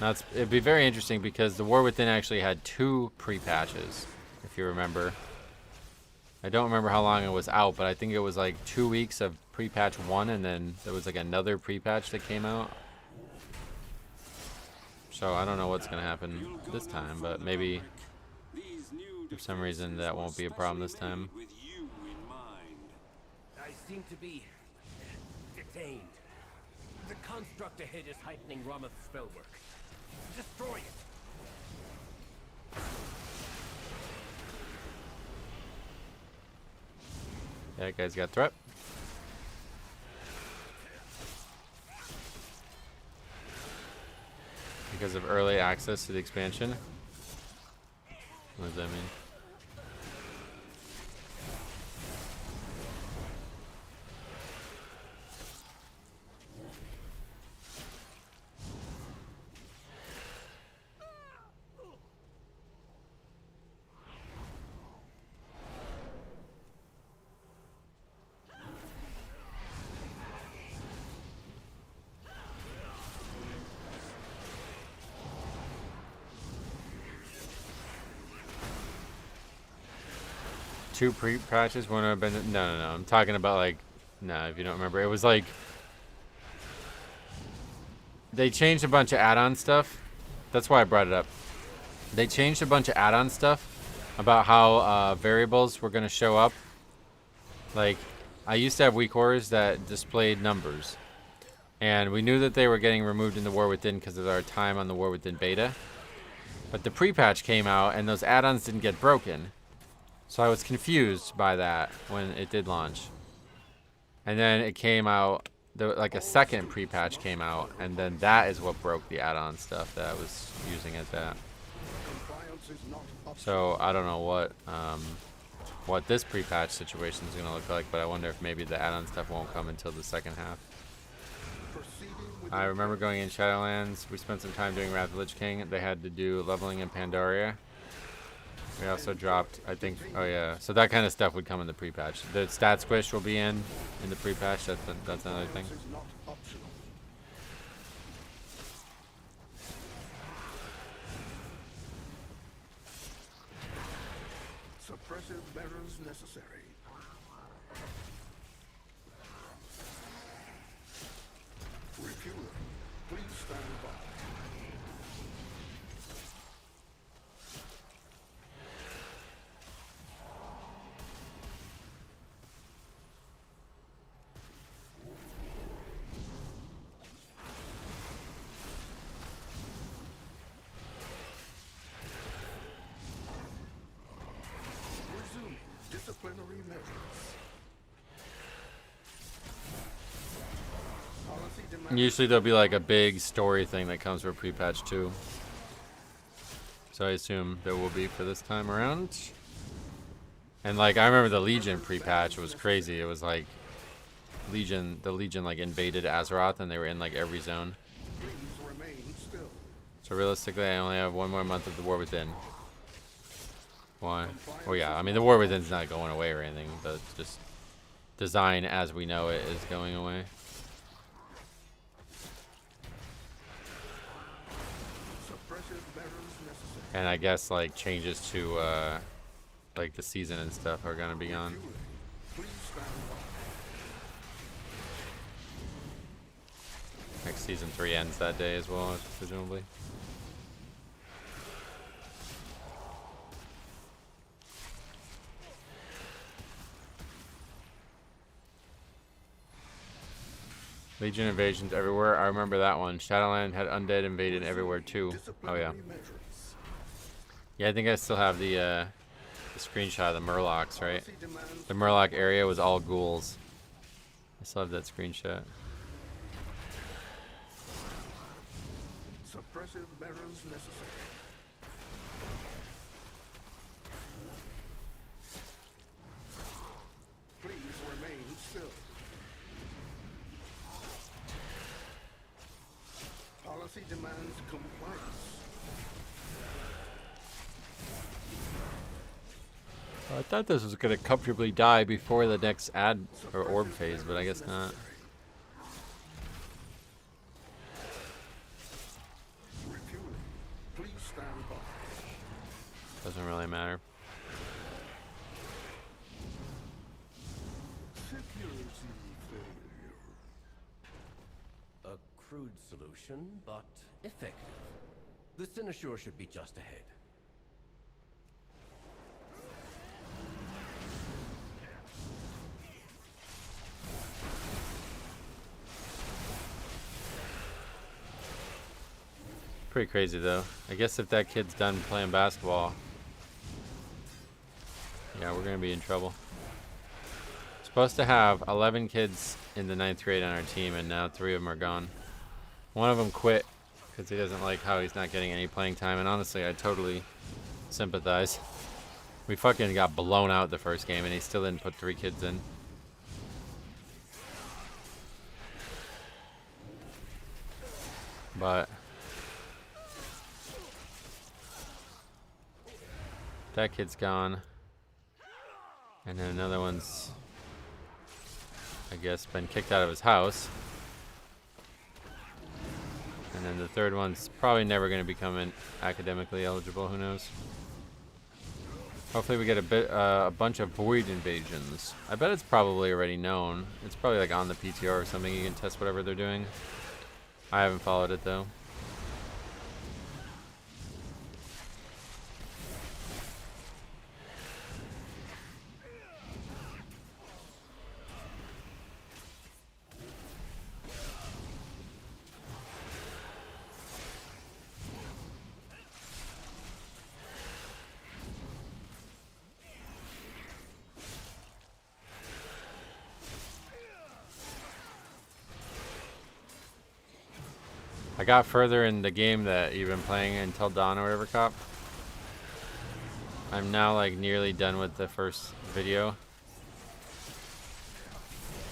Now it'd be very interesting because the War Within actually had 2 pre-patches, if you remember. I don't remember how long it was out, but I think it was like 2 weeks of pre-patch 1, and then there was like another pre-patch that came out. So I don't know what's going to happen this time, but maybe for some reason that won't be a problem this time. I seem to be detained. The construct ahead is heightening Rama's spellwork. Destroy it. That guy's got threat. Because of early access to the expansion. What does that mean? Two pre-patches wouldn't have been. No. I'm talking about like. No, if you don't remember, it was like. They changed a bunch of add-on stuff. That's why I brought it up. They changed a bunch of add-on stuff about how variables were going to show up. Like, I used to have weak horrors that displayed numbers. And we knew that they were getting removed in the War Within because of our time on the War Within beta. But the pre-patch came out and those add-ons didn't get broken. So I was confused by that when it did launch. And then it came out, like a second pre-patch came out, and then that is what broke the add-on stuff that I was using at that. So I don't know what this pre-patch situation is gonna look like, but I wonder if maybe the add-on stuff won't come until the second half. I remember going in Shadowlands. We spent some time doing Wrath of the Lich King. They had to do leveling in Pandaria. We also dropped, I think, oh yeah, so that kind of stuff would come in the pre-patch. The stat squish will be in the pre-patch. That's another thing. Suppressive measures necessary. Refueling. Please stand by. Resuming disciplinary measures. Policy demands. Usually there'll be like a big story thing that comes for pre-patch too. So I assume there will be for this time around. And like I remember the Legion pre-patch was crazy. It was like the Legion like invaded Azeroth and they were in like every zone. Please remain still. So realistically I only have one more month of the War Within. Why? Well yeah, I mean the War Within's not going away or anything, but just design as we know it is going away. Suppressive measures necessary. And I guess like changes to like the season and stuff are gonna be gone. Refueling. Please stand by. Next season 3 ends that day as well, presumably. Legion invasions everywhere. I remember that one. Shadowland had undead invaded everywhere too. Oh yeah. Disciplinary measures. Yeah, I think I still have the screenshot of the Murlocs, right? Policy demands. The Murloc area was all ghouls. I still have that screenshot. Suppressive measures necessary. Please remain still. Policy demands compliance. I thought this was gonna comfortably die before the next ad or orb phase, but I guess not. Refueling. Please stand by. Doesn't really matter. Security failure. A crude solution, but effective. The Cynosure should be just ahead. Pretty crazy though. I guess if that kid's done playing basketball, yeah, we're gonna be in trouble. Supposed to have 11 kids in the 9th grade on our team, and now 3 of them are gone. One of them quit because he doesn't like how he's not getting any playing time, and honestly, I totally sympathize. We fucking got blown out the first game, and he still didn't put 3 kids in. But that kid's gone. And then another one's, I guess, been kicked out of his house. And then the third one's probably never going to become academically eligible. Who knows? Hopefully we get a bunch of void invasions. I bet it's probably already known. It's probably like on the PTR or something. You can test whatever they're doing. I haven't followed it though. I got further in the game that you've been playing until dawn or whatever, Cop. I'm now like nearly done with the first video.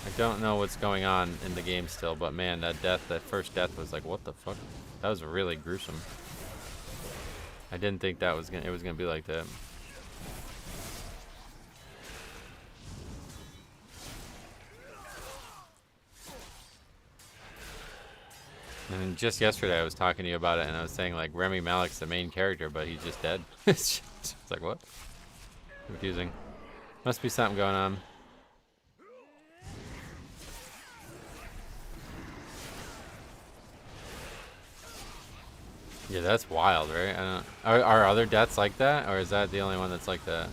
I don't know what's going on in the game still, but man, that first death was like, what the fuck? That was really gruesome. I didn't think it was gonna be like that. And just yesterday I was talking to you about it and I was saying like Remy Malek's the main character, but he's just dead. It's like, what? Confusing. Must be something going on. Yeah, that's wild, right? I don't, are other deaths like that, or is that the only one that's like that?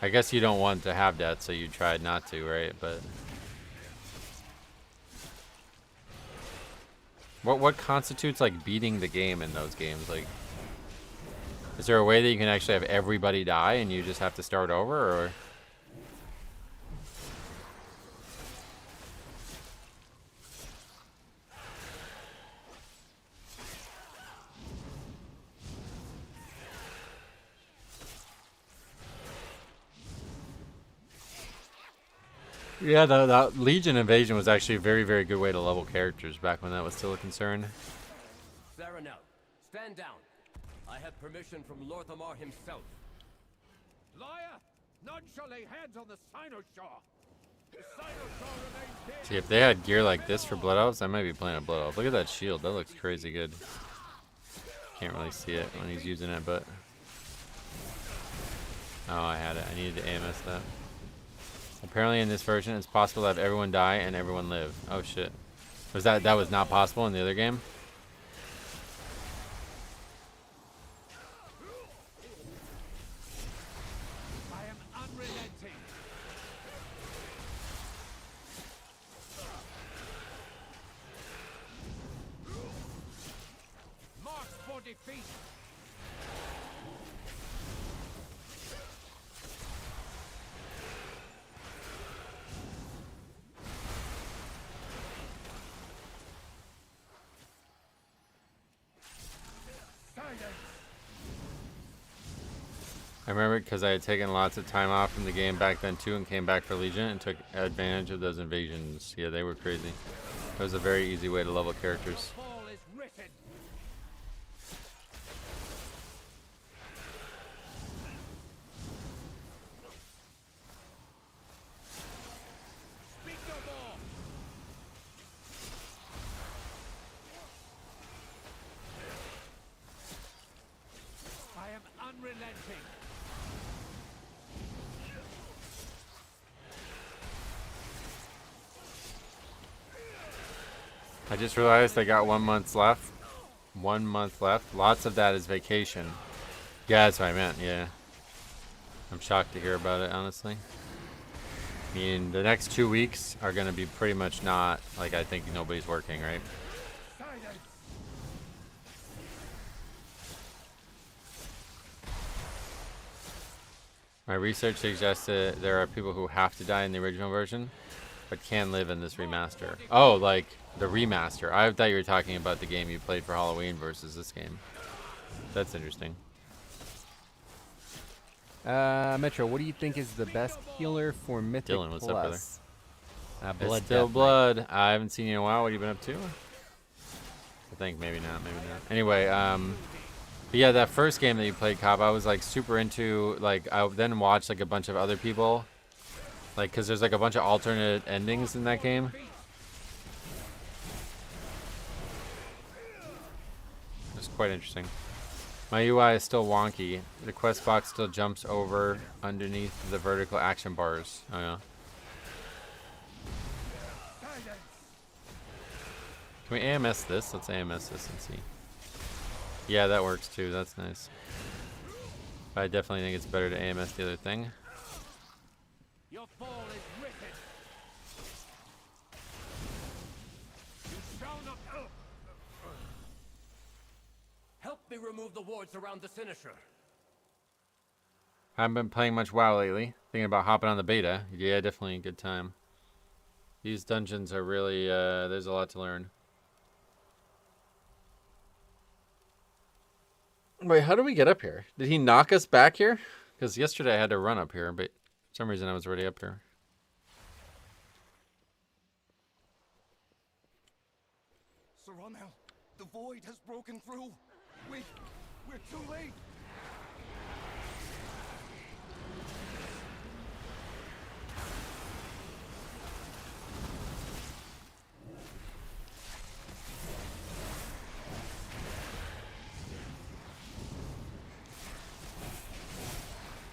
I guess you don't want to have death, so you tried not to, right? But what constitutes like beating the game in those games? Like, is there a way that you can actually have everybody die and you just have to start over, or? Yeah, the Legion invasion was actually a very, very good way to level characters back when that was still a concern. Saranel, stand down. I have permission from Lorthamar himself. Liar! None shall lay hands on the Sinoshaw. The Sinoshaw remains dead. See, if they had gear like this for Blood Elves, I might be playing a Blood Elf. Look at that shield. That looks crazy good. Can't really see it when he's using it, but... Oh, I had it. I needed to AMS that. Apparently in this version, it's possible to have everyone die and everyone live. Oh, shit. That was not possible in the other game? I am unrelenting. March for defeat. I remember because I had taken lots of time off from the game back then too and came back for Legion and took advantage of those invasions. Yeah, they were crazy. It was a very easy way to level characters. All is written. Speak no more. I am unrelenting. I just realized I got 1 month left. 1 month left. Lots of that is vacation. Yeah, that's what I meant. Yeah. I'm shocked to hear about it, honestly. I mean, the next 2 weeks are going to be pretty much not, like, I think nobody's working, right? Silence. My research suggests that there are people who have to die in the original version, but can live in this remaster. Oh, like the remaster. I thought you were talking about the game you played for Halloween versus this game. That's interesting. Metro, what do you think is the best healer for Mythic Dylan, what's up, brother? Plus? It's still blood. I haven't seen you in a while. What have you been up to? I think maybe not, maybe not. Anyway, but yeah, that first game that you played, Cobb, I was like super into. Like, I then watched like a bunch of other people, like, cause there's like a bunch of alternate endings in that game. It's quite interesting. My UI is still wonky. The quest box still jumps over underneath the vertical action bars. Oh yeah. Can we AMS this? Let's AMS this and see. Yeah, that works too. That's nice. But I definitely think it's better to AMS the other thing. Your fall is written. You shall not. Help me remove the wards around the Sinisher. I haven't been playing much WoW lately. Thinking about hopping on the beta. Yeah, definitely a good time. These dungeons are really, there's a lot to learn. Wait, how do we get up here? Did he knock us back here? Because yesterday I had to run up here, but for some reason I was already up here. Sir Romel, the void has broken through. We're too late.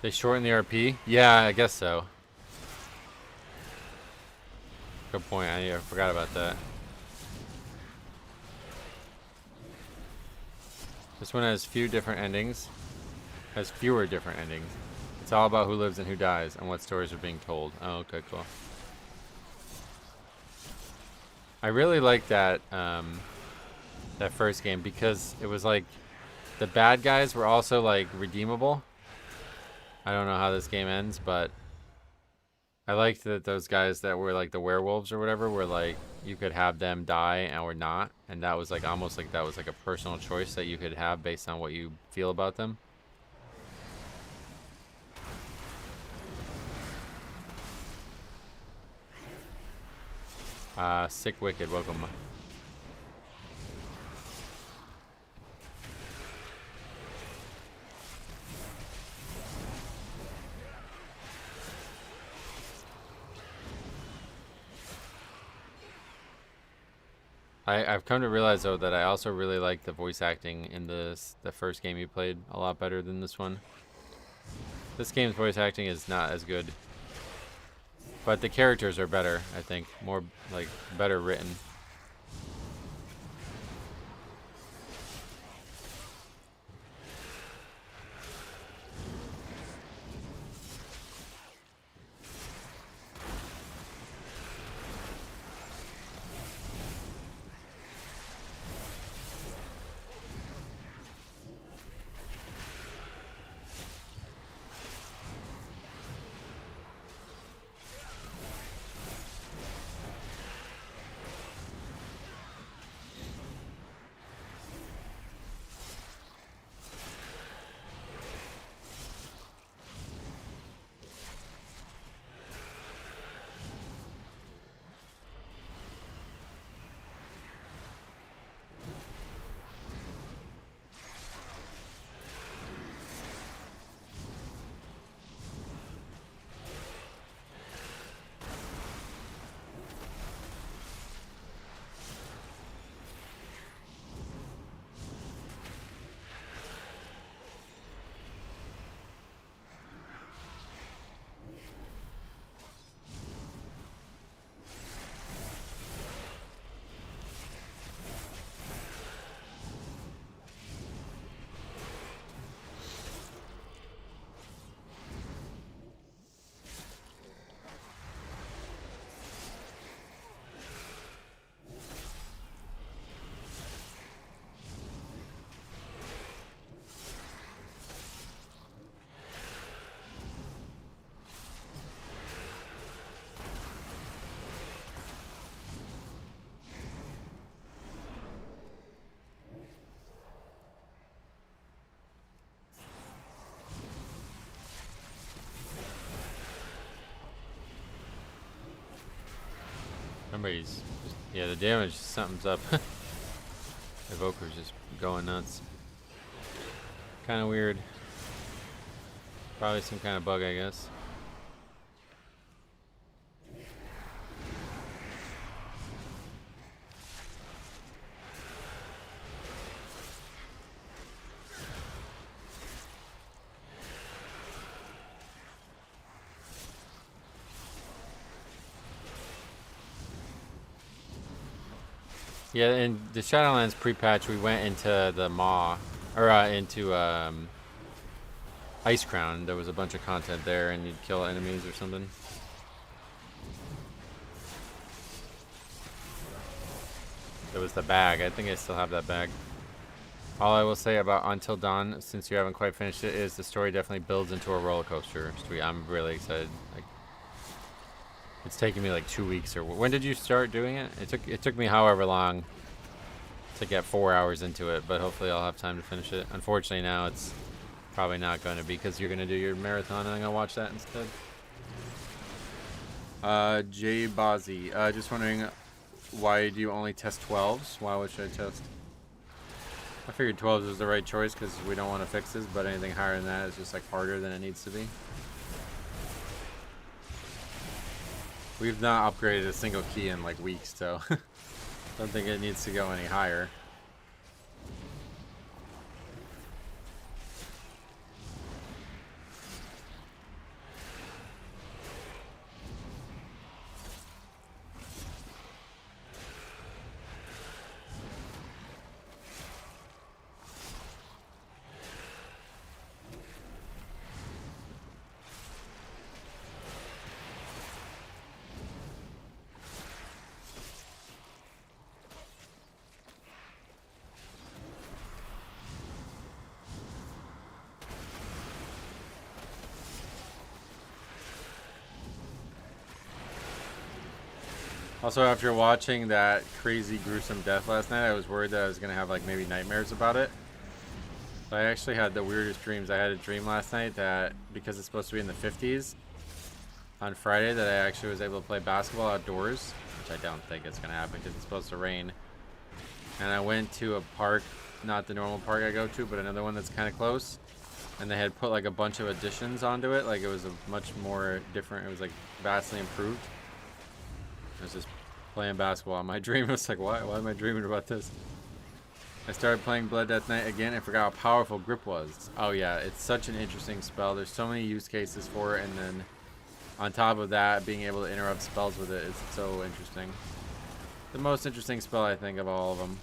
They shorten the RP? Yeah, I guess so. Good point. I forgot about that. This one has fewer different endings. It's all about who lives and who dies and what stories are being told. Oh, okay, cool. I really like that that first game because it was like the bad guys were also like redeemable. I don't know how this game ends, but I liked that those guys that were like the werewolves or whatever were like you could have them die or not, and that was like almost like that was like a personal choice that you could have based on what you feel about them. Sick Wicked, welcome. I've come to realize though that I also really like the voice acting in the first game you played a lot better than this one. This game's voice acting is not as good, but the characters are better. I think more like better written. Remember, yeah, the damage, something's up. Evoker's just going nuts. Kind of weird. Probably some kind of bug, I guess. Yeah, in the Shadowlands pre-patch, we went into the Maw, or into Ice Crown. There was a bunch of content there, and you'd kill enemies or something. There was the bag. I think I still have that bag. All I will say about Until Dawn, since you haven't quite finished it, is the story definitely builds into a roller coaster. I'm really excited. Like, it's taken me like 2 weeks or when did you start doing it? It took me however long to get 4 hours into it, but hopefully I'll have time to finish it. Unfortunately now it's probably not going to be because you're going to do your marathon and I'm going to watch that instead. Jay Bozzy, just wondering, why do you only test 12s? Why should I test? I figured 12s was the right choice because we don't want to fixes, but anything higher than that is just like harder than it needs to be. We've not upgraded a single key in like weeks, so don't think it needs to go any higher. Also, after watching that crazy gruesome death last night, I was worried that I was going to have like maybe nightmares about it. So I actually had the weirdest dreams. I had a dream last night that, because it's supposed to be in the 50s, on Friday, that I actually was able to play basketball outdoors, which I don't think it's going to happen because it's supposed to rain. And I went to a park, not the normal park I go to, but another one that's kind of close. And they had put like a bunch of additions onto it. Like it was a much more different, it was like vastly improved. I was just playing basketball in my dream. I was like, why am I dreaming about this? I started playing Blood Death Knight again. I forgot how powerful Grip was. Oh yeah, it's such an interesting spell. There's so many use cases for it, and then on top of that, being able to interrupt spells with it is so interesting. The most interesting spell, I think, of all of them.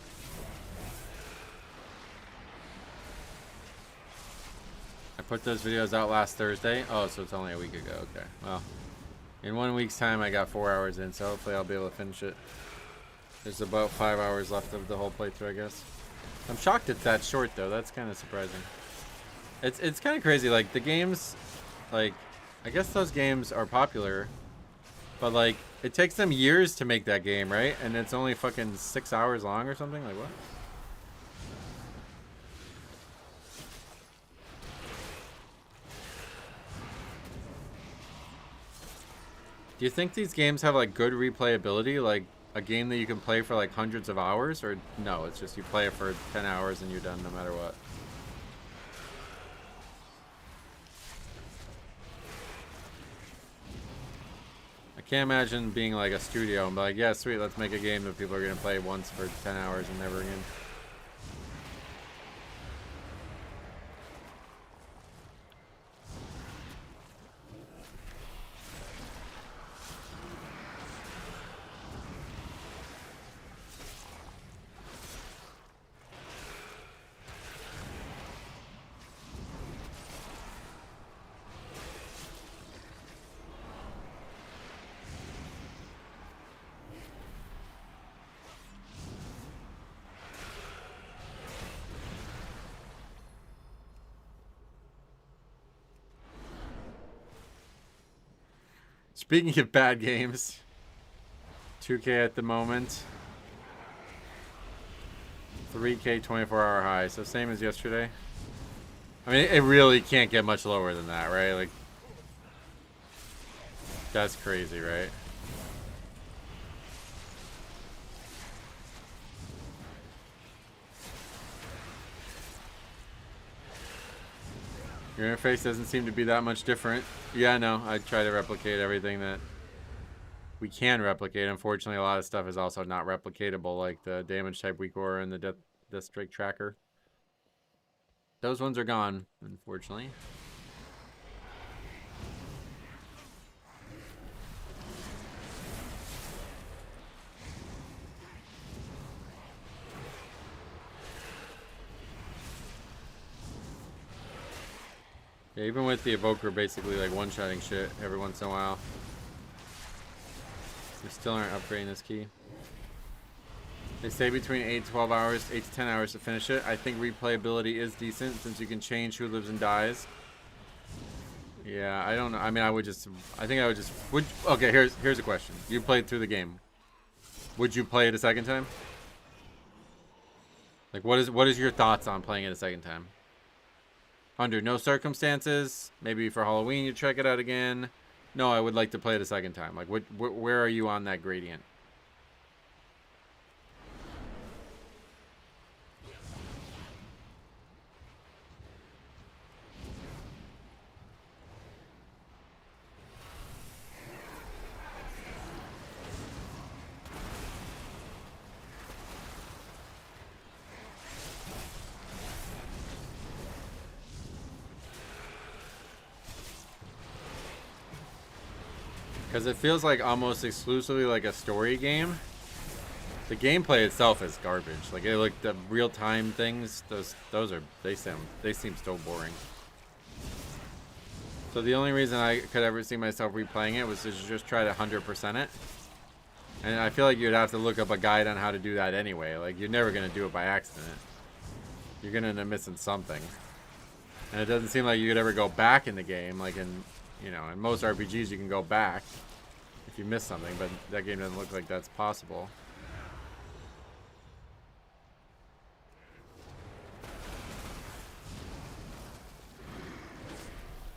I put those videos out last Thursday. Oh, so it's only a week ago. Okay, well. In 1 week's time, I got 4 hours in, so hopefully I'll be able to finish it. There's about 5 hours left of the whole playthrough, I guess. I'm shocked it's that short, though. That's kind of surprising. It's kind of crazy. Like, the games, like, I guess those games are popular, but, like, it takes them years to make that game, right? And it's only fucking 6 hours long or something? Like, what? Do you think these games have like good replayability, like a game that you can play for like hundreds of hours, or no, it's just you play it for 10 hours and you're done no matter what? I can't imagine being like a studio and be like, yeah, sweet, let's make a game that people are going to play once for 10 hours and never again. Speaking of bad games, 2K at the moment, 3K 24-hour high, so same as yesterday. I mean, it really can't get much lower than that, right? Like, that's crazy, right? Your interface doesn't seem to be that much different. Yeah, no, I try to replicate everything that we can replicate. Unfortunately, a lot of stuff is also not replicatable, like the damage type weak aura and the death streak tracker. Those ones are gone, unfortunately. Yeah, even with the evoker basically like one-shotting shit every once in a while. We still aren't upgrading this key. They say between 8 to 12 hours, 8 to 10 hours to finish it. I think replayability is decent since you can change who lives and dies. Yeah, I don't know. I mean, I think I would just, okay, here's a question. You played through the game. Would you play it a second time? Like, what is your thoughts on playing it a second time? Under no circumstances, maybe for Halloween you check it out again. No, I would like to play it a second time. Like, where are you on that gradient? Because it feels like almost exclusively like a story game. The gameplay itself is garbage. Like the real time things, they seem so boring. So the only reason I could ever see myself replaying it was to just try to 100% it. And I feel like you'd have to look up a guide on how to do that anyway. Like, you're never gonna do it by accident. You're gonna end up missing something. And it doesn't seem like you could ever go back in the game, like in most RPGs you can go back if you miss something, but that game doesn't look like that's possible.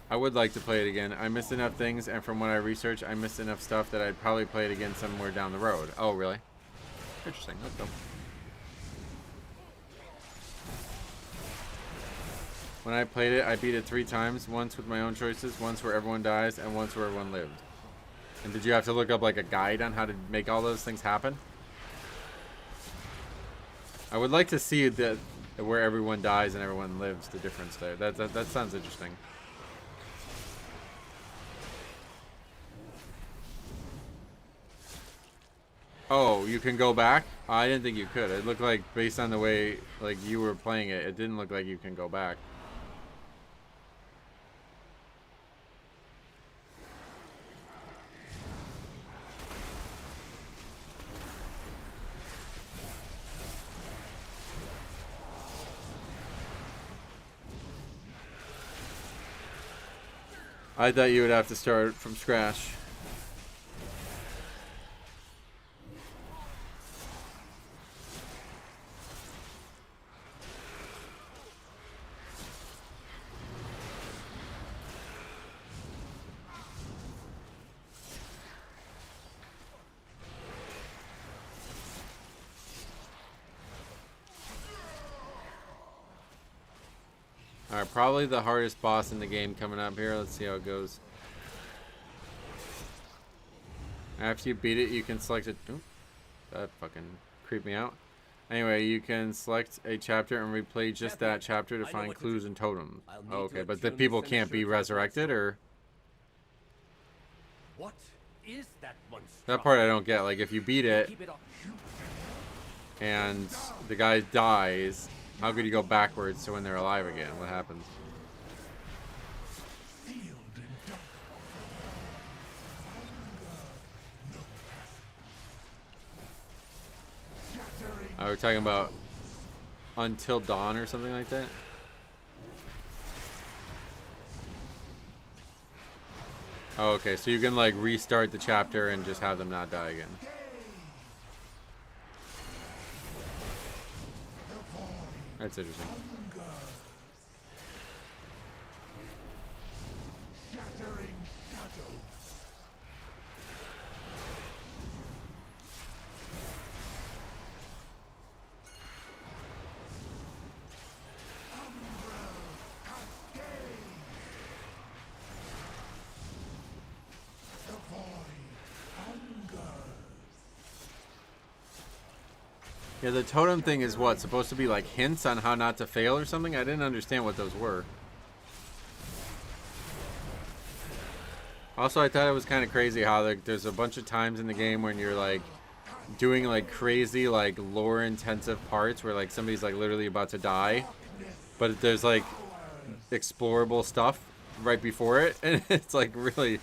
I would like to play it again. I missed enough things, and from what I researched, I missed enough stuff that I'd probably play it again somewhere down the road. Oh, really? Interesting. Let's go. When I played it, I beat it 3 times. Once with my own choices, once where everyone dies, and once where everyone lived. And did you have to look up like a guide on how to make all those things happen? I would like to see that where everyone dies and everyone lives, the difference there. That sounds interesting. Oh, you can go back? I didn't think you could. It looked like, based on the way like you were playing it, it didn't look like you can go back. I thought you would have to start from scratch. Alright, probably the hardest boss in the game coming up here. Let's see how it goes. After you beat it, you can select it. Ooh, that fucking creeped me out. Anyway, you can select a chapter and replay just that chapter to find clues and totems. Oh, okay, but the people can't be resurrected, or? What is that monster? That part I don't get. Like, if you beat it and the guy dies, how could you go backwards to when they're alive again? What happens? We're talking about Until Dawn or something like that? Oh, okay, so you can like restart the chapter and just have them not die again. That's interesting. Yeah, the totem thing is what? Supposed to be like hints on how not to fail or something? I didn't understand what those were. Also, I thought it was kind of crazy how like there's a bunch of times in the game when you're like doing like crazy like lore intensive parts where like somebody's like literally about to die, but there's like explorable stuff right before it, and it's like really,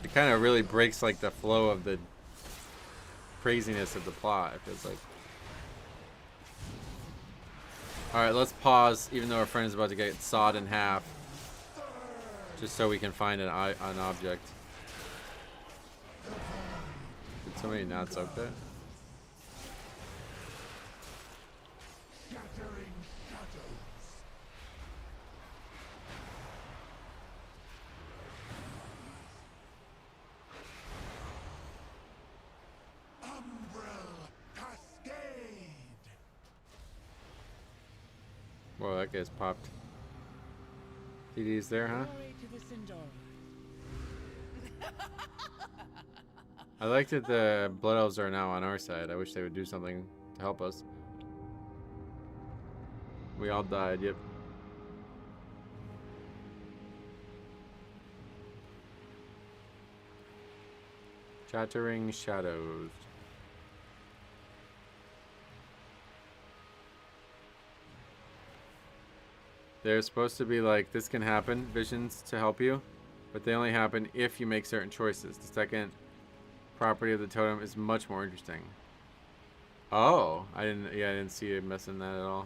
it kind of really breaks like the flow of the craziness of the plot. It feels like. Alright, let's pause, even though our friend is about to get sawed in half. Just so we can find an object. Did somebody not soak that? Whoa, that guy's popped. TD's there, huh? Glory to the Sindor. I like that the Blood Elves are now on our side. I wish they would do something to help us. We all died, yep. Chattering shadows. They're supposed to be like, this can happen, visions to help you, but they only happen if you make certain choices. The second property of the totem is much more interesting. Oh, I didn't see you messing that at all.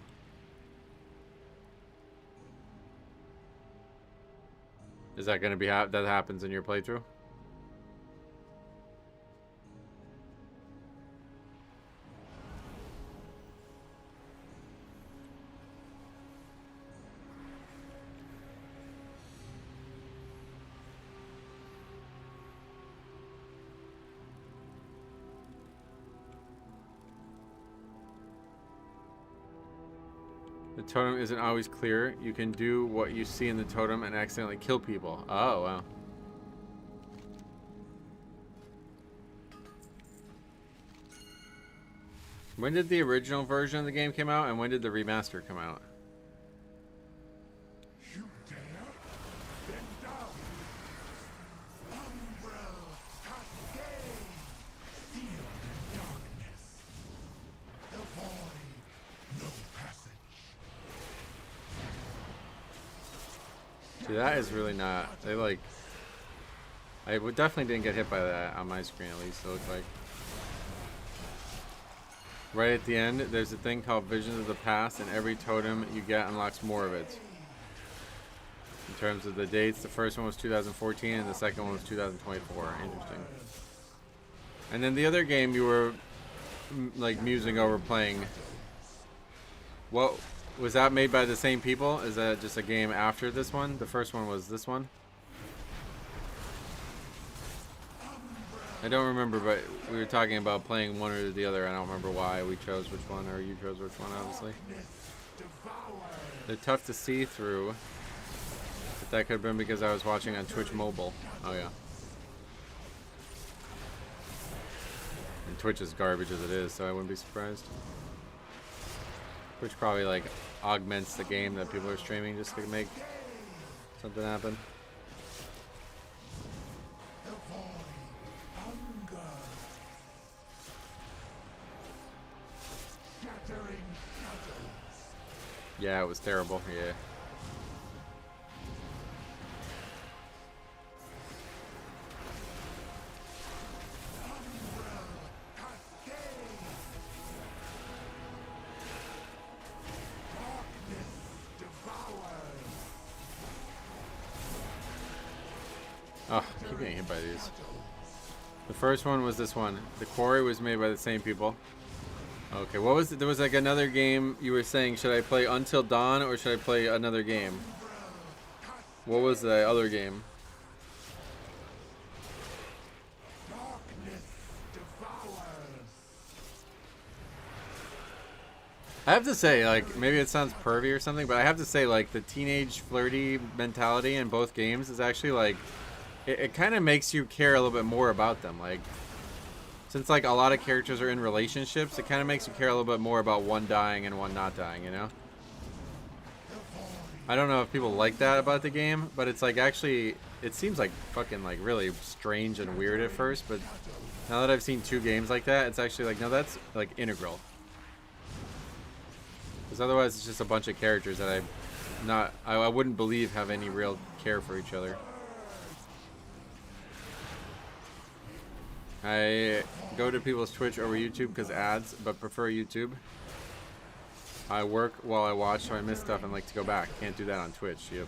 Is that gonna be that happens in your playthrough? The totem isn't always clear. You can do what you see in the totem and accidentally kill people. Oh, wow. When did the original version of the game come out, and when did the remaster come out? You dare? Bend down! Umbrella cascade! Sealed in darkness. The void, no passage. See, that is really not. They like. I would definitely didn't get hit by that on my screen, at least it looked like. Right at the end, there's a thing called Visions of the Past, and every totem you get unlocks more of it. In terms of the dates, the first one was 2014, and the second one was 2024. Interesting. And then the other game you were like musing over playing. What was that made by the same people? Is that just a game after this one? The first one was this one? I don't remember, but we were talking about playing one or the other. I don't remember why we chose which one, or you chose which one, obviously. They're tough to see through. But that could have been because I was watching on Twitch Mobile. Oh, yeah. And Twitch is garbage as it is, so I wouldn't be surprised. Twitch probably, like, augments the game that people are streaming just to make something happen. Yeah, it was terrible. Yeah. Oh, I keep getting hit by these. The first one was this one. The quarry was made by the same people. Okay, what was it? There was like another game you were saying, should I play Until Dawn or should I play another game? What was the other game? I have to say, like, maybe it sounds pervy or something, but I have to say, like, the teenage flirty mentality in both games is actually, like, it kind of makes you care a little bit more about them. Like, since, like, a lot of characters are in relationships, it kind of makes you care a little bit more about one dying and one not dying, you know? I don't know if people like that about the game, but it's, like, actually, it seems, like, fucking, like, really strange and weird at first, but now that I've seen 2 games like that, it's actually, like, no, that's, like, integral. Because otherwise it's just a bunch of characters that I wouldn't believe have any real care for each other. I go to people's Twitch over YouTube because ads, but prefer YouTube. I work while I watch, so I miss stuff and like to go back. Can't do that on Twitch. Yep.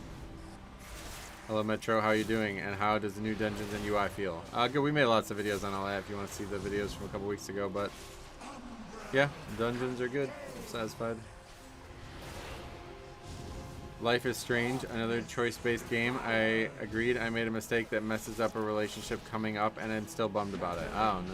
Hello Metro, how you doing? And how does the new dungeons and UI feel? Good. We made lots of videos on all that if you want to see the videos from a couple weeks ago, but yeah, dungeons are good. I'm satisfied. Life is Strange, another choice-based game. I agreed. I made a mistake that messes up a relationship coming up, and I'm still bummed about it. Oh, no.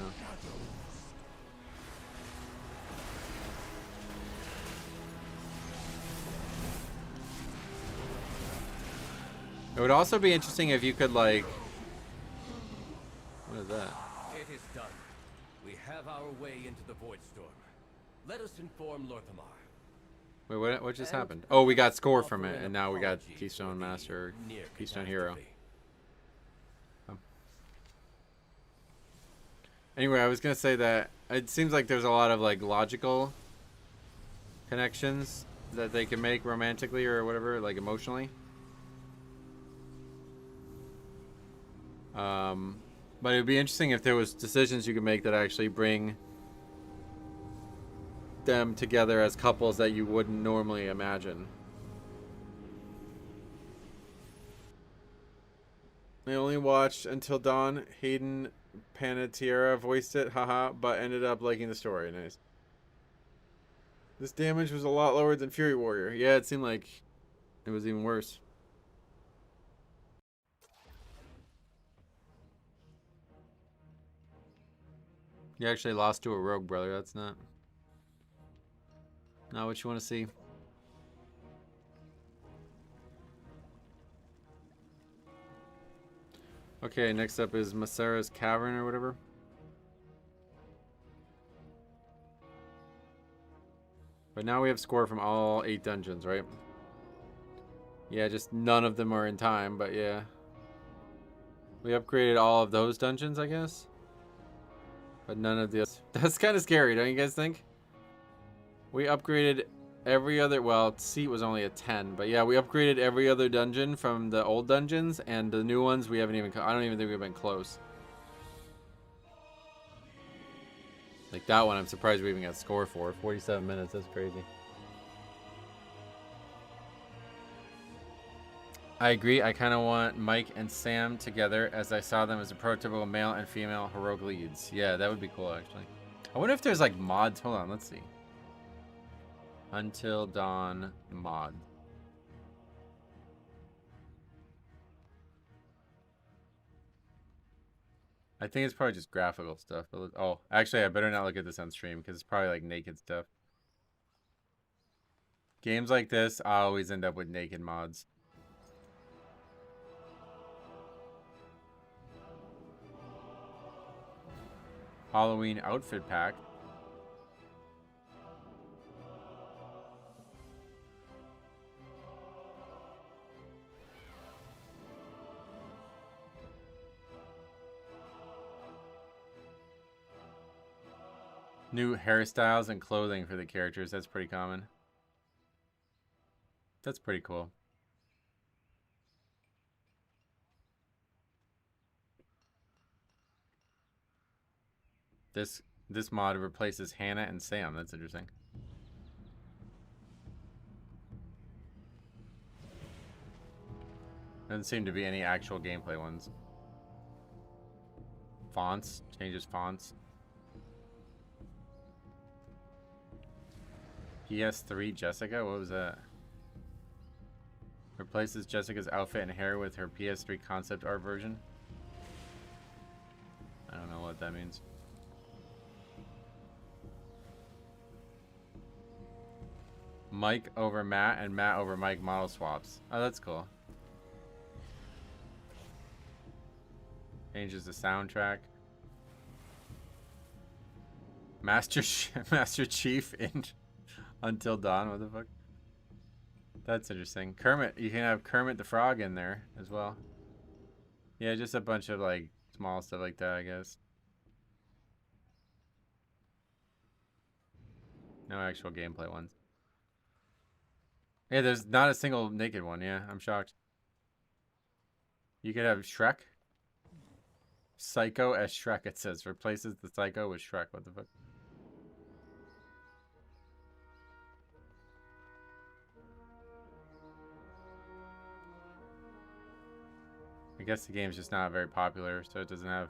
It would also be interesting if you could, like... What is that? It is done. We have our way into the Void Storm. Let us inform Lorthamar. Wait, what just happened? Oh, we got score from it, and now we got Keystone Master, Keystone Hero. Anyway, I was gonna say that it seems like there's a lot of like logical connections that they can make romantically or whatever, like emotionally. But it'd be interesting if there was decisions you could make that actually bring them together as couples that you wouldn't normally imagine. I only watched Until Dawn. Hayden Panettiere voiced it, haha, but ended up liking the story. Nice. This damage was a lot lower than Fury Warrior. Yeah, it seemed like it was even worse. You actually lost to a rogue, brother. That's not what you want to see. Okay, next up is Masera's Cavern or whatever. But now we have score from all 8 dungeons, right? Yeah, just none of them are in time, but yeah. We upgraded all of those dungeons, I guess. But none of the others. That's kind of scary, don't you guys think? We upgraded every other, well, Seat was only a 10, but yeah, we upgraded every other dungeon from the old dungeons, and the new ones we haven't even, I don't even think we've been close. Like that one, I'm surprised we even got score for. 47 minutes, that's crazy. I agree, I kind of want Mike and Sam together as I saw them as a prototypical male and female heroic leads. Yeah, that would be cool, actually. I wonder if there's like mods, hold on, let's see. Until Dawn mod. I think it's probably just graphical stuff. But oh, actually, I better not look at this on stream because it's probably like naked stuff. Games like this, I always end up with naked mods. Halloween outfit pack. New hairstyles and clothing for the characters. That's pretty common. That's pretty cool. This mod replaces Hannah and Sam. That's interesting. Doesn't seem to be any actual gameplay ones. Fonts. Changes fonts. PS3 Jessica? What was that? Replaces Jessica's outfit and hair with her PS3 concept art version. I don't know what that means. Mike over Matt and Matt over Mike model swaps. Oh, that's cool. Changes the soundtrack. Master Chief in Until Dawn. What the fuck? That's interesting. Kermit. You can have Kermit the Frog in there as well. Yeah, just a bunch of like small stuff like that, I guess. No actual gameplay ones. Yeah, there's not a single naked one. Yeah, I'm shocked. You could have Shrek. Psycho as Shrek, it says. Replaces the Psycho with Shrek. What the fuck? I guess the game's just not very popular, so it doesn't have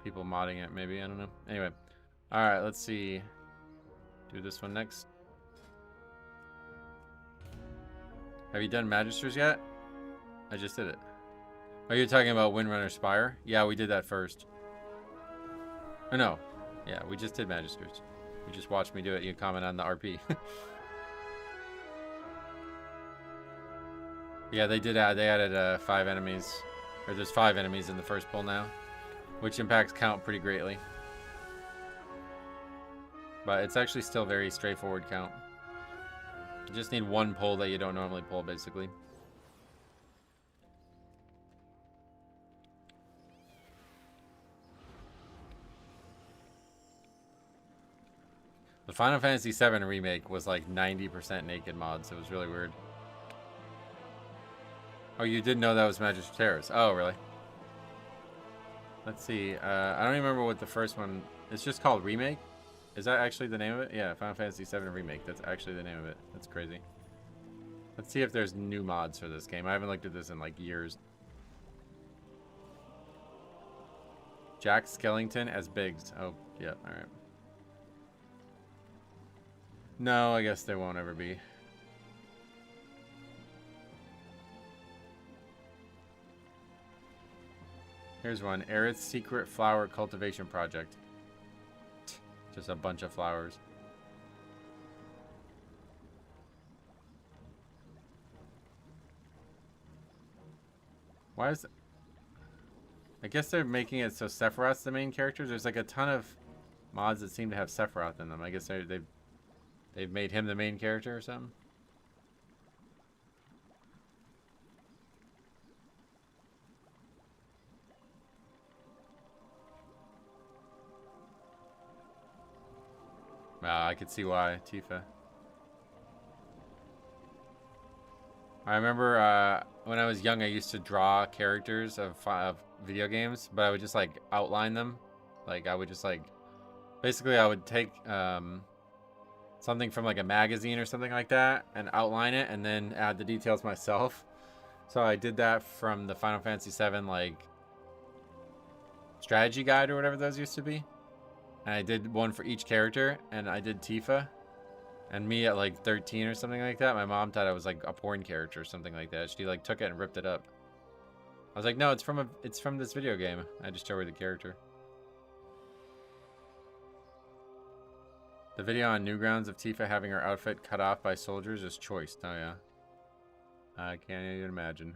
people modding it, maybe. I don't know. Anyway. Alright, let's see. Do this one next. Have you done Magisters yet? I just did it. Oh, you're talking about Windrunner Spire? Yeah, we did that first. Or no. Yeah, we just did Magisters. You just watched me do it. You comment on the RP. Yeah, they did add. They added 5 enemies, or there's 5 enemies in the first pull now, which impacts count pretty greatly. But it's actually still very straightforward count. You just need 1 pull that you don't normally pull, basically. The Final Fantasy VII Remake was like 90% naked mods. It was really weird. Oh, you didn't know that was Magic Terrace? Oh, really? Let's see. I don't even remember what the first one... It's just called Remake? Is that actually the name of it? Yeah, Final Fantasy VII Remake. That's actually the name of it. That's crazy. Let's see if there's new mods for this game. I haven't looked at this in like years. Jack Skellington as Biggs. Oh, yeah, alright. No, I guess there won't ever be. Here's one. Aerith's Secret Flower Cultivation Project. Just a bunch of flowers. Why is... I guess they're making it so Sephiroth's the main character. There's like a ton of mods that seem to have Sephiroth in them. I guess they've made him the main character or something. I could see why. Tifa. I remember when I was young, I used to draw characters of video games, but I would just like outline them. Like I would just like, basically I would take something from like a magazine or something like that and outline it and then add the details myself. So I did that from the Final Fantasy VII like strategy guide or whatever those used to be. And I did one for each character, and I did Tifa. And me at like 13 or something like that, my mom thought I was like a porn character or something like that. She like took it and ripped it up. I was like, no, it's from this video game. I just showed her the character. The video on Newgrounds of Tifa having her outfit cut off by soldiers is choice. Oh yeah. I can't even imagine.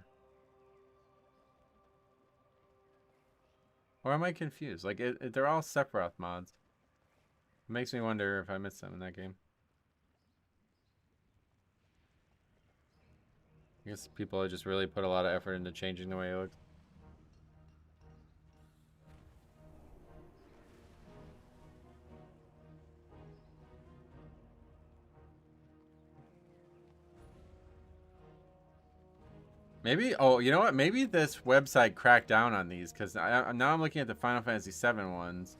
Or am I confused? Like, they're all Sephiroth mods. It makes me wonder if I missed them in that game. I guess people just really put a lot of effort into changing the way it looks. Maybe, oh, you know what? Maybe this website cracked down on these, because now I'm looking at the Final Fantasy VII ones,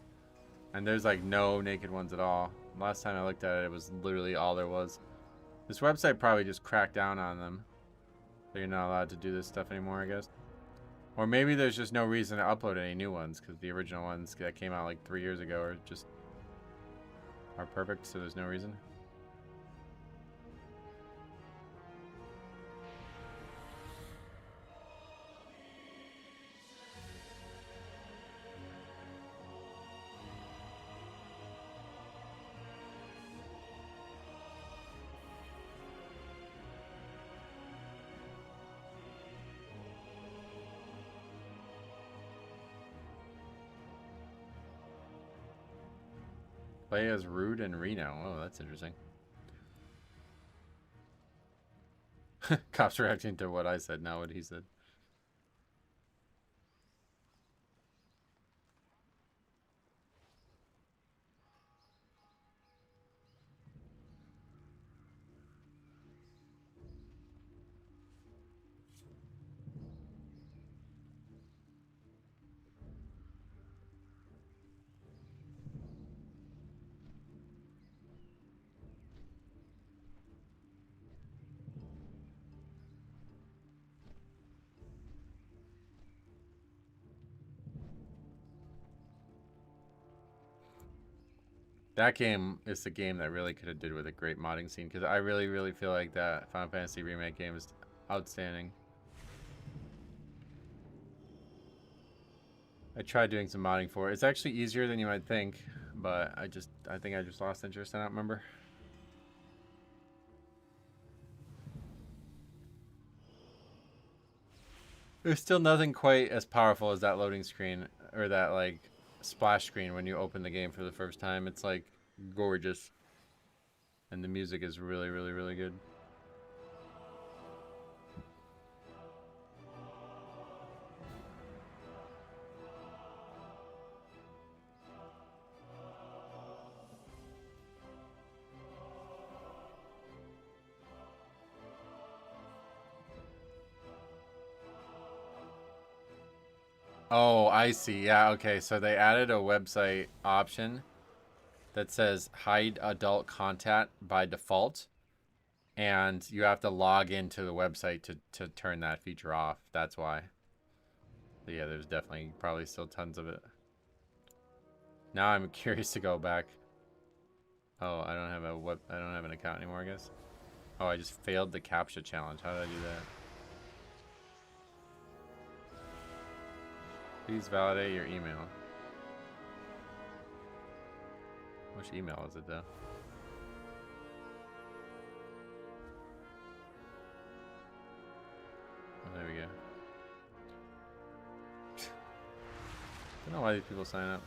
and there's like no naked ones at all. Last time I looked at it, it was literally all there was. This website probably just cracked down on them. So you're not allowed to do this stuff anymore, I guess. Or maybe there's just no reason to upload any new ones, because the original ones that came out like 3 years ago are perfect, so there's no reason. Play as Rude and Reno. Oh, that's interesting. Cops reacting to what I said, not what he said. That game is the game that really could have did with a great modding scene, because I really, really feel like that Final Fantasy Remake game is outstanding. I tried doing some modding for it. It's actually easier than you might think, but I think I just lost interest. I don't remember. There's still nothing quite as powerful as that loading screen or that like splash screen when you open the game for the first time. It's like gorgeous. And the music is really, really, really good. Oh, I see. Yeah, okay. So they added a website option that says hide adult content by default. And you have to log into the website to turn that feature off. That's why. But yeah, there's definitely probably still tons of it. Now I'm curious to go back. Oh, I don't have an account anymore, I guess. Oh, I just failed the CAPTCHA challenge. How did I do that? Please validate your email. Which email is it though? Oh, there we go. I don't know why these people sign up.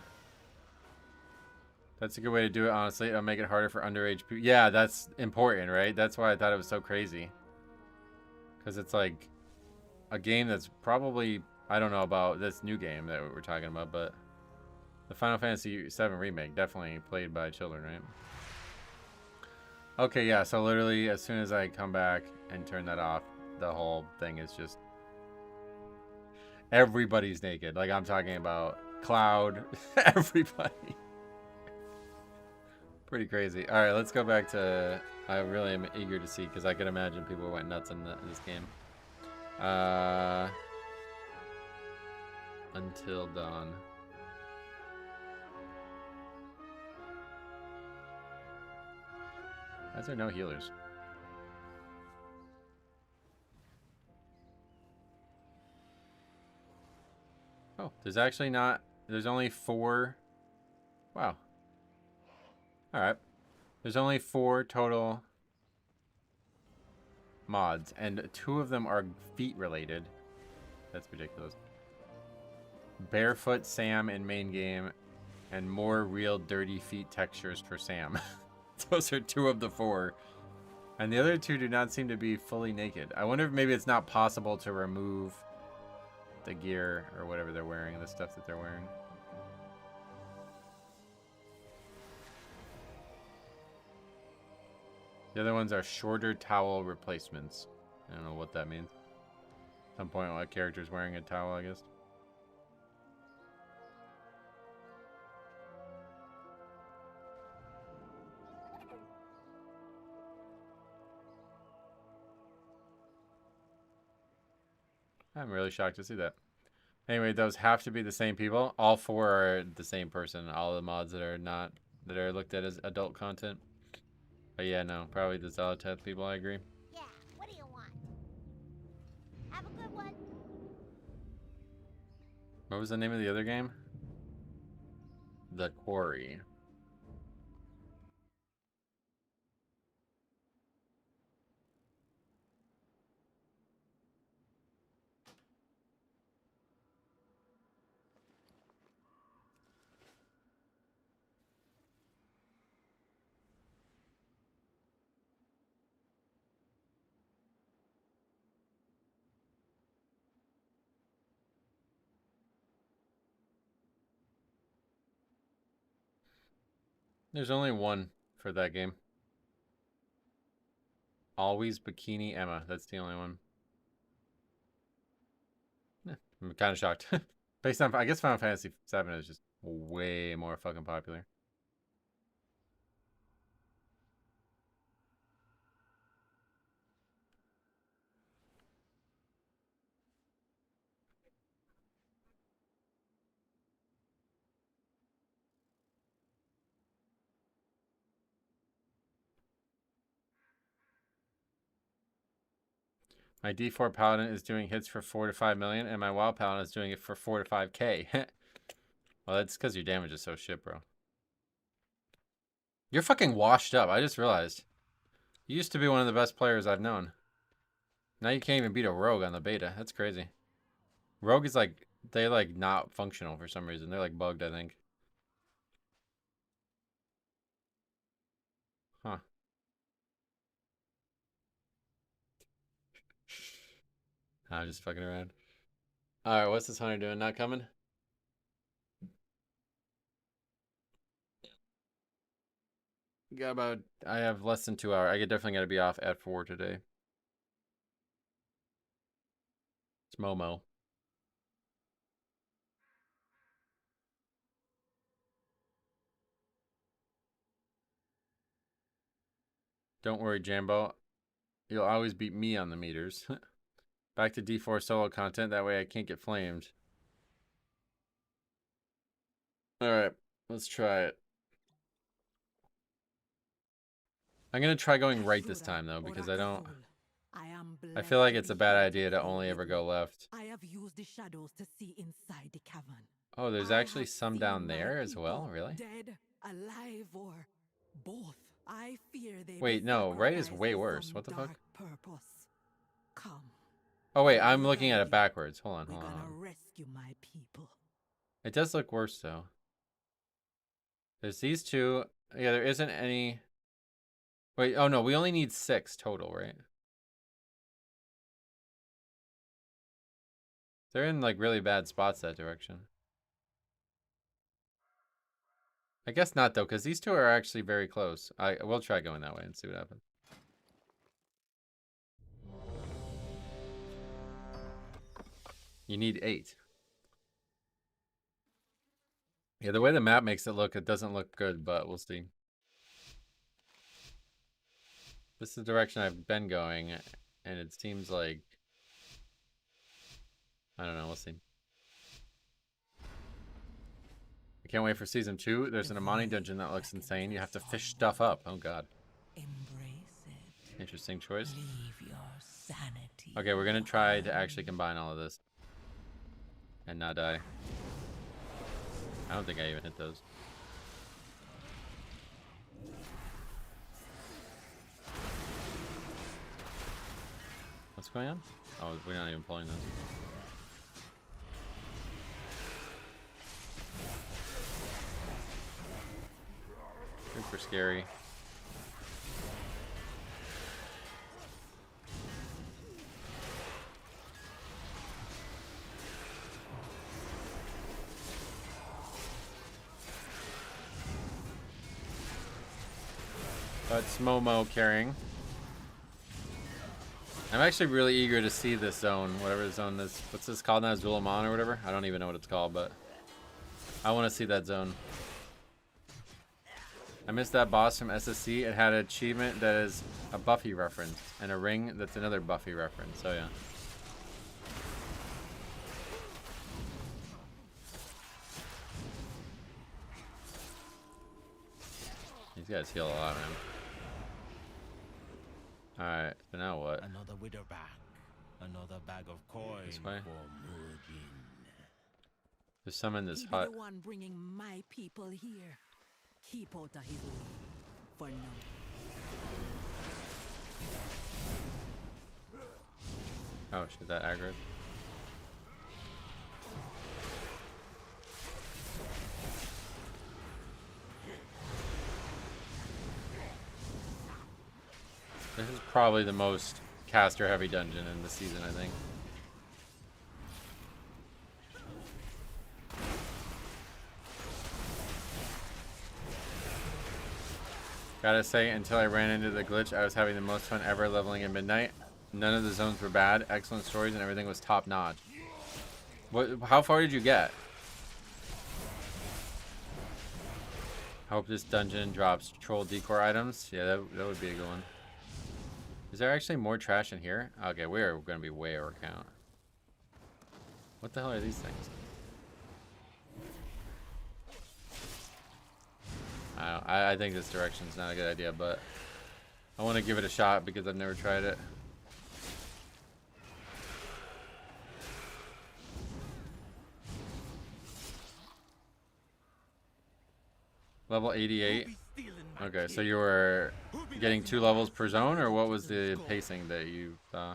That's a good way to do it, honestly. It'll make it harder for underage people. Yeah, that's important, right? That's why I thought it was so crazy. Because it's like a game that's probably... I don't know about this new game that we're talking about, but the Final Fantasy VII Remake, definitely played by children, right? Okay, yeah, so literally as soon as I come back and turn that off, the whole thing is just... everybody's naked. Like, I'm talking about Cloud, everybody. Pretty crazy. Alright, let's go back to... I really am eager to see, because I can imagine people went nuts in this game. Until Dawn. Why is there no healers? Oh, there's actually not... There's only 4... Wow. Alright. There's only 4 total mods, and 2 of them are feet related. That's ridiculous. Barefoot Sam in main game, and more real dirty feet textures for Sam. Those are 2 of the 4. And the other 2 do not seem to be fully naked. I wonder if maybe it's not possible to remove the gear or whatever they're wearing, the stuff that they're wearing. The other ones are shorter towel replacements. I don't know what that means. At some point, a character's wearing a towel, I guess. I'm really shocked to see that. Anyway, those have to be the same people. All 4 are the same person. All the mods that are not, that are looked at as adult content. But yeah, no, probably the Zalatath people, I agree. Yeah, what do you want? Have a good one. What was the name of the other game? The Quarry. There's only one for that game. Always Bikini Emma. That's the only one. Yeah, I'm kind of shocked. Based on, I guess Final Fantasy VII is just way more fucking popular. My D4 Paladin is doing hits for 4 to 5 million, and my WoW Paladin is doing it for 4 to 5k. Well, that's because your damage is so shit, bro. You're fucking washed up. I just realized. You used to be one of the best players I've known. Now you can't even beat a rogue on the beta. That's crazy. Rogue is like, they like not functional for some reason. They're like bugged, I think. Huh. I'm just fucking around. Alright, what's this hunter doing? Not coming? Got about, I have less than 2 hours. I definitely gotta be off at 4 today. It's Momo. Don't worry, Jambo. You'll always beat me on the meters. Back to D4 solo content. That way I can't get flamed. Alright, let's try it. I'm gonna try going right this time, though, because I feel like it's a bad idea to only ever go left. I have used the shadows to see inside the cavern. Oh, there's actually some down there as well? Really? Dead, alive, or both. I fear they Wait, no, right is way worse. What the fuck? Purpose. Come. Oh, wait, I'm looking at it backwards. Hold on, We're hold gonna on. rescue my people. It does look worse, though. There's these two. Yeah, there isn't any... Wait, oh no, we only need 6 total, right? They're in, like, really bad spots that direction. I guess not, though, because these two are actually very close. I will try going that way and see what happens. You need 8. Yeah, the way the map makes it look, it doesn't look good, but we'll see. This is the direction I've been going, and it seems like... I don't know, we'll see. I can't wait for season 2. There's an Amani dungeon that looks insane. You have to fish stuff up. Oh god. Embrace it. Interesting choice. Leave your sanity. Okay, we're gonna try to actually combine all of this. And not die. I don't think I even hit those. What's going on? Oh, we're not even pulling those. Super scary. That's Momo carrying. I'm actually really eager to see this zone, whatever zone this. What's this called now? Zulaman or whatever? I don't even know what it's called, but I want to see that zone. I missed that boss from SSC. It had an achievement that is a Buffy reference, and a ring that's another Buffy reference. So yeah. These guys heal a lot, man. Alright, so now what? Another widow back. Another bag of coin This way? for Mugen. There's some in this He be hut. the one bringing my people here. Keep out of his way. For now. Oh shit, that aggroed. This is probably the most caster heavy dungeon in the season, I think. Gotta say, until I ran into the glitch, I was having the most fun ever leveling at midnight. None of the zones were bad, excellent stories, and everything was top notch. How far did you get? I hope this dungeon drops troll decor items. Yeah, that would be a good one. Is there actually more trash in here? Okay, we're gonna be way over count. What the hell are these things? I think this direction's not a good idea, but I want to give it a shot because I've never tried it. Level 88. Okay, so you were getting 2 levels per zone, or what was the pacing that you saw?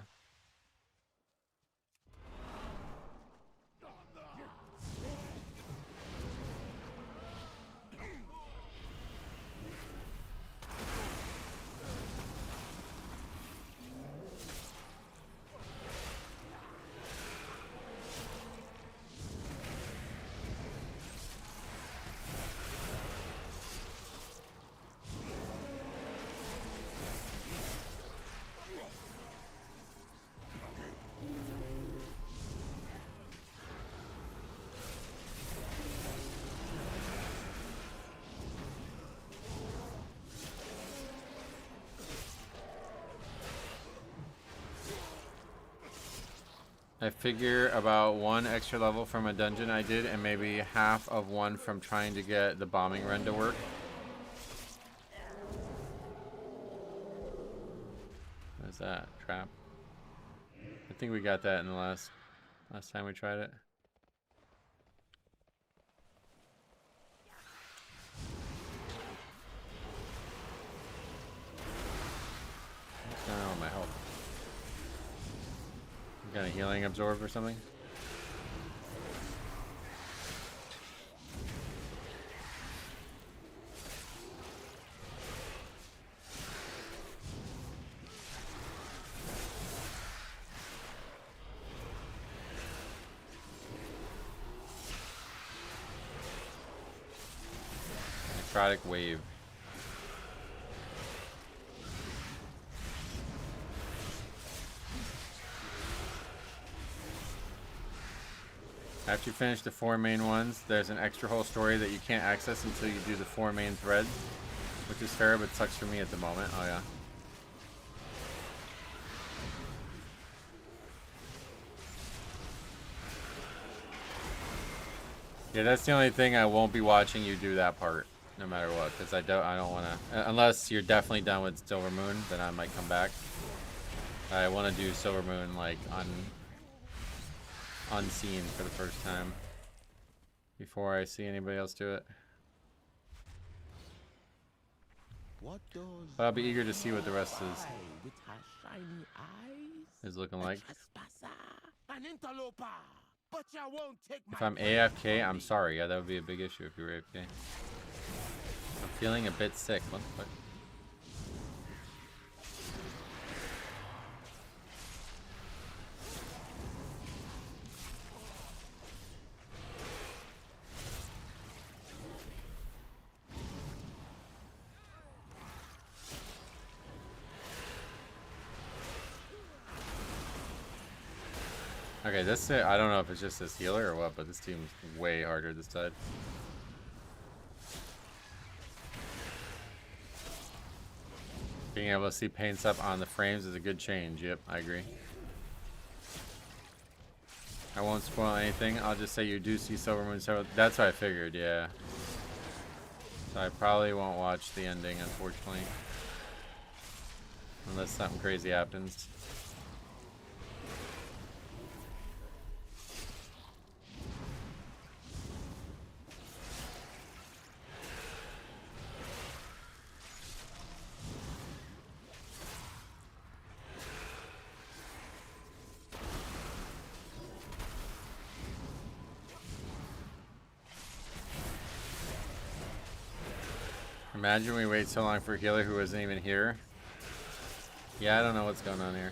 I figure about 1 extra level from a dungeon I did, and maybe half of 1 from trying to get the bombing run to work. What is that? Trap? I think we got that in the last time we tried it. What's going on with my health? Got a healing absorb or something? Necrotic wave. After you finish the 4 main ones, there's an extra whole story that you can't access until you do the 4 main threads, which is fair, but sucks for me at the moment. Oh yeah. Yeah, that's the only thing I won't be watching you do that part, no matter what, because I don't want to, unless you're definitely done with Silver Moon, then I might come back. I want to do Silver Moon like unseen for the first time before I see anybody else do it. But I'll be eager to see what the rest is looking like. If I'm AFK, I'm sorry. Yeah, that would be a big issue if you were AFK. I'm feeling a bit sick. What the fuck? Okay, this I don't know if it's just this healer or what, but this team's way harder this side. Being able to see paints up on the frames is a good change. Yep, I agree. I won't spoil anything. I'll just say you do see Silver Moon. So that's what I figured, yeah. So I probably won't watch the ending, unfortunately. Unless something crazy happens. Imagine we wait so long for a healer who isn't even here. Yeah, I don't know what's going on here.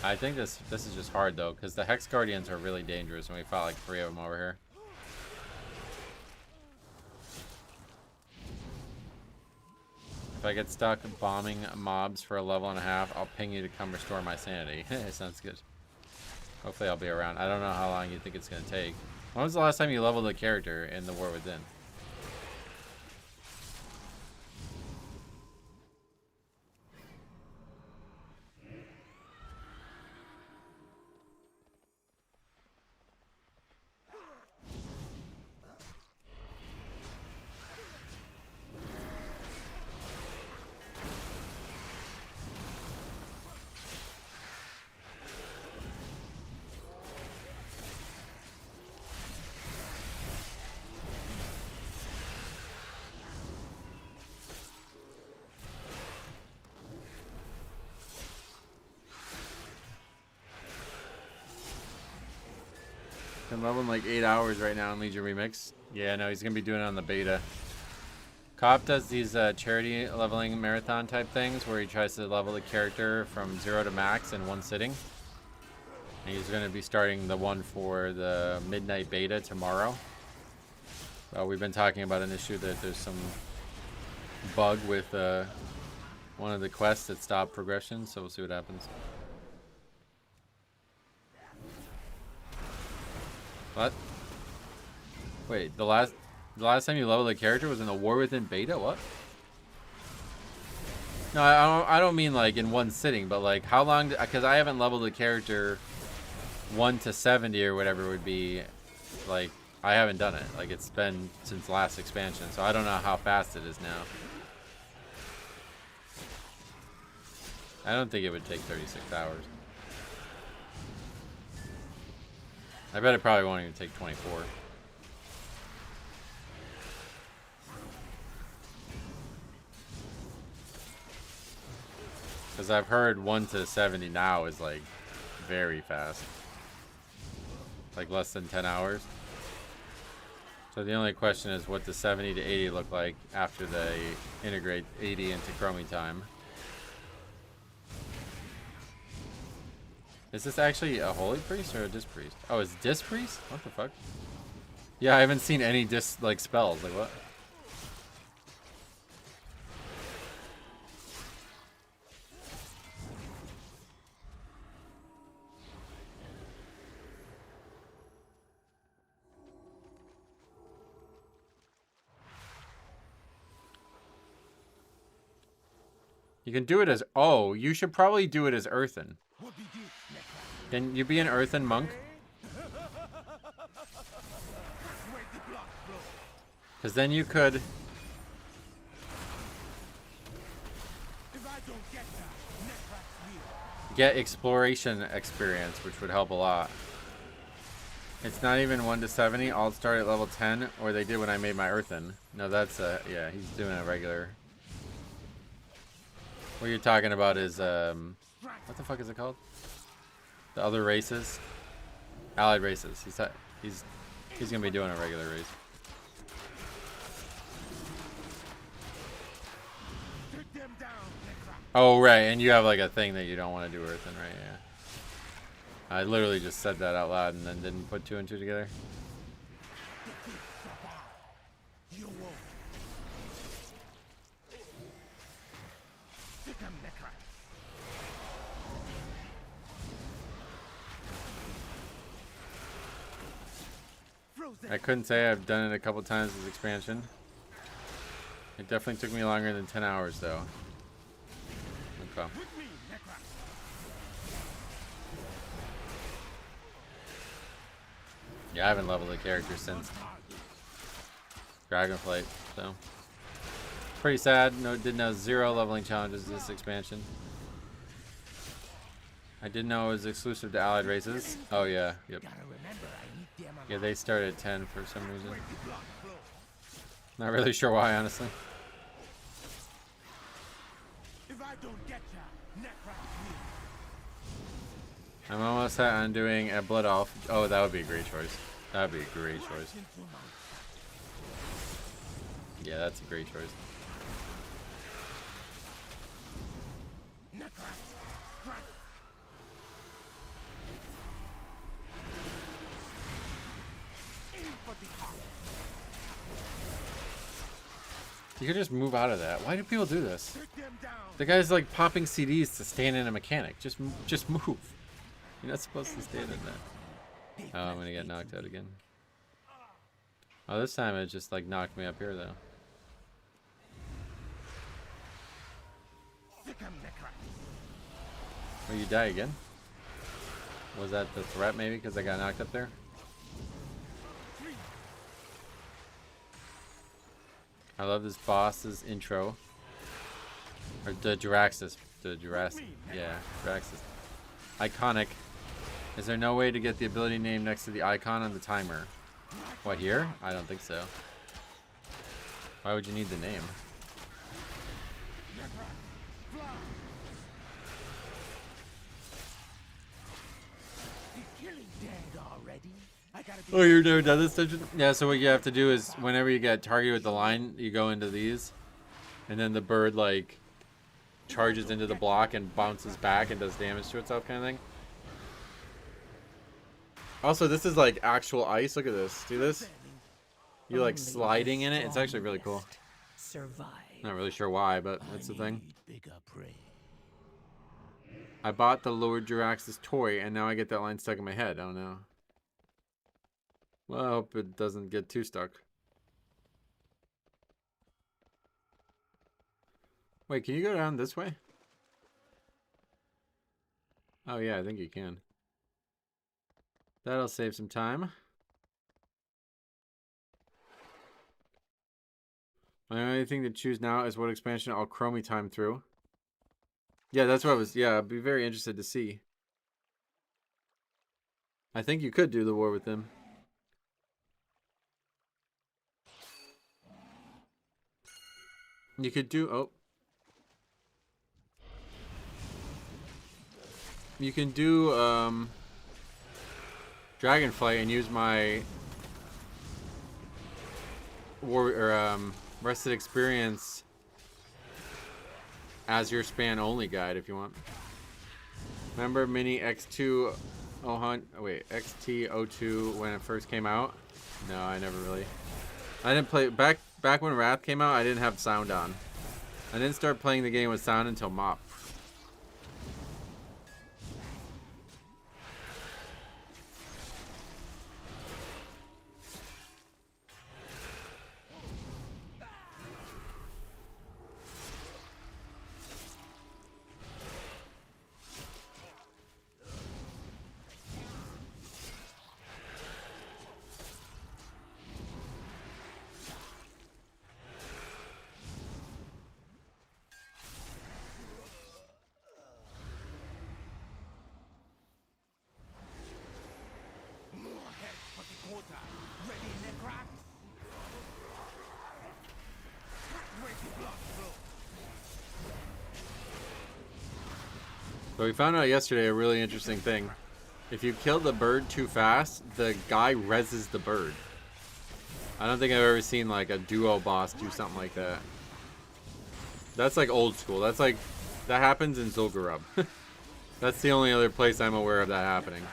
I think this is just hard though, because the Hex Guardians are really dangerous, and we fought like 3 of them over here. If I get stuck bombing mobs for a level and a half, I'll ping you to come restore my sanity. Sounds good. Hopefully I'll be around. I don't know how long you think it's going to take. When was the last time you leveled a character in the War Within? Been leveling like 8 hours right now in Legion Remix. Yeah, no, he's gonna be doing it on the beta. Cop does these charity leveling marathon type things where he tries to level the character from 0 to max in 1 sitting. And he's gonna be starting the one for the midnight beta tomorrow. We've been talking about an issue that there's some bug with one of the quests that stopped progression, so we'll see what happens. What? Wait, the last time you leveled a character was in the War Within beta? What? No, I don't mean like in one sitting, but like how long? Because I haven't leveled a character 1 to 70 or whatever it would be. Like I haven't done it. Like it's been since last expansion, so I don't know how fast it is now. I don't think it would take 36 hours. I bet it probably won't even take 24. Because I've heard 1 to 70 now is like very fast. Like less than 10 hours. So the only question is what does 70 to 80 look like after they integrate 80 into Chromie time. Is this actually a holy priest or a disc priest? Oh, it's disc priest? What the fuck? Yeah, I haven't seen any disc like spells. Like what? You can do it as... Oh, you should probably do it as Earthen. Can you be an Earthen monk? Because then you could... get exploration experience, which would help a lot. It's not even 1 to 70. I'll start at level 10, or they did when I made my Earthen. No, that's... yeah, he's doing a regular... What you're talking about is, what the fuck is it called? The other races? Allied races. He's gonna be doing a regular race. Oh, right, and you have like a thing that you don't want to do Earthen, right? Yeah. I literally just said that out loud and then didn't put 2 and 2 together. I couldn't say I've done it a couple times as expansion. It definitely took me longer than 10 hours though. Okay. Yeah, I haven't leveled a character since Dragonflight, so pretty sad. No, did know 0 leveling challenges this expansion. I didn't know it was exclusive to allied races. Oh yeah, yep. Yeah, they start at 10 for some reason. Not really sure why, honestly. I'm almost set on doing a Blood Elf. Oh, that would be a great choice. That would be a great choice. Yeah, that's a great choice. You could just move out of that. Why do people do this? The guy's like popping CDs to stand in a mechanic. Just move. You're not supposed to stand in that. Oh, I'm gonna get knocked out again. Oh, this time it just like knocked me up here though. Oh, you die again? Was that the threat maybe because I got knocked up there? I love this boss's intro. Or the Jiraxis. Yeah, Jiraxis. Iconic. Is there no way to get the ability name next to the icon on the timer? What, here? I don't think so. Why would you need the name? Oh, you've never done this dungeon? Yeah, so what you have to do is whenever you get targeted with the line, you go into these, and then the bird like charges into the block and bounces back and does damage to itself, kind of thing. Also, this is like actual ice. Look at this. See this? You're like sliding in it. It's actually really cool. Not really sure why, but that's the thing. I bought the Lord Jiraxis toy, and now I get that line stuck in my head. I don't know. Well, I hope it doesn't get too stuck. Wait, can you go down this way? Oh yeah, I think you can. That'll save some time. My only thing to choose now is what expansion I'll chromie time through. Yeah, that's what I was. Yeah, I'd be very interested to see. I think you could do the war with them. You could do. Oh. You can do Dragonflight and use my war or rested experience as your span only guide if you want. Remember mini X2 wait, XT02 when it first came out? No, I never really. I didn't play back when Wrath came out. I didn't have sound on. I didn't start playing the game with sound until Mop. So we found out yesterday a really interesting thing. If you kill the bird too fast, the guy reses the bird. I don't think I've ever seen like a duo boss do something like that. That's like old school. That's like, that happens in Zul'Gurub. That's the only other place I'm aware of that happening.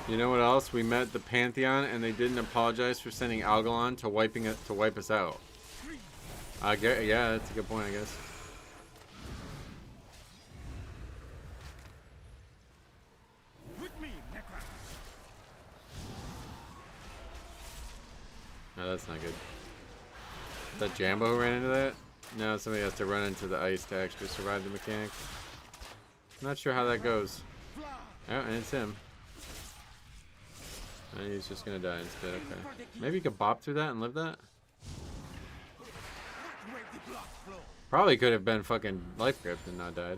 You know what else? We met the Pantheon and they didn't apologize for sending Algalon to wipe us out. Yeah, that's a good point, I guess. No, that's not good. Is that Jambo who ran into that? No, somebody has to run into the ice to actually survive the mechanic. Not sure how that goes. Oh, and it's him. And he's just gonna die instead. Okay. Maybe you could bop through that and live that? Probably could have been fucking life gripped and not died.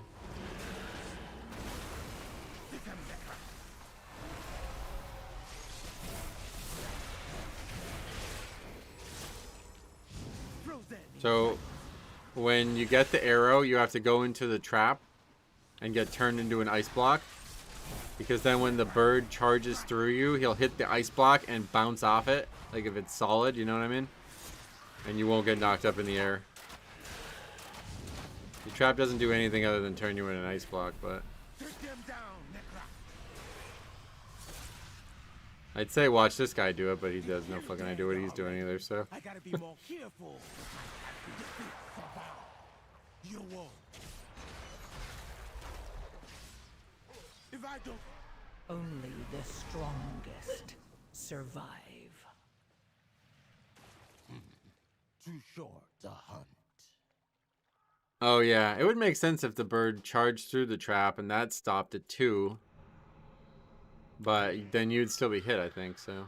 So, when you get the arrow, you have to go into the trap and get turned into an ice block. Because then when the bird charges through you, he'll hit the ice block and bounce off it. Like if it's solid, you know what I mean? And you won't get knocked up in the air. The trap doesn't do anything other than turn you in an ice block, but... I'd say watch this guy do it, but he does no fucking idea what he's doing either, so... I gotta be more careful. You won't. If I don't... Only the strongest survive. Too short to hunt. Oh yeah, it would make sense if the bird charged through the trap and that stopped it too. But then you'd still be hit, I think, so...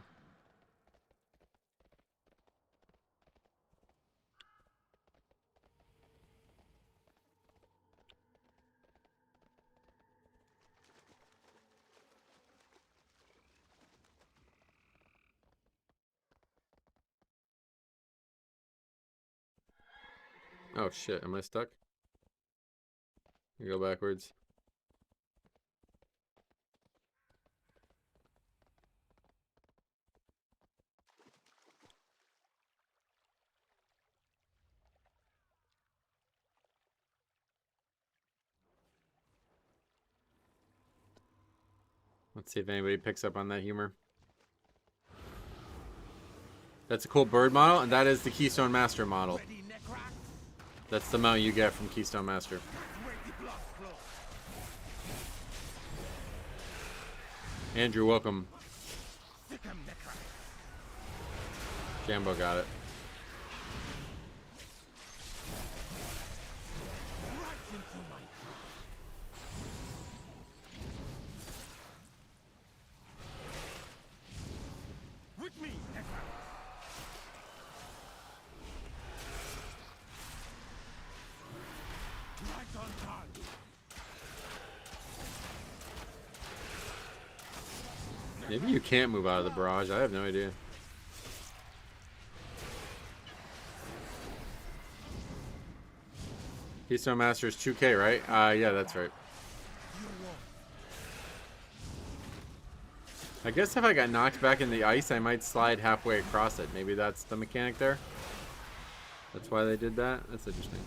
Oh shit, am I stuck? You go backwards. Let's see if anybody picks up on that humor. That's a cool bird model, and that is the Keystone Master model. That's the mount you get from Keystone Master. Andrew, welcome. Jambo got it. Maybe you can't move out of the barrage. I have no idea. Keystone Master is 2K, right? Yeah, that's right. I guess if I got knocked back in the ice, I might slide halfway across it. Maybe that's the mechanic there. That's why they did that. That's interesting.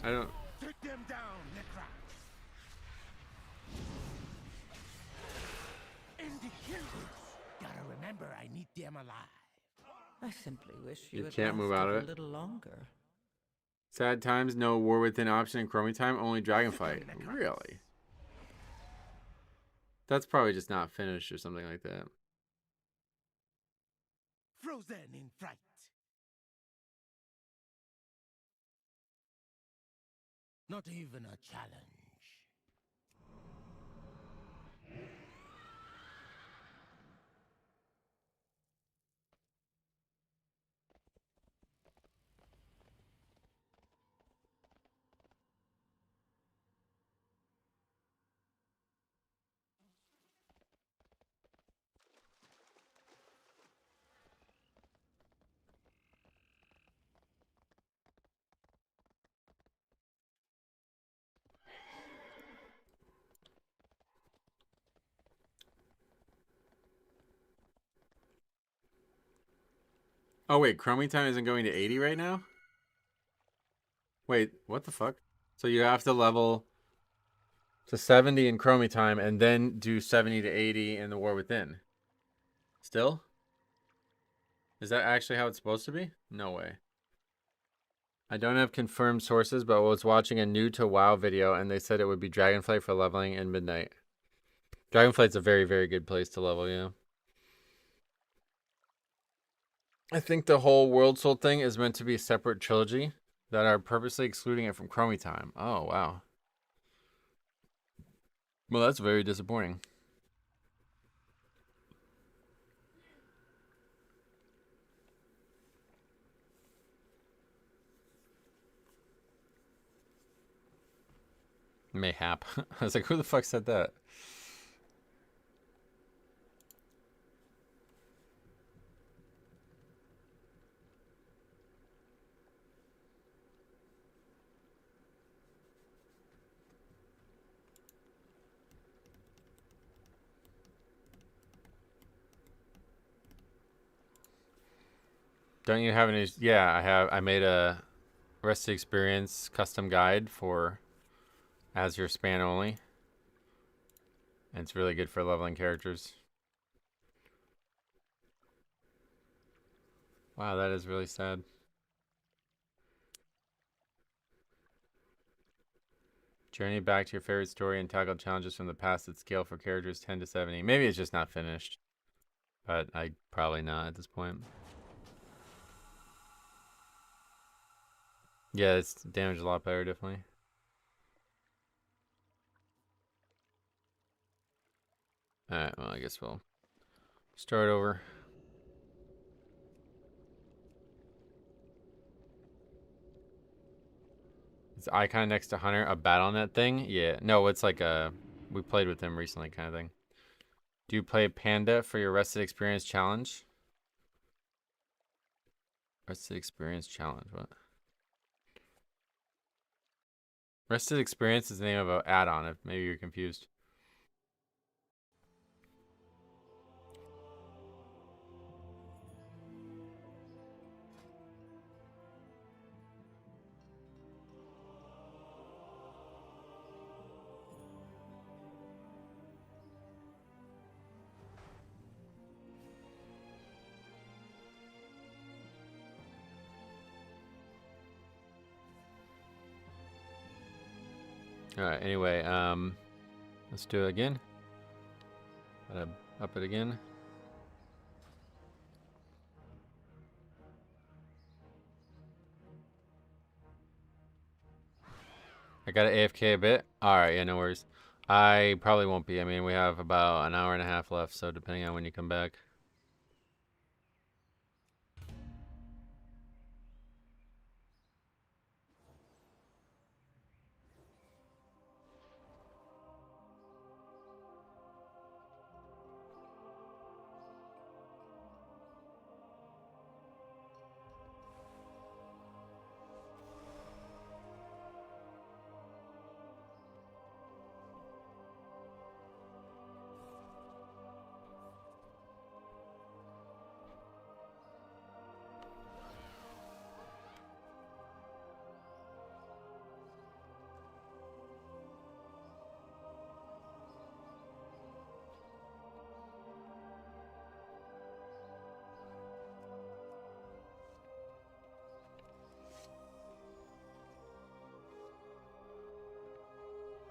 I don't. Take them down, Necra. End the kills. Gotta remember, I need them alive. I simply wish You had can't move out of lasted it? a little longer. Sad times, no war within option in Chromie time, only Dragonflight. Really? That's probably just not finished or something like that. Frozen in fright. Not even a challenge. Oh wait, Chromie time isn't going to 80 right now? Wait, what the fuck? So you have to level to 70 in Chromie time and then do 70 to 80 in the War Within. Still? Is that actually how it's supposed to be? No way. I don't have confirmed sources, but I was watching a new to WoW video and they said it would be Dragonflight for leveling in Midnight. Dragonflight's a very, very good place to level, yeah. I think the whole World Soul thing is meant to be a separate trilogy that are purposely excluding it from Chromie time. Oh, wow. Well, that's very disappointing. Mayhap. I was like, who the fuck said that? Don't you have any? Yeah, I have. I made a Rested Experience custom guide for Azure Span only. And it's really good for leveling characters. Wow, that is really sad. Journey back to your favorite story and tackle challenges from the past that scale for characters 10 to 70. Maybe it's just not finished. But I probably not at this point. Yeah, it's damaged a lot better, definitely. Alright, well, I guess we'll start over. Is Icon next to Hunter a BattleNet thing? Yeah. No, it's like a... We played with him recently kind of thing. Do you play Panda for your Rested Experience challenge? Rested Experience challenge, what? Rested Experience is the name of an add-on, if maybe you're confused. Alright, anyway, let's do it again. Gotta up it again. I got to AFK a bit. Alright, yeah, no worries. I probably won't be. I mean, we have about an hour and a half left, so depending on when you come back.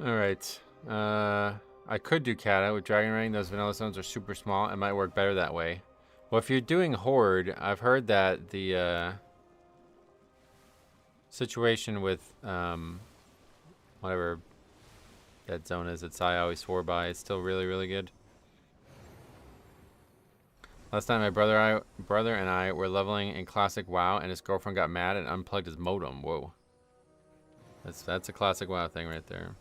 Alright. I could do Kata with Dragon Ring. Those vanilla stones are super small. It might work better that way. Well, if you're doing Horde, I've heard that the situation with whatever that zone is that Sai always swore by is still really, really good. Last time my brother and I were leveling in classic WoW, and his girlfriend got mad and unplugged his modem. Whoa. That's a classic WoW thing right there.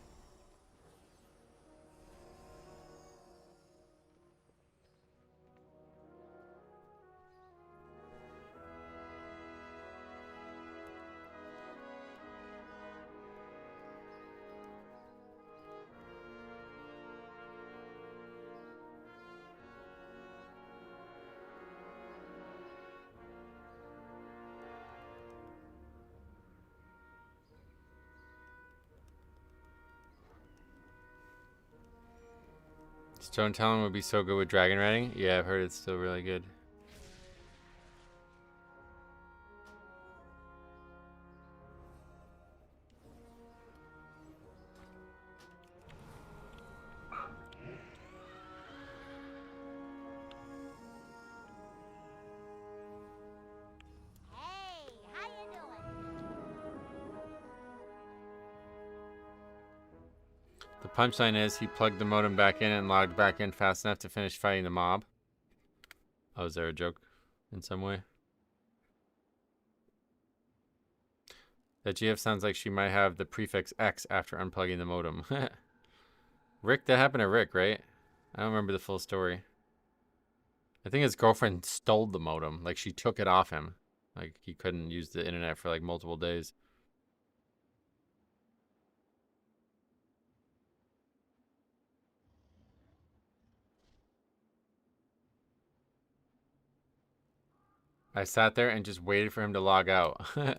Stone Talon would be so good with Dragon Riding. Yeah, I've heard it's still really good. Hey, how you doing? The punchline is he plugged the modem back in and logged back in fast enough to finish fighting the mob. Oh, is there a joke in some way? That GF sounds like she might have the prefix X after unplugging the modem. Rick, that happened to Rick, right? I don't remember the full story. I think his girlfriend stole the modem. Like, she took it off him. Like, he couldn't use the internet for, like, multiple days. I sat there and just waited for him to log out. You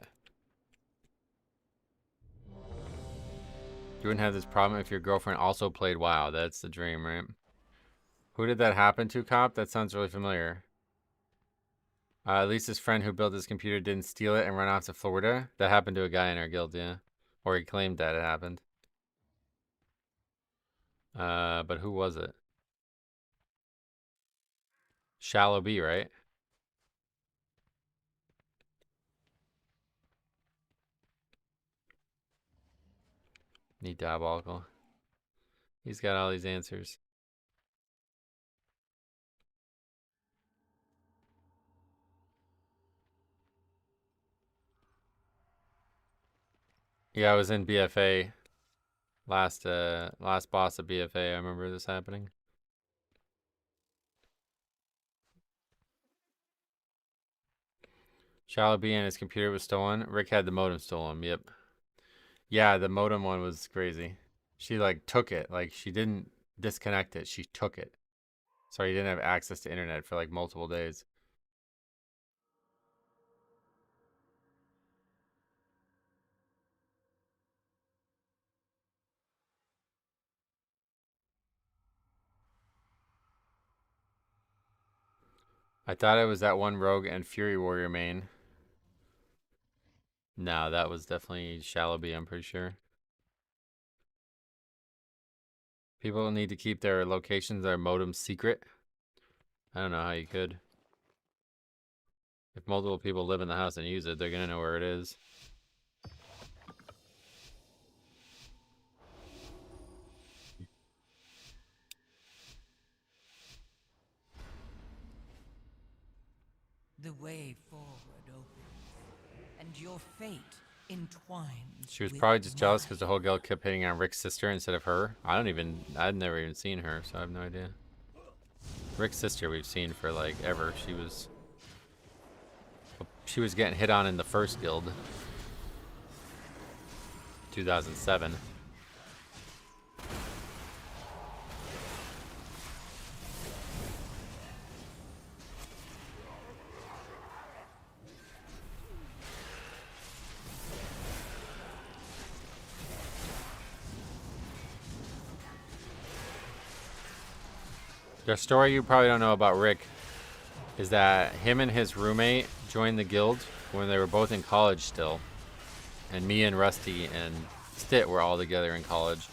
wouldn't have this problem if your girlfriend also played WoW. That's the dream, right? Who did that happen to, Cop? That sounds really familiar. At least his friend who built his computer didn't steal it and run off to Florida. That happened to a guy in our guild, yeah. Or he claimed that it happened. But who was it? Shallow B, right? Need diabolical. He's got all these answers. Yeah, I was in BFA last boss of BFA. I remember this happening. Shallow B and his computer was stolen. Rick had the modem stolen. Yep. Yeah, the modem one was crazy. She like took it. Like she didn't disconnect it. She took it. So you didn't have access to internet for like multiple days. I thought it was that one Rogue and Fury Warrior main. No, that was definitely Shallowbee, I'm pretty sure. People need to keep their locations, their modems secret. I don't know how you could. If multiple people live in the house and use it, they're gonna know where it is. The way forward opens, and your fate entwines. She was with probably just jealous mine. because the whole guild kept hitting on Rick's sister instead of her. I'd never even seen her, so I have no idea. Rick's sister we've seen for like ever. She was getting hit on in the first guild. 2007. The story you probably don't know about Rick is that him and his roommate joined the guild when they were both in college still. And me and Rusty and Stit were all together in college.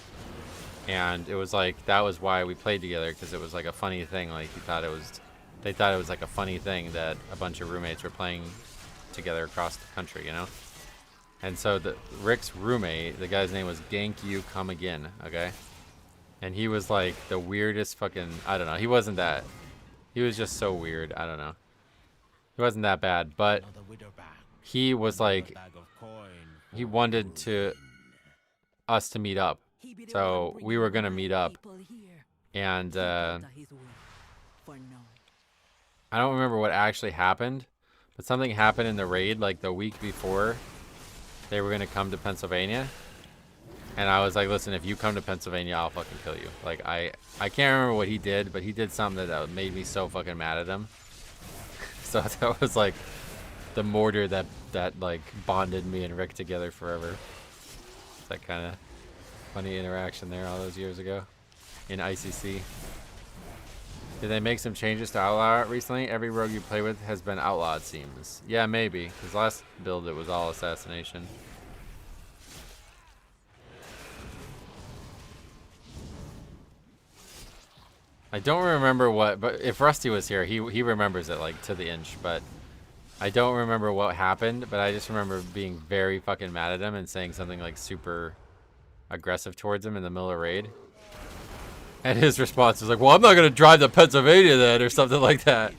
And it was like, that was why we played together, because it was like a funny thing. Like they thought it was like a funny thing that a bunch of roommates were playing together across the country, you know? And so Rick's roommate, the guy's name was Gank You Come Again, okay? And he was like the weirdest fucking, I don't know. He was just so weird. I don't know. He wasn't that bad, but he was like, he wanted us to meet up. So we were going to meet up. And I don't remember what actually happened, but something happened in the raid like the week before they were going to come to Pennsylvania. And I was like, listen, if you come to Pennsylvania, I'll fucking kill you. Like, I can't remember what he did, but he did something that made me so fucking mad at him. So that was like the mortar that like bonded me and Rick together forever. That kind of funny interaction there all those years ago in ICC. Did they make some changes to Outlaw recently? Every rogue you play with has been outlawed, seems. Yeah, maybe. Because last build it was all assassination. I don't remember what, but if Rusty was here, he remembers it like to the inch, but I don't remember what happened, but I just remember being very fucking mad at him and saying something like super aggressive towards him in the middle of raid. And his response was like, well, I'm not going to drive to Pennsylvania then, or something like that.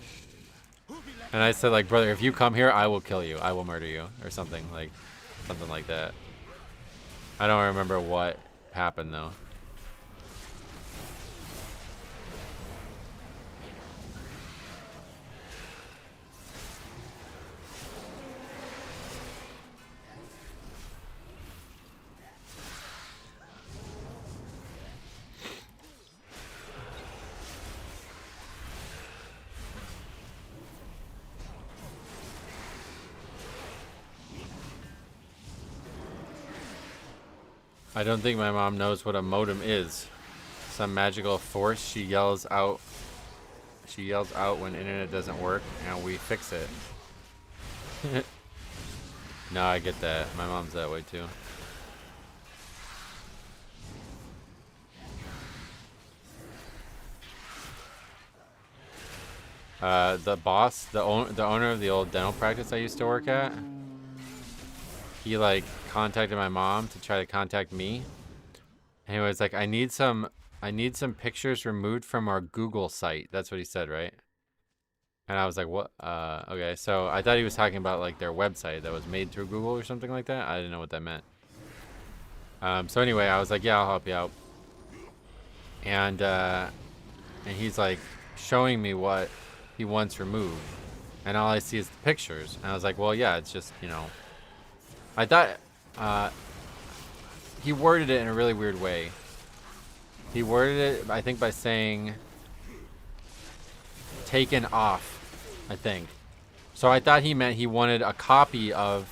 And I said like, brother, if you come here, I will kill you. I will murder you, or something like that. I don't remember what happened though. I don't think my mom knows what a modem is. Some magical force she yells out. She yells out when internet doesn't work, and we fix it. No, I get that. My mom's that way too. The boss, the owner of the old dental practice I used to work at, he like contacted my mom to try to contact me, and he was like, I need some pictures removed from our Google site. That's what he said, right? And I was like, what? Okay, so I thought he was talking about like their website that was made through Google or something like that. I didn't know what that meant. So anyway, I was like, yeah, I'll help you out. And he's like showing me what he wants removed, and all I see is the pictures. And I was like, well, yeah, it's just, you know, I thought he worded it in a really weird way. He worded it, I think, by saying taken off, I think. So I thought he meant he wanted a copy of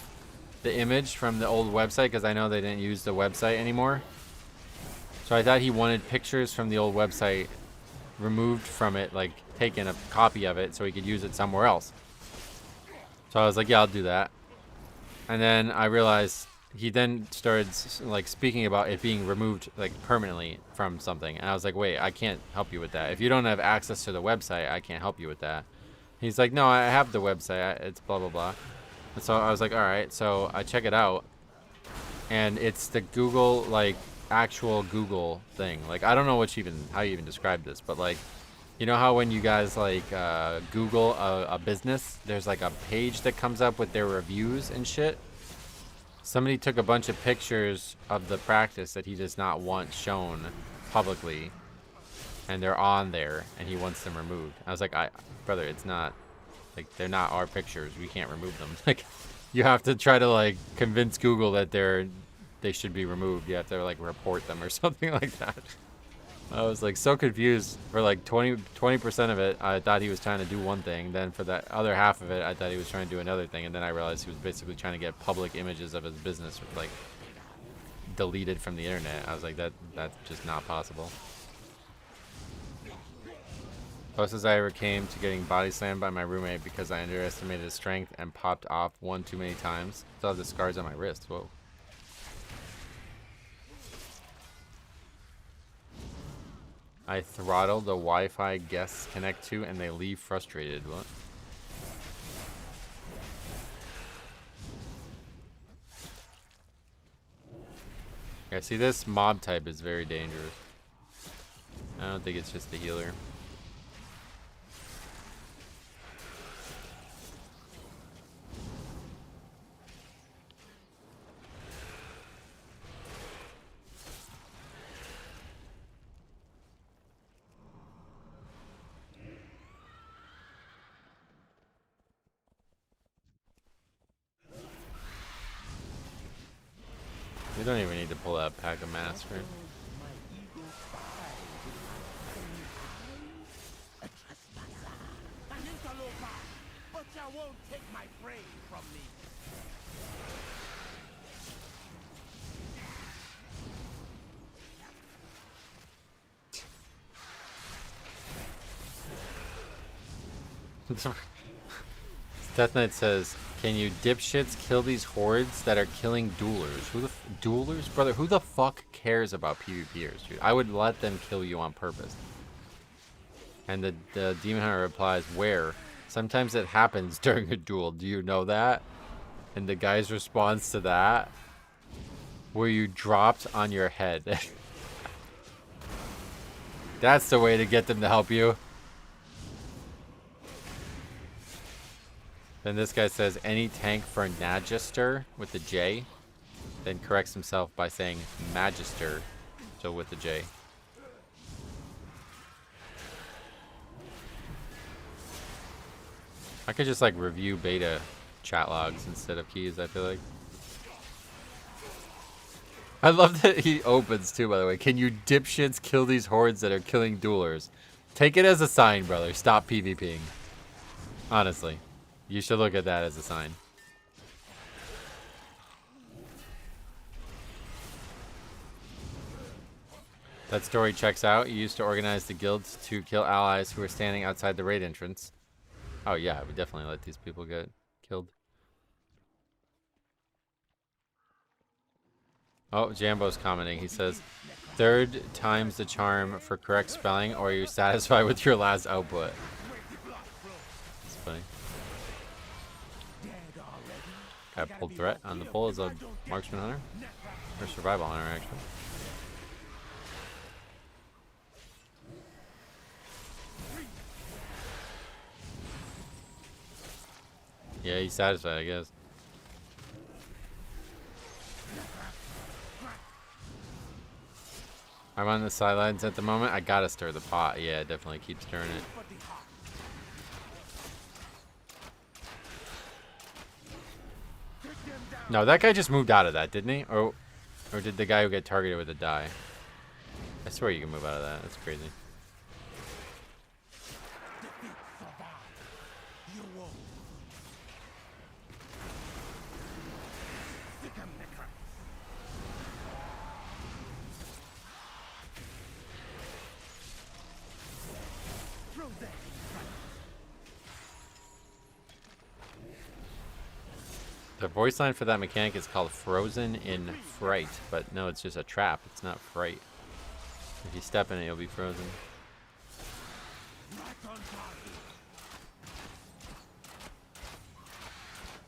the image from the old website, because I know they didn't use the website anymore. So I thought he wanted pictures from the old website removed from it, like taken a copy of it so he could use it somewhere else. So I was like, yeah, I'll do that. And then I realized he then started like speaking about it being removed like permanently from something. And I was like, wait, I can't help you with that. If you don't have access to the website, I can't help you with that. He's like, no, I have the website. It's blah, blah, blah. And so I was like, all right. So I check it out. And it's the Google, like, actual Google thing. Like, I don't know how you even describe this, but like, you know how when you guys like Google a business, there's like a page that comes up with their reviews and shit? Somebody took a bunch of pictures of the practice that he does not want shown publicly, and they're on there, and he wants them removed. I was like, brother, it's not, like, they're not our pictures. We can't remove them. Like, you have to try to like convince Google that they should be removed. You have to like report them or something like that. I was like so confused. For like 20% of it, I thought he was trying to do one thing. Then for that other half of it, I thought he was trying to do another thing. And then I realized he was basically trying to get public images of his business like deleted from the internet. I was like, that's just not possible. Closest I ever came to getting body slammed by my roommate because I underestimated his strength and popped off one too many times. Still have the scars on my wrist. Whoa. I throttle the Wi-Fi guests connect to and they leave frustrated. What? Yeah, see, this mob type is very dangerous. I don't think it's just a healer. We don't even need to pull out Pack of Master. But you won't take my prey from me. Death Knight says, can you dipshits kill these hordes that are killing duelers? Who the duelers? Brother, who the fuck cares about PvPers, dude? I would let them kill you on purpose. And the Demon Hunter replies, where? Sometimes it happens during a duel. Do you know that? And the guy's response to that, where you dropped on your head. That's the way to get them to help you. Then this guy says, any tank for Magister with the J. Then corrects himself by saying Magister, so with the J. I could just like review beta chat logs instead of keys, I feel like. I love that he opens too, by the way. Can you dipshits kill these hordes that are killing duelers? Take it as a sign, brother. Stop PvPing. Honestly. You should look at that as a sign. That story checks out. You used to organize the guilds to kill allies who were standing outside the raid entrance. Oh yeah, we definitely let these people get killed. Oh, Jambo's commenting. He says, third time's the charm for correct spelling, or are you satisfied with your last output? That's funny. I pulled threat on the pull as a marksman hunter. Or survival hunter, actually. Yeah, he's satisfied, I guess. I'm on the sidelines at the moment. I gotta stir the pot. Yeah, definitely keep stirring it. No, that guy just moved out of that, didn't he? Or Or did the guy who get targeted with a die? I swear you can move out of that. That's crazy. The voice line for that mechanic is called Frozen in Fright, but no, it's just a trap. It's not fright. If you step in it, you'll be frozen.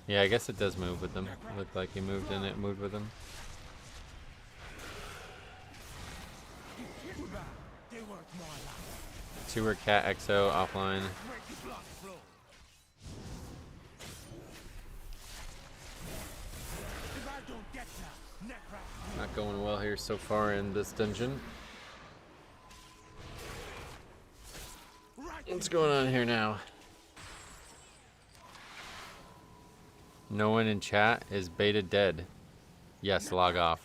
Yeah, I guess it does move with them. It looked like he moved and it moved with them. Sewer Cat XO offline. Not going well here so far in this dungeon. What's going on here now? No one in chat is beta dead. Yes, log off.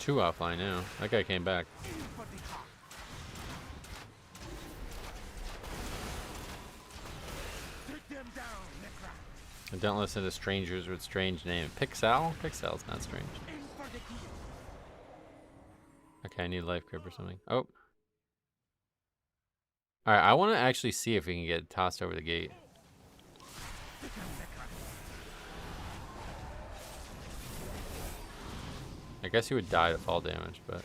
2 offline now. That guy came back. And don't listen to strangers with strange names. Pixel? Pixel's not strange. Okay, I need life grip or something. Oh. Alright, I want to actually see if we can get tossed over the gate. I guess he would die to fall damage, but...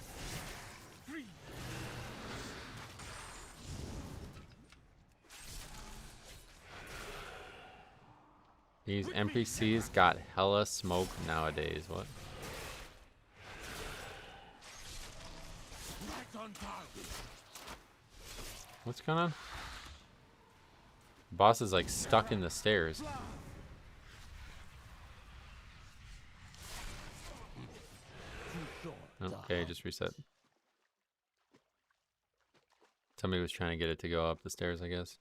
These NPCs got hella smoke nowadays. What? What's going on? Boss is like stuck in the stairs. Okay, just reset. Somebody was trying to get it to go up the stairs, I guess.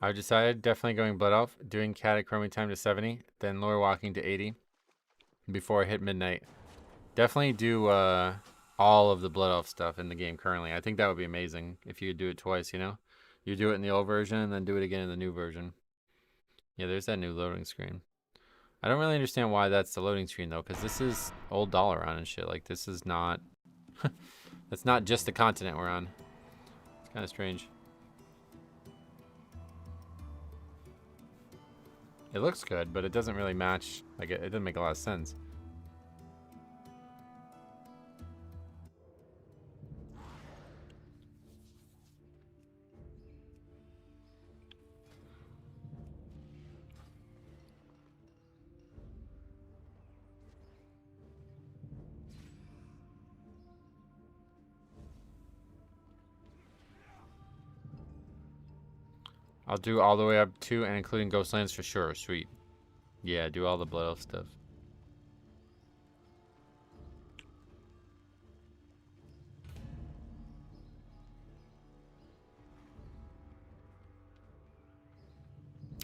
I decided definitely going Blood Elf, doing Catachroming time to 70, then Lore Walking to 80 before I hit midnight. Definitely do all of the Blood Elf stuff in the game currently. I think that would be amazing if you could do it twice, you know? You do it in the old version and then do it again in the new version. Yeah, there's that new loading screen. I don't really understand why that's the loading screen though, because this is old Dalaran and shit. Like, this is not... That's not just the continent we're on. It's kind of strange. It looks good, but it doesn't really match. Like, it doesn't make a lot of sense. I'll do all the way up to and including Ghostlands for sure. Sweet. Yeah, do all the Blood Elf stuff.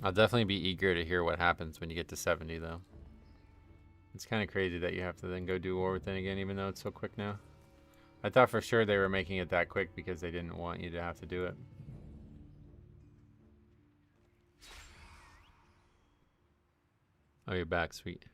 I'll definitely be eager to hear what happens when you get to 70 though. It's kind of crazy that you have to then go do War Within again, even though it's so quick now. I thought for sure they were making it that quick because they didn't want you to have to do it. Oh, you're back, sweet.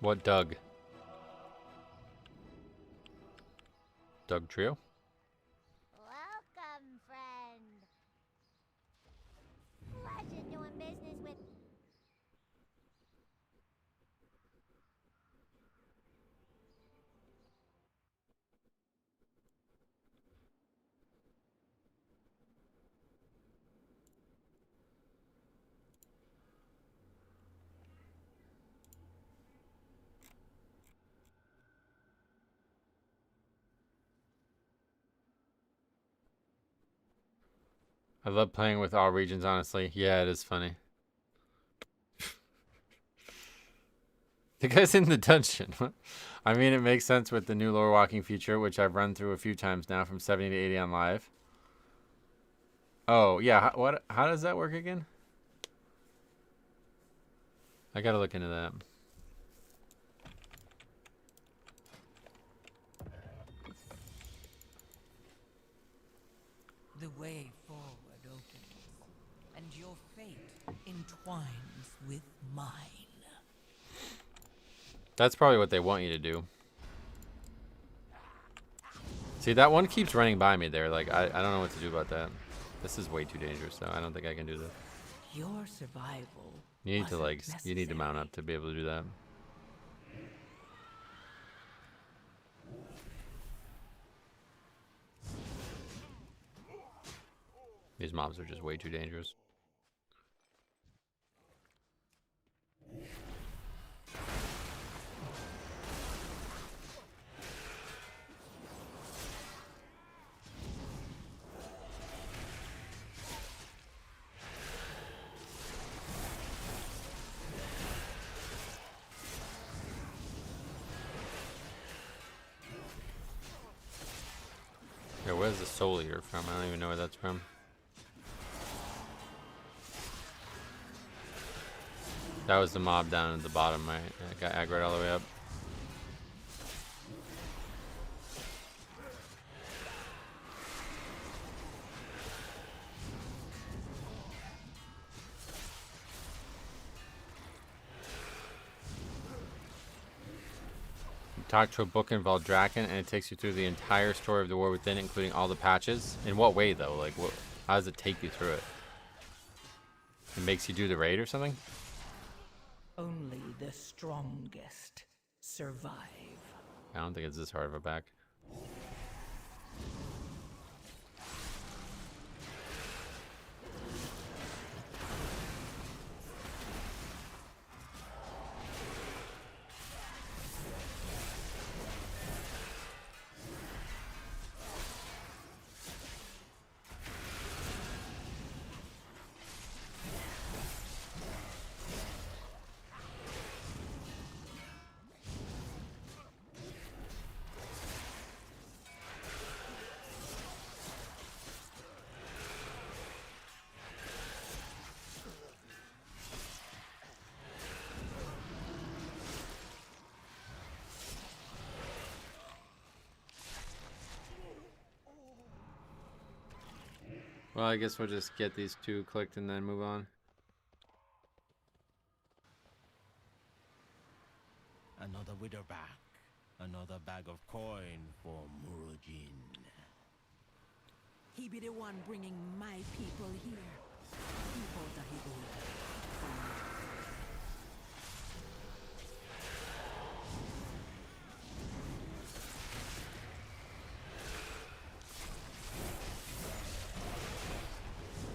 What Doug? Doug Trio? Welcome, friend. Pleasure doing business with... I love playing with all regions, honestly. Yeah, it is funny. The guy's in the dungeon. I mean, it makes sense with the new lore walking feature, which I've run through a few times now, from 70 to 80 on live. Oh, yeah. What? How does that work again? I gotta look into that. The way forward opens, and your fate entwines with mine. That's probably what they want you to do. See, that one keeps running by me there. Like, I don't know what to do about that. This is way too dangerous, so I don't think I can do this. Your survival. You need to, like, wasn't you need to mount necessary. up to be able to do that. These mobs are just way too dangerous. Yeah, where's the soul eater from? I don't even know where that's from. That was the mob down at the bottom, right? It got aggroed all the way up. You talk to a book in Valdraken, and it takes you through the entire story of the War Within, including all the patches. In what way, though? Like, what? How does it take you through it? It makes you do the raid or something? Only the strongest survive. I don't think it's this hard of a back. Well, I guess we'll just get these two clicked and then move on. Another widow back. Another bag of coin for Murojin. He be the one bringing my people here. People that he will.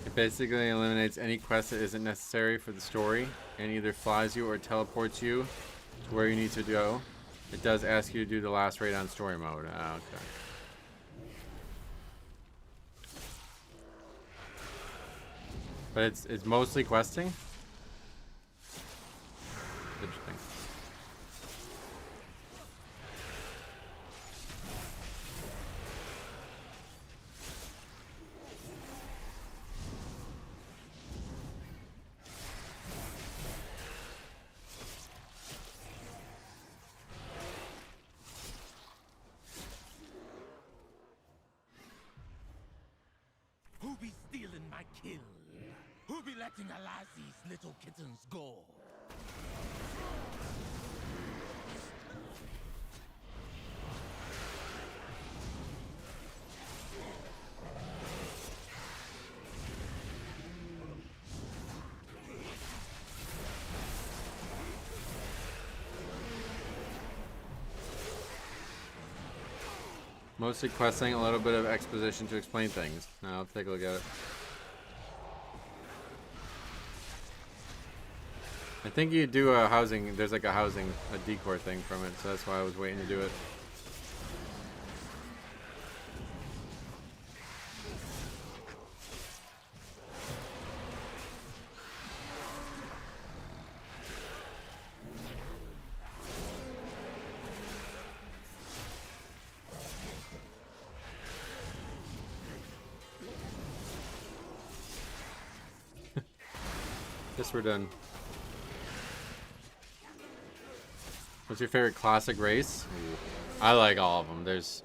It basically eliminates any quest that isn't necessary for the story and either flies you or teleports you to where you need to go. It does ask you to do the last raid on story mode. Ah, okay. But it's mostly questing? Interesting. Who be stealing my kill? Who be letting Alazi's little kittens go? Mostly questing, a little bit of exposition to explain things. Now, let's take a look at it. I think you do a housing, there's like a decor thing from it, so that's why I was waiting to do it. Guess we're done. What's your favorite classic race? I like all of them. There's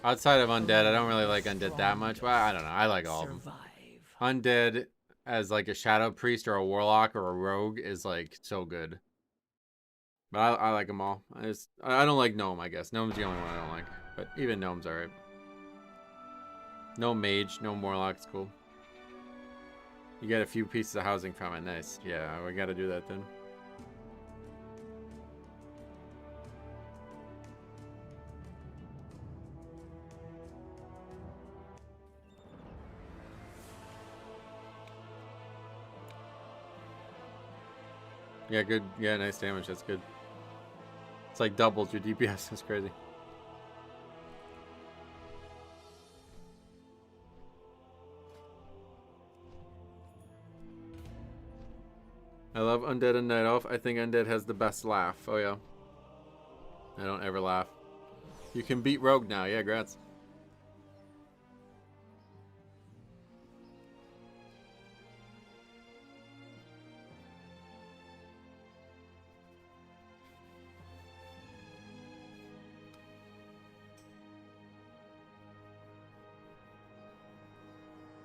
outside of undead, I don't really like undead that much. Well, I don't know. I like all of them. Undead as like a shadow priest or a warlock or a rogue is like so good. But I like them all. I don't like gnome, I guess. Gnome's the only one I don't like. But even gnome's alright. No mage, no warlock, it's cool. You get a few pieces of housing from it. Nice. Yeah, we gotta do that then. Yeah, good. Yeah, nice damage. That's good. It's like doubles your DPS. That's crazy. I love Undead and Night Elf. I think Undead has the best laugh. Oh, yeah. I don't ever laugh. You can beat Rogue now. Yeah, grats.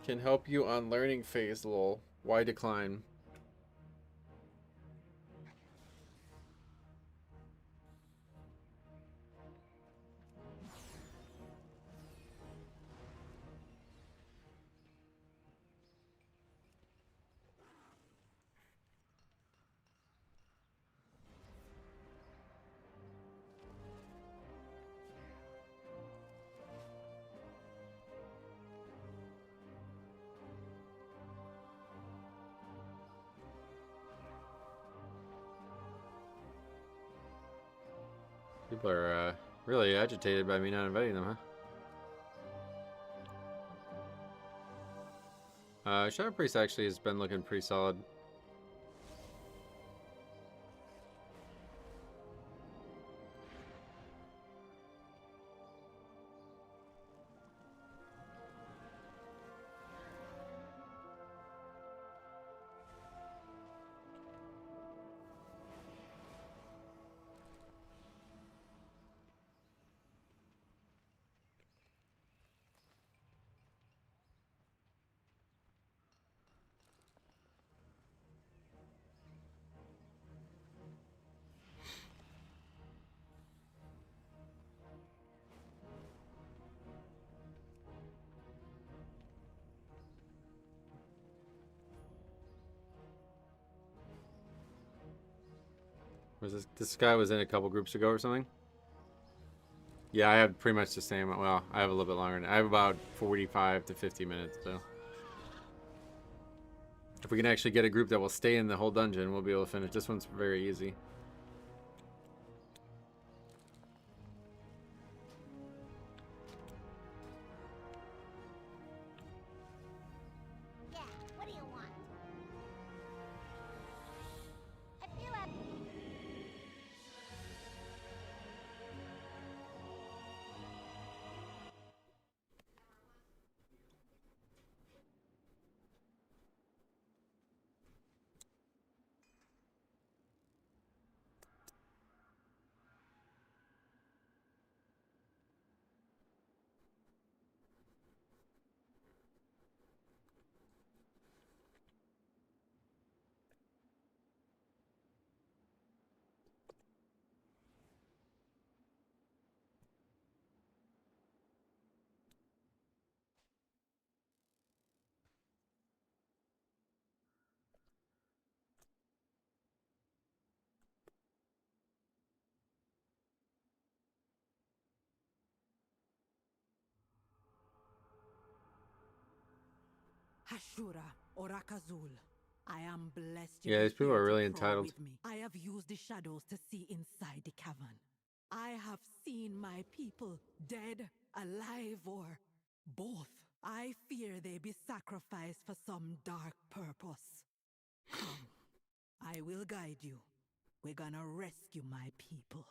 Can help you on learning phase, lol. Why decline? People are really agitated by me not inviting them, huh? Shadow Priest actually has been looking pretty solid. Was this guy was in a couple groups ago or something? Yeah, I have pretty much the same. Well, I have a little bit longer. I have about 45 to 50 minutes, so. If we can actually get a group that will stay in the whole dungeon, we'll be able to finish. This one's very easy. Yeah, what do you want? I feel like... Hashura Orakazul. I am blessed. Yeah, these people are really entitled. With me. I have used the shadows to see inside the cavern. I have seen my people dead, alive, or both. I fear they be sacrificed for some dark purpose. Come, I will guide you. We're gonna rescue my people.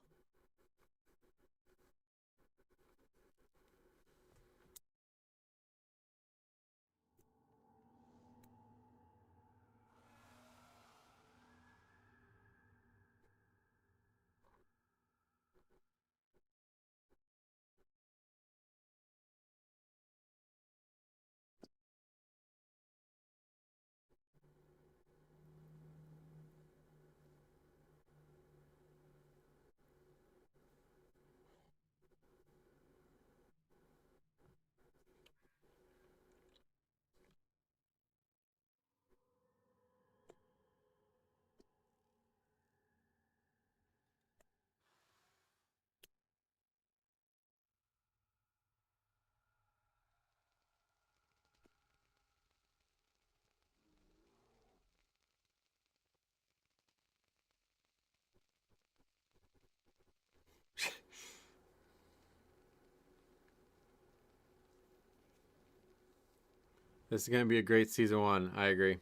This is going to be a great season 1. I agree.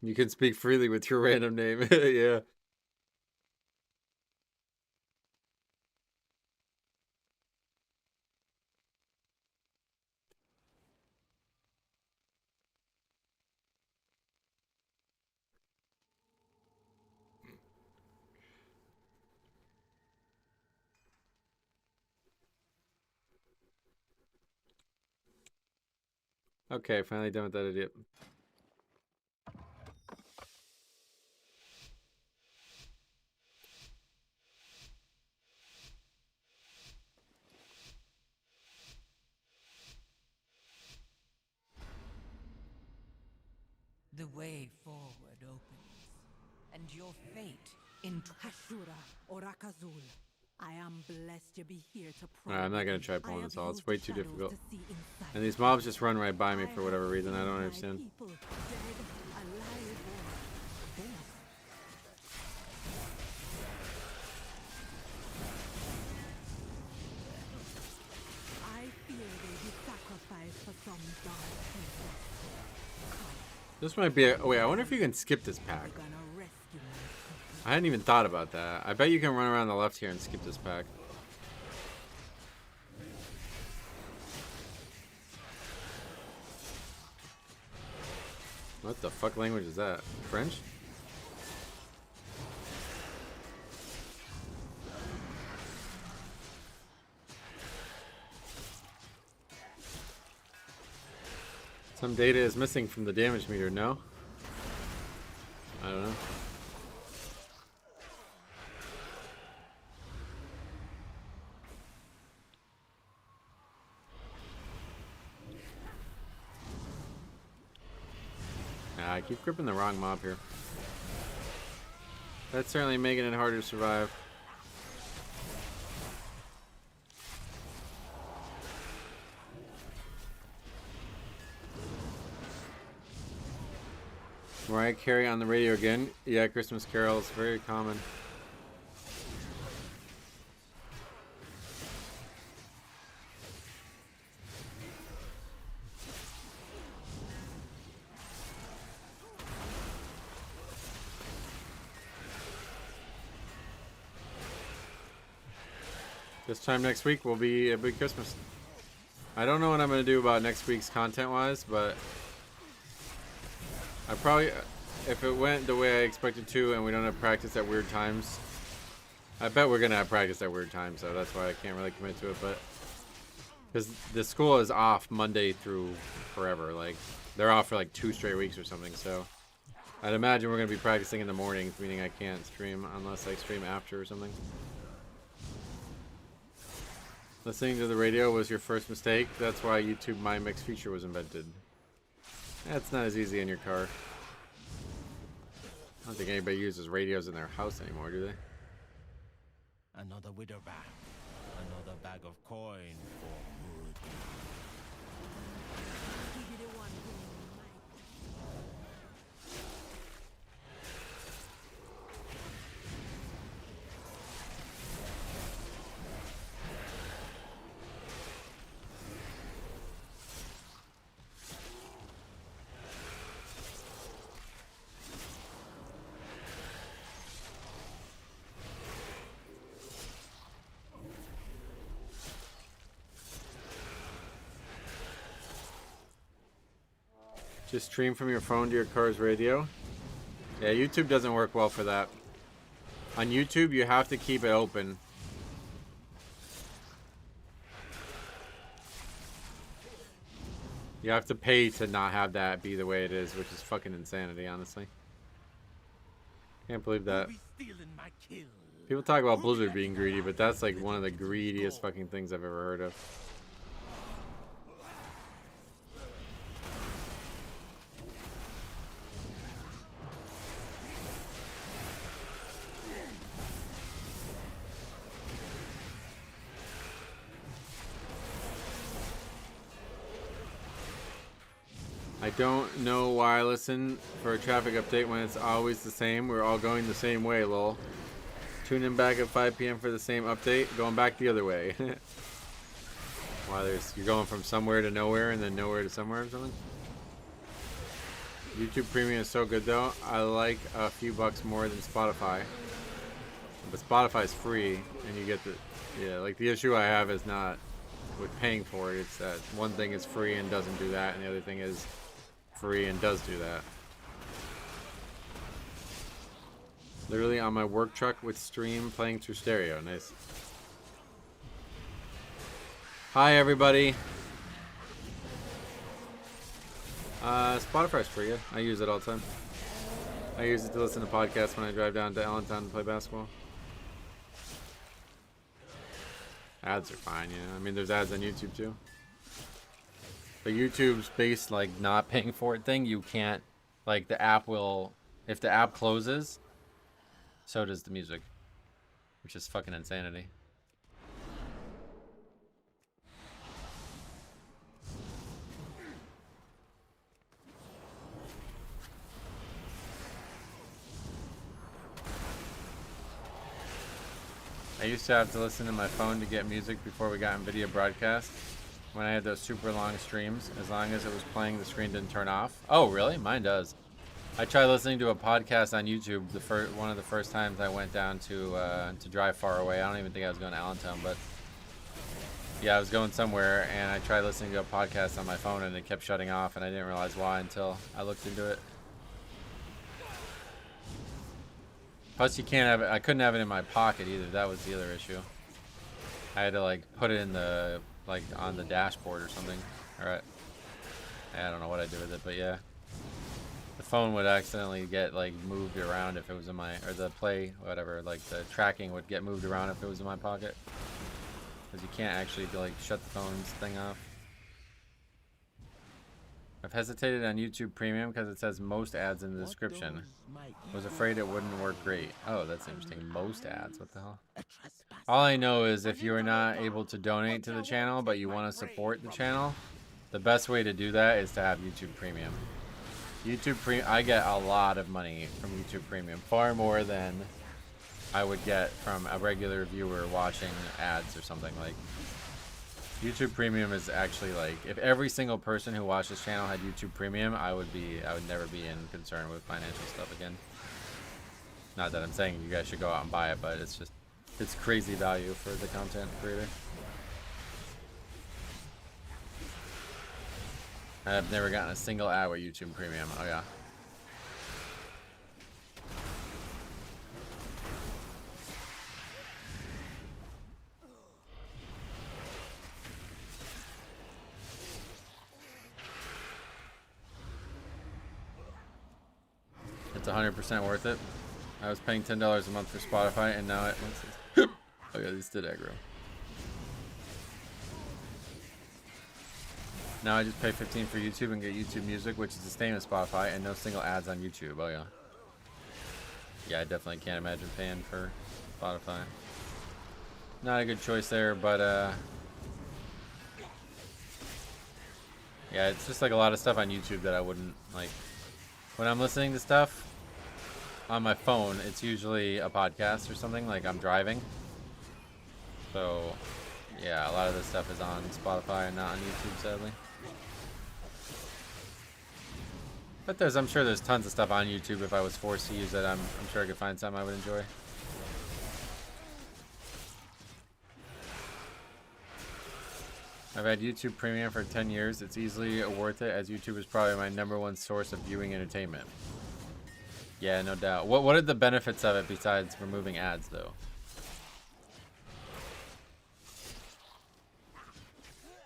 You can speak freely with your random name. Yeah. Okay, finally done with that idiot. The way forward opens, and your fate in Hashura Orakazul. I am blessed to be here to Alright, I'm not going to try I pulling have this all. It's used way the too shadows difficult. to see inside. And these mobs just run right by me for whatever have reason. I seen don't my understand. people dead, alive, or both. I fear they be sacrificed for some dark purpose. This might be a... Oh, wait, I wonder if you can skip this pack. We're gonna rescue my people. I hadn't even thought about that. I bet you can run around the left here and skip this pack. What the fuck language is that? French? Some data is missing from the damage meter, no? I don't know. I keep gripping the wrong mob here. That's certainly making it harder to survive. Mariah Carey on the radio again. Yeah, Christmas carols, very common. This time next week will be a big Christmas. I don't know what I'm going to do about next week's content-wise, but I probably, if it went the way I expected to and we don't have practice at weird times, I bet we're going to have practice at weird times, so that's why I can't really commit to it, but because the school is off Monday through forever, like, they're off for like 2 straight weeks or something, so I'd imagine we're going to be practicing in the mornings, meaning I can't stream unless I stream after or something. Listening to the radio was your first mistake. That's why YouTube My Mix feature was invented. That's not as easy in your car. I don't think anybody uses radios in their house anymore, do they? Another widow bag. Another bag of coin for good. Give you the one who might. Just stream from your phone to your car's radio. Yeah, YouTube doesn't work well for that. On YouTube, you have to keep it open. You have to pay to not have that be the way it is, which is fucking insanity, honestly. Can't believe that. People talk about Blizzard being greedy, but that's like one of the greediest fucking things I've ever heard of. I don't know why I listen for a traffic update when it's always the same. We're all going the same way, lol. Tune in back at 5 p.m. for the same update. Going back the other way. Why you're going from somewhere to nowhere and then nowhere to somewhere or something? YouTube Premium is so good though. I like a few bucks more than Spotify. But Spotify's free and you get the... Yeah, like the issue I have is not with paying for it. It's that one thing is free and doesn't do that, and the other thing is free and does do that. Literally on my work truck with stream playing through stereo. Nice. Hi everybody. Spotify's free. I use it all the time. I use it to listen to podcasts when I drive down to Allentown to play basketball. Ads are fine, you know. I mean, there's ads on YouTube too. But YouTube's based like not paying for it thing. You can't, like the app will, if the app closes, so does the music, which is fucking insanity. I used to have to listen to my phone to get music before we got NVIDIA broadcast. When I had those super long streams, as long as it was playing, the screen didn't turn off. Oh, really? Mine does. I tried listening to a podcast on YouTube one of the first times I went down to drive far away. I don't even think I was going to Allentown, but yeah, I was going somewhere and I tried listening to a podcast on my phone and it kept shutting off and I didn't realize why until I looked into it. Plus, you can't have it. I couldn't have it in my pocket either. That was the other issue. I had to like put it in the on the dashboard or something. All right. I don't know what I did with it, but yeah, the phone would accidentally get like moved around if it was in my, or the play whatever, like the tracking would get moved around if it was in my pocket. Because you can't actually like shut the phone's thing off. I've hesitated on YouTube Premium because it says most ads in the description. Was afraid it wouldn't work great. Oh, that's interesting. Most ads. What the hell? All I know is if you are not able to donate to the channel, but you want to support the channel, the best way to do that is to have YouTube Premium. YouTube Premium, I get a lot of money from YouTube Premium. Far more than I would get from a regular viewer watching ads or something. Like, YouTube Premium is actually like, if every single person who watched this channel had YouTube Premium, I would never be in concern with financial stuff again. Not that I'm saying you guys should go out and buy it, but it's just, it's crazy value for the content creator. I've never gotten a single ad with YouTube Premium. Oh yeah. It's 100% worth it. I was paying $10 a month for Spotify, and now it. Oh yeah, this did aggro. Now I just pay $15 for YouTube and get YouTube Music, which is the same as Spotify, and no single ads on YouTube. Oh yeah. Yeah, I definitely can't imagine paying for Spotify. Not a good choice there, but yeah, it's just like a lot of stuff on YouTube that I wouldn't like. When I'm listening to stuff on my phone, it's usually a podcast or something, like I'm driving. So, yeah, a lot of this stuff is on Spotify and not on YouTube, sadly. But I'm sure there's tons of stuff on YouTube. If I was forced to use it, I'm sure I could find something I would enjoy. I've had YouTube Premium for 10 years. It's easily worth it, as YouTube is probably my #1 source of viewing entertainment. Yeah, no doubt. What are the benefits of it besides removing ads, though?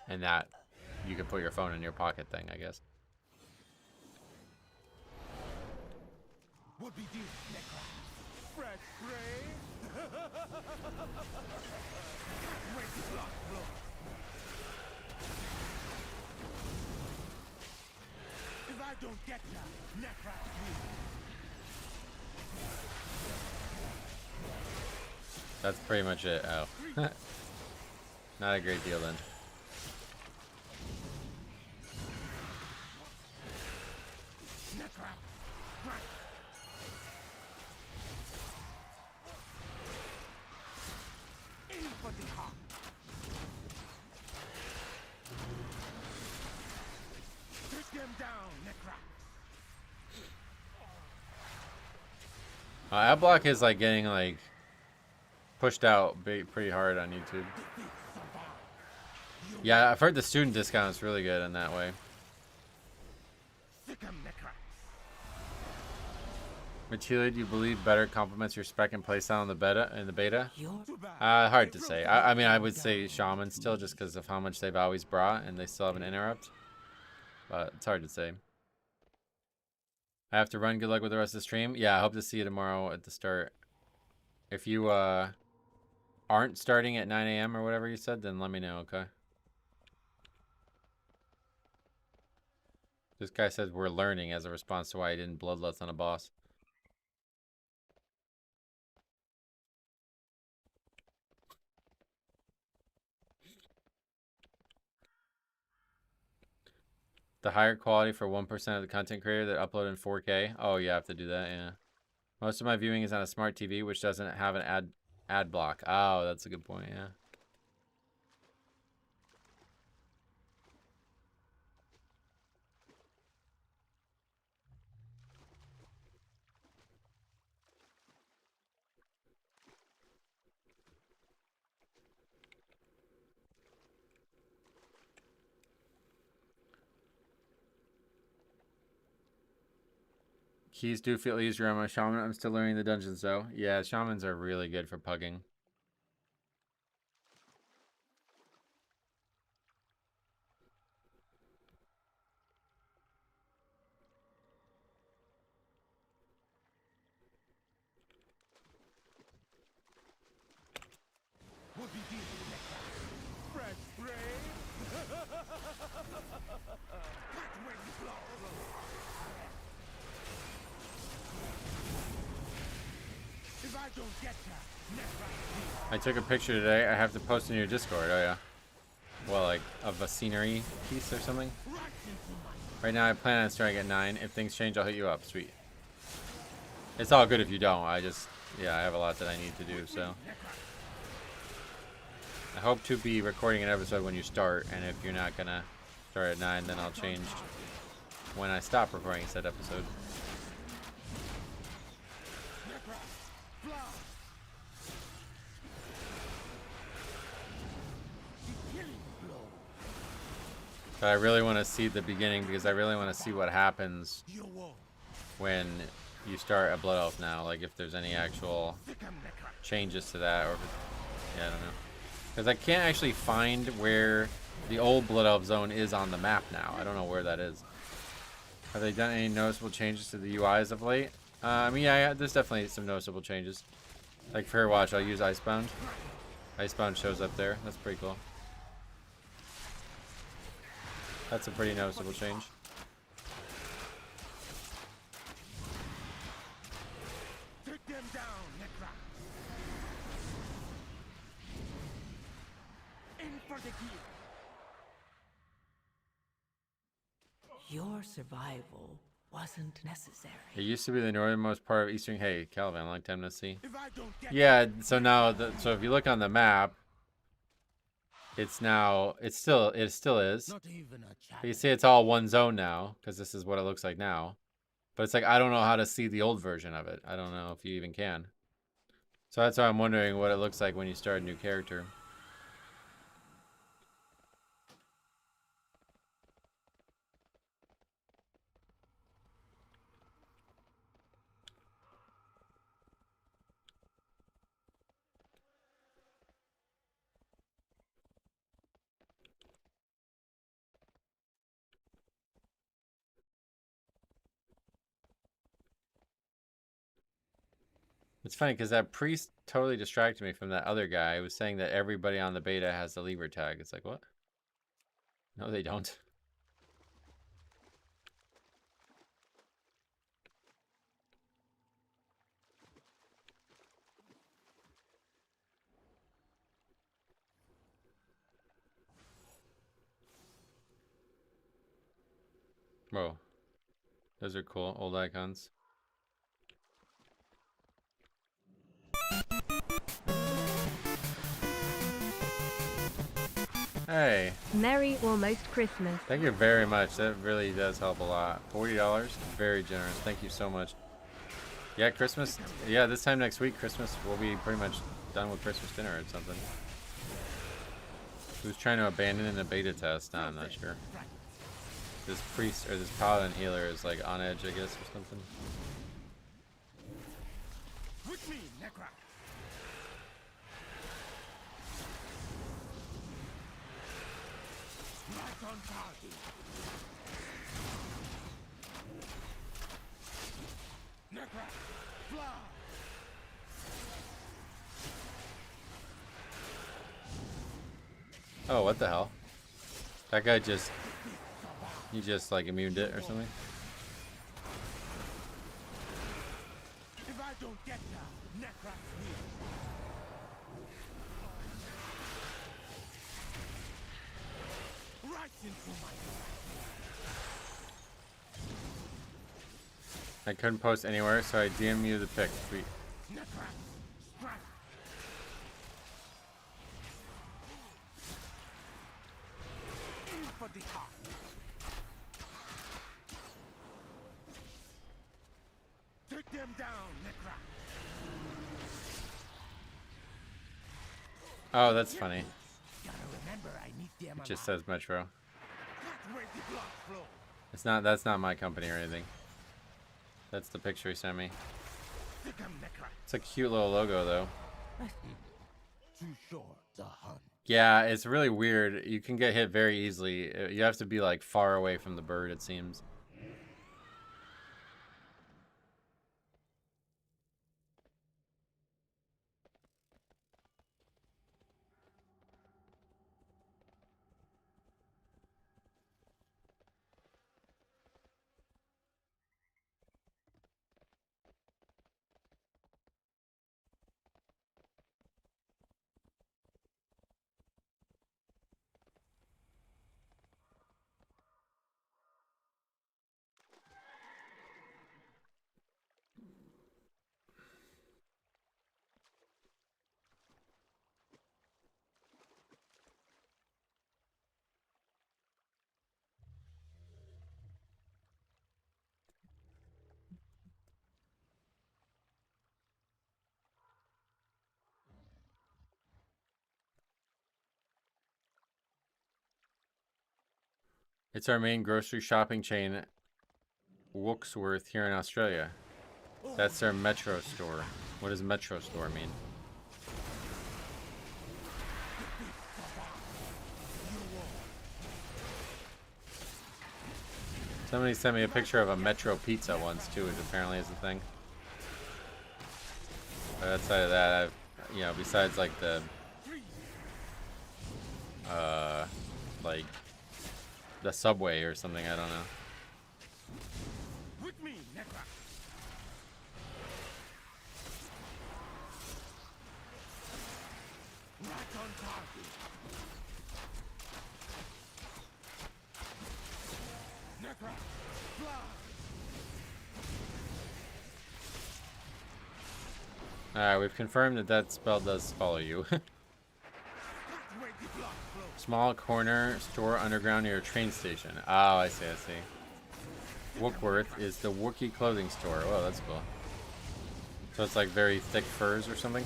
And that you could put your phone in your pocket thing, I guess. What be do, Necra? Fresh prey? Wait, block, block. If I don't get ya, Necra you. That's pretty much it. Oh. Not a great deal then. Adblock is like getting like pushed out pretty hard on YouTube. Yeah, I've heard the student discount is really good in that way. Matilda, do you believe better complements your spec and playstyle in the beta? Hard to say. I mean, I would say Shaman still, just because of how much they've always brought, and they still have an interrupt. But it's hard to say. I have to run. Good luck with the rest of the stream. Yeah, I hope to see you tomorrow at the start. If you aren't starting at 9 a.m. or whatever you said, then let me know, okay? This guy says we're learning as a response to why he didn't bloodlust on a boss. The higher quality for 1% of the content creator that upload in 4K. Oh, you have to do that, yeah. Most of my viewing is on a smart TV, which doesn't have an ad block. Oh, that's a good point, yeah. Keys do feel easier on my shaman. I'm still learning the dungeons though. Yeah, shamans are really good for pugging. I took a picture today. I have to post in your Discord. Oh yeah. Well, like of a scenery piece or something. Right now I plan on starting at 9. If things change, I'll hit you up. Sweet. It's all good if you don't. I have a lot that I need to do, so. I hope to be recording an episode when you start, and if you're not gonna start at 9, then I'll change when I stop recording said episode. But I really want to see the beginning because I really want to see what happens when you start a Blood Elf now. Like if there's any actual changes to that, or if yeah, I don't know. Because I can't actually find where the old Blood Elf zone is on the map now. I don't know where that is. Have they done any noticeable changes to the UIs of late? I mean, yeah, there's definitely some noticeable changes. Like Fair Watch, I'll use Icebound. Icebound shows up there. That's pretty cool. That's a pretty noticeable change. Take them down, Necra. In for the kill. Your survival wasn't necessary. It used to be the northernmost part of Eastern. Hey, Calvin, long time no see. Yeah, so now, so if you look on the map, it's now, it still is. But you see it's all one zone now, because this is what it looks like now. But it's like, I don't know how to see the old version of it. I don't know if you even can. So that's why I'm wondering what it looks like when you start a new character. It's funny because that priest totally distracted me from that other guy who was saying that everybody on the beta has the Libra tag. It's like, what? No, they don't. Whoa. Those are cool, old icons. Hey. Merry almost Christmas. Thank you very much. That really does help a lot. $40, very generous. Thank you so much. Yeah, Christmas. Yeah, this time next week, Christmas, we'll be pretty much done with Christmas dinner or something. Who's trying to abandon in a beta test? Nah, I'm not sure. This priest or this paladin healer is like on edge, I guess, or something. With me, Necra. Right on target. Necra, fly. Oh, what the hell? That guy just... He just like immuned it or something? If I don't get ya, Necra's here. Right into my... I couldn't post anywhere, so I DM you the pic. Sweet. Necra, strike. In for the heart. Take them down, Necra. Oh, that's funny. Gotta remember, I need them. It just says Metro. That's where the blood flows. It's not. That's not my company or anything. That's the picture he sent me. Stick 'em, Necra. It's a cute little logo, though. Too short to hunt. Yeah, it's really weird. You can get hit very easily. You have to be like far away from the bird, it seems. It's our main grocery shopping chain, Wooksworth, here in Australia. That's their Metro store. What does Metro store mean? Somebody sent me a picture of a Metro pizza once too, which apparently is a thing. But outside of that, I've, you know, besides like the, like the Subway or something, I don't know. With me, Necra. Right on target. Necra, fly. Alright, we've confirmed that that spell does follow you. Small corner store underground near a train station. Oh, I see, I see. Wookworth is the Wookiee clothing store. Oh, that's cool. So it's like very thick furs or something?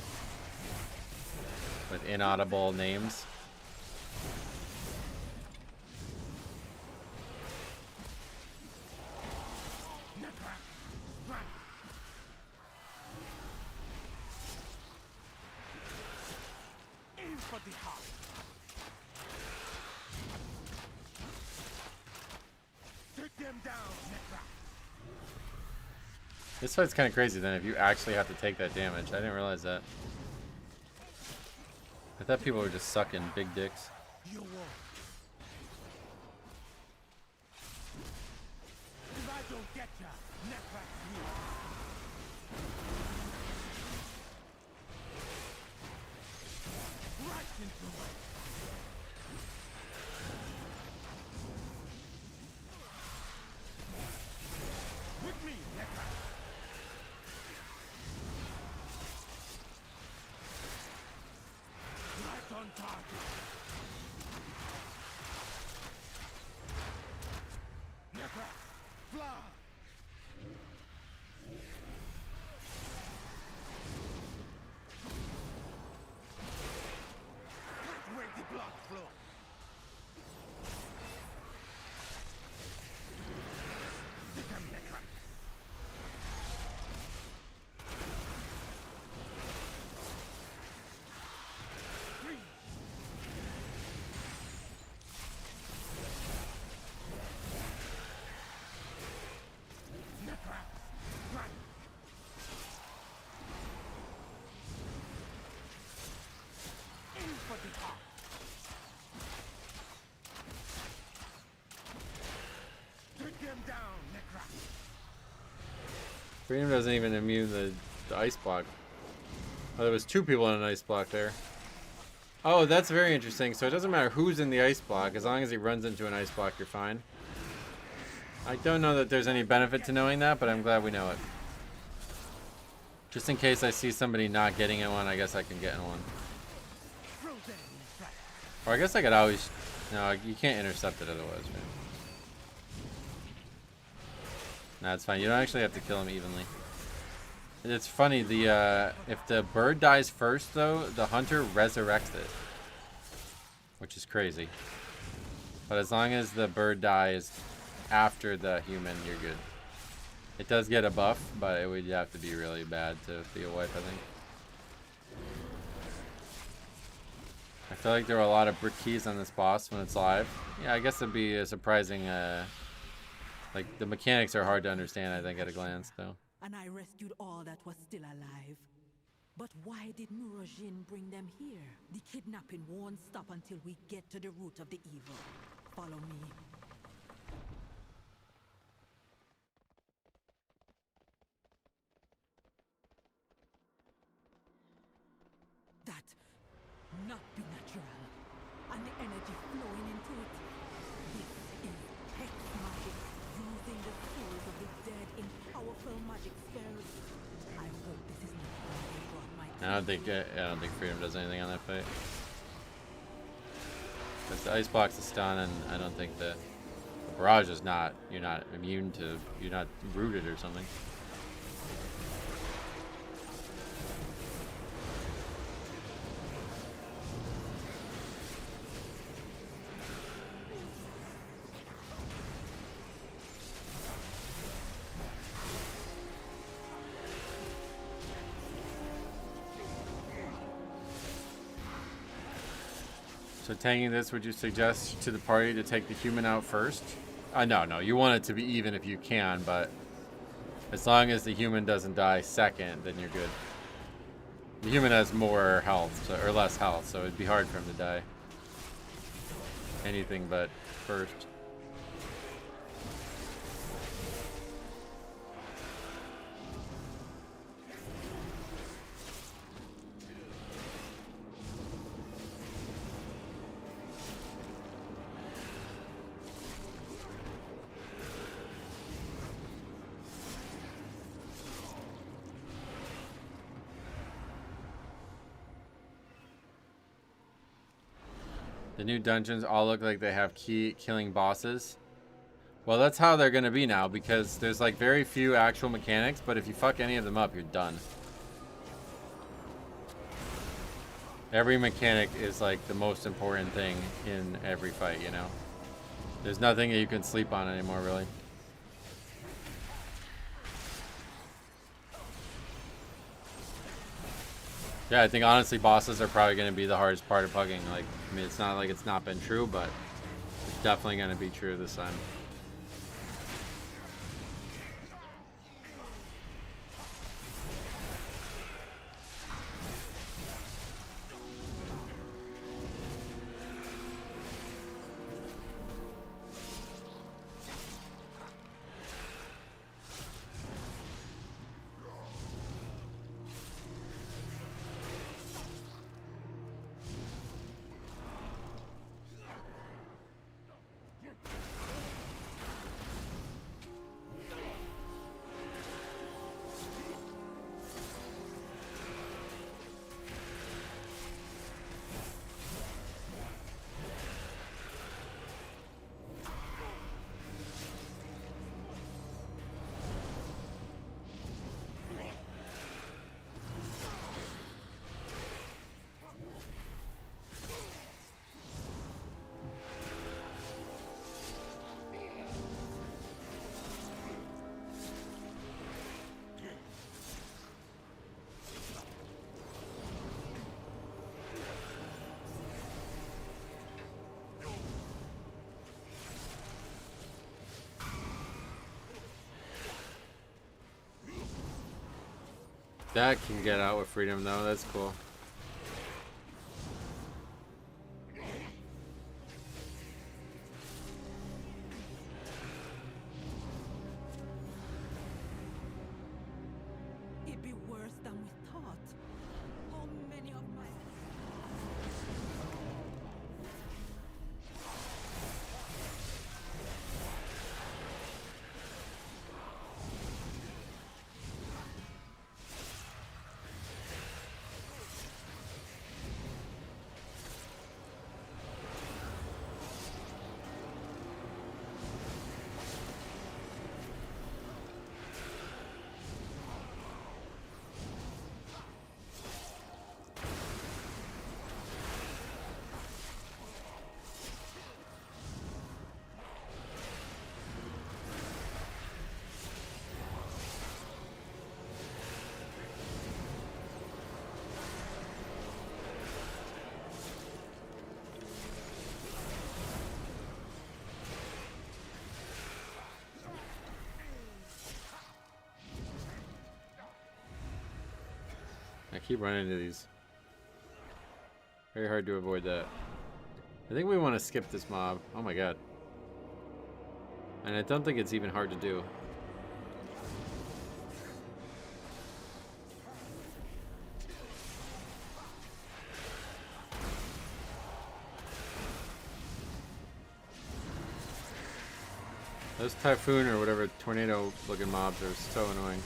With inaudible names. In for the heart. Take them down, Necra. This fight's kind of crazy then if you actually have to take that damage. I didn't realize that. I thought people were just sucking big dicks. You won't. If I don't get ya, Necra's here. Right into my... Freedom doesn't even immune the ice block. Oh, there was 2 people in an ice block there. Oh, that's very interesting. So it doesn't matter who's in the ice block. As long as he runs into an ice block, you're fine. I don't know that there's any benefit to knowing that, but I'm glad we know it. Just in case I see somebody not getting in one, I guess I can get in one. Or I guess I could always... No, you can't intercept it otherwise, right? Nah, it's fine. You don't actually have to kill him evenly. It's funny, the if the bird dies first, though, the hunter resurrects it. Which is crazy. But as long as the bird dies after the human, you're good. It does get a buff, but it would have to be really bad to be a wipe, I think. I feel like there are a lot of brick keys on this boss when it's live. Yeah, I guess it'd be a surprising, like, the mechanics are hard to understand, I think, at a glance, though. And I rescued all that was still alive. But why did Murojin bring them here? The kidnapping won't stop until we get to the root of the evil. Follow me. That not be natural. And the energy flowing into it. This is hex magic, using the souls of the dead in powerful magic spells. I hope this is not why they brought my I don't think Freedom does anything on that fight. Because the ice block's a stun, and I don't think the barrage is not. You're not immune to. You're not rooted or something. So tanking this, would you suggest to the party to take the human out first? No, you want it to be even if you can, but as long as the human doesn't die second, then you're good. The human has more health, or less health, so it'd be hard for him to die. Anything but first. The new dungeons all look like they have killing bosses. Well, that's how they're going to be now, because there's like very few actual mechanics, but if you fuck any of them up, you're done. Every mechanic is like the most important thing in every fight, you know? There's nothing that you can sleep on anymore, really. Yeah, I think honestly bosses are probably going to be the hardest part of Pugging. Like, I mean, it's not like it's not been true, but it's definitely going to be true this time. That can get out with freedom, though. That's cool. keep running into these. Very hard to avoid that. I think we want to skip this mob. Oh my god. And I don't think it's even hard to do. Those typhoon or whatever tornado looking mobs are so annoying.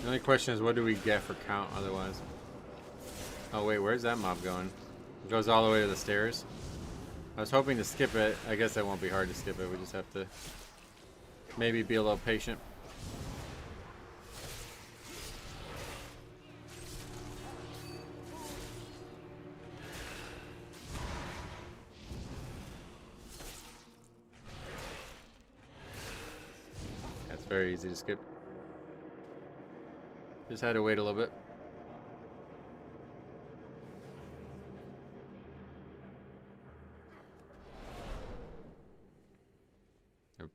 The only question is, what do we get for count otherwise? Oh wait, where's that mob going? It goes all the way to the stairs. I was hoping to skip it. I guess that won't be hard to skip it. We just have to maybe be a little patient. That's very easy to skip. Just had to wait a little bit.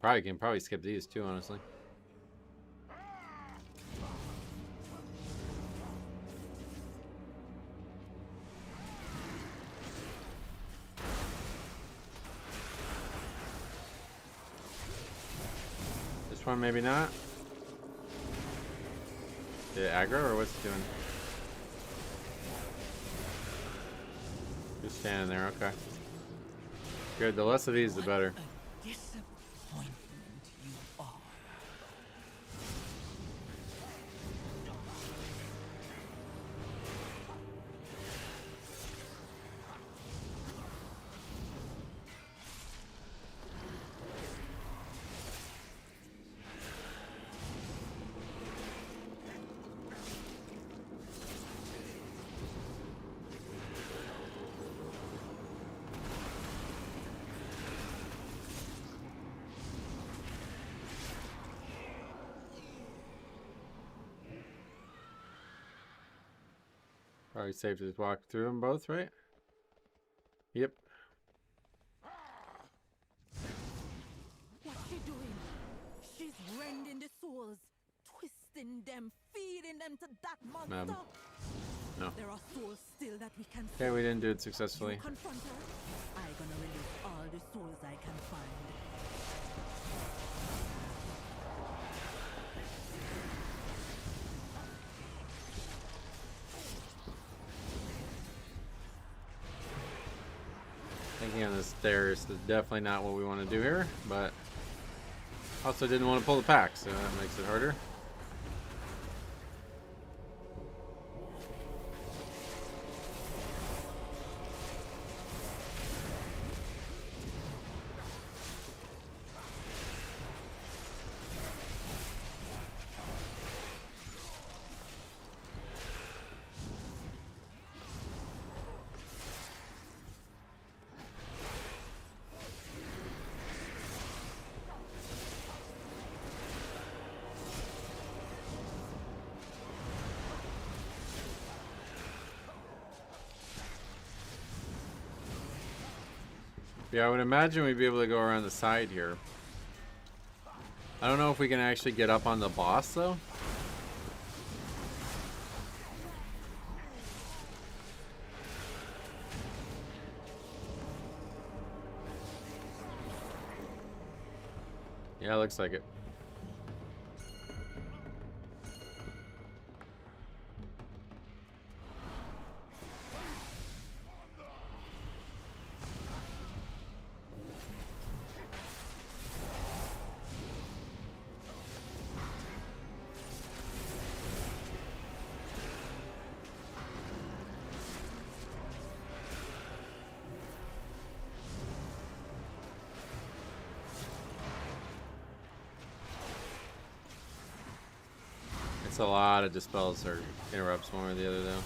I can probably skip these too, honestly. This one maybe not. Is it aggro or what's it doing? Just standing there, okay. Good, the less of these the better. Disappointment you are. Probably safe to just walk through them both, right? Yep. What's she doing? She's rending the souls, twisting them, feeding them to that monster. No. There are souls still that we can Okay, we didn't do it successfully. You confront her. I'm gonna release all the souls I can find. Thinking on the stairs is definitely not what we want to do here, but also didn't want to pull the pack, so that makes it harder. Yeah, I would imagine we'd be able to go around the side here. I don't know if we can actually get up on the boss, though. Yeah, looks like it. That's a lot of dispels or interrupts, one or the other, though.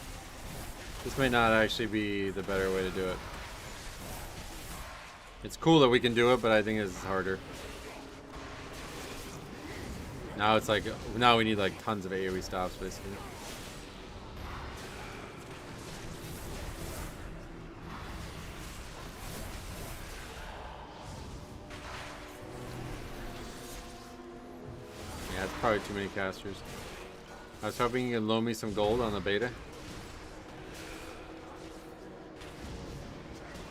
This may not actually be the better way to do it. It's cool that we can do it, but I think this is harder. Now it's like, now we need like tons of AoE stops, basically. Yeah, it's probably too many casters. I was hoping you could loan me some gold on the beta.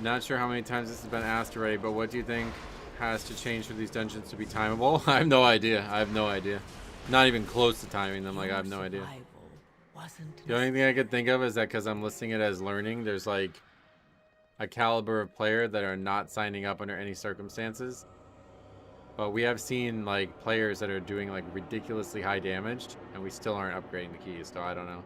Not sure how many times this has been asked already, but what do you think has to change for these dungeons to be timeable? I have no idea. I have no idea. Not even close to timing them. Like, I have no idea. The only thing I could think of is that because I'm listing it as learning, there's like a caliber of player that are not signing up under any circumstances. But we have seen like players that are doing like ridiculously high damage, and we still aren't upgrading the keys, so I don't know.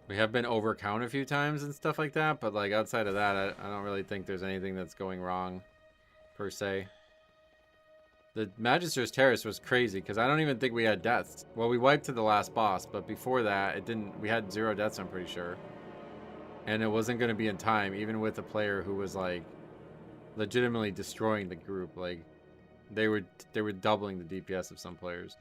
We have been overcount a few times and stuff like that, but like outside of that, I don't really think there's anything that's going wrong, per se. The Magister's Terrace was crazy, because I don't even think we had deaths. Well, we wiped to the last boss, but before that, it didn't. We had 0 deaths, I'm pretty sure. And it wasn't going to be in time, even with a player who was like legitimately destroying the group. Like they were doubling the DPS of some players.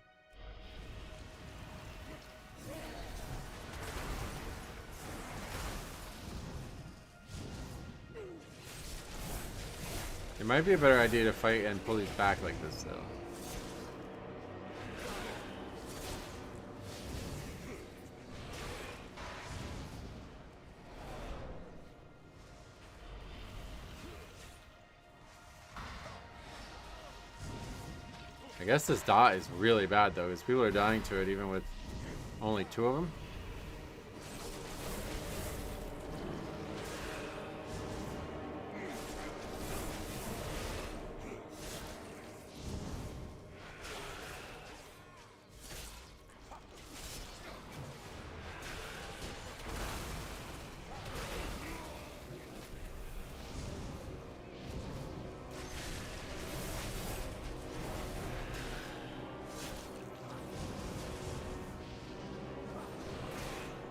It might be a better idea to fight and pull these back like this, though. I guess this dot is really bad, though, because people are dying to it even with only 2 of them.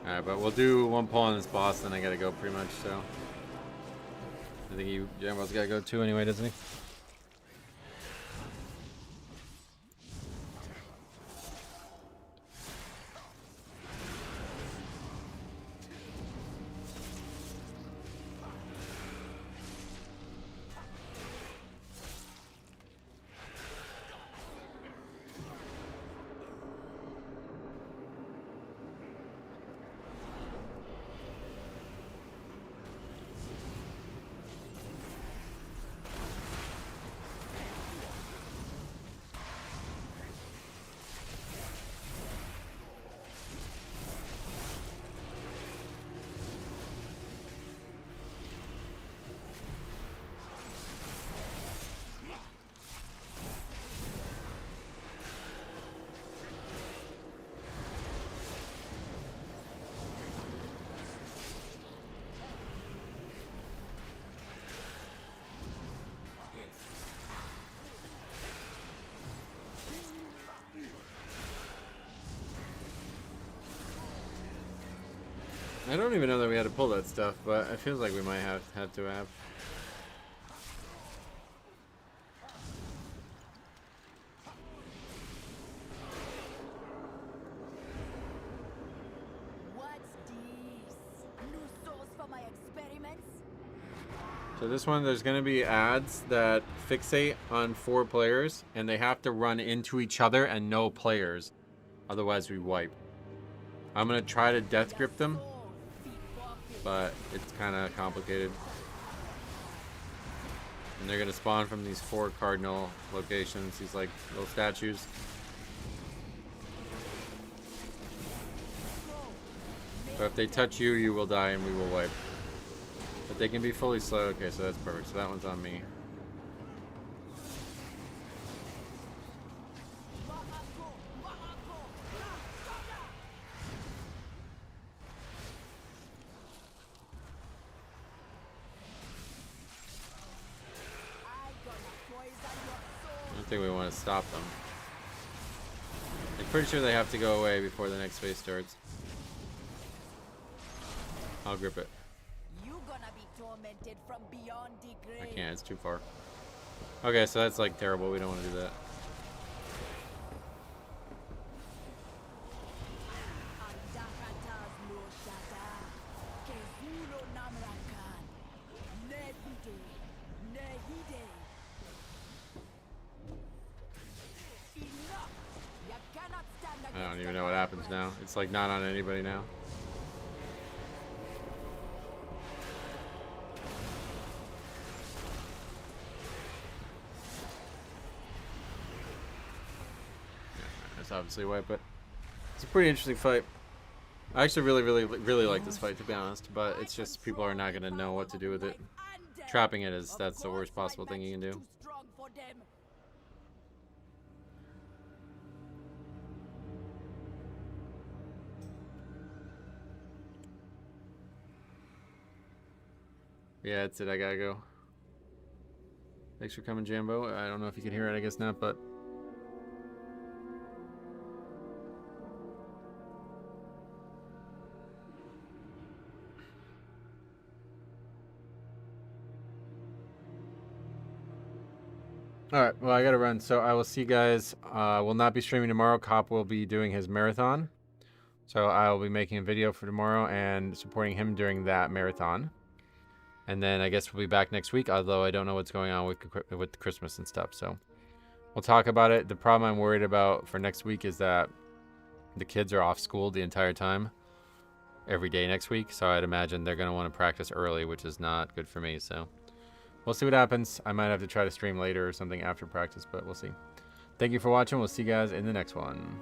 Alright, but we'll do 1 pull on this boss, then I gotta go pretty much, so. I think Jambo's gotta go too anyway, doesn't he? I don't even know that we had to pull that stuff, but it feels like we might have had to have. What's this? New souls for my experiments? So this one, there's going to be ads that fixate on 4 players, and they have to run into each other and no players. Otherwise, we wipe. I'm going to try to death grip them, but it's kind of complicated. And they're going to spawn from these 4 cardinal locations, these like little statues. But if they touch you, you will die and we will wipe. But they can be fully slow. Okay, so that's perfect. So that one's on me. think we want to stop them. I'm pretty sure they have to go away before the next phase starts. I'll grip it. You gonna be tormented from beyond the grave. I can't, it's too far. Okay, so that's like terrible. We don't want to do that. I don't even know what happens now. It's like not on anybody now. That's obviously white, but it's a pretty interesting fight. I actually really like this fight, to be honest, but it's just people are not going to know what to do with it. Trapping it is, that's the worst possible thing you can do. Yeah, that's it. I gotta go. Thanks for coming, Jambo. I don't know if you can hear it. I guess not, but... Alright, well, I gotta run, so I will see you guys. Will not be streaming tomorrow. Cop will be doing his marathon. So I will be making a video for tomorrow and supporting him during that marathon. And then I guess we'll be back next week, although I don't know what's going on with Christmas and stuff. So we'll talk about it. The problem I'm worried about for next week is that the kids are off school the entire time, every day next week. So I'd imagine they're going to want to practice early, which is not good for me. So we'll see what happens. I might have to try to stream later or something after practice, but we'll see. Thank you for watching. We'll see you guys in the next one.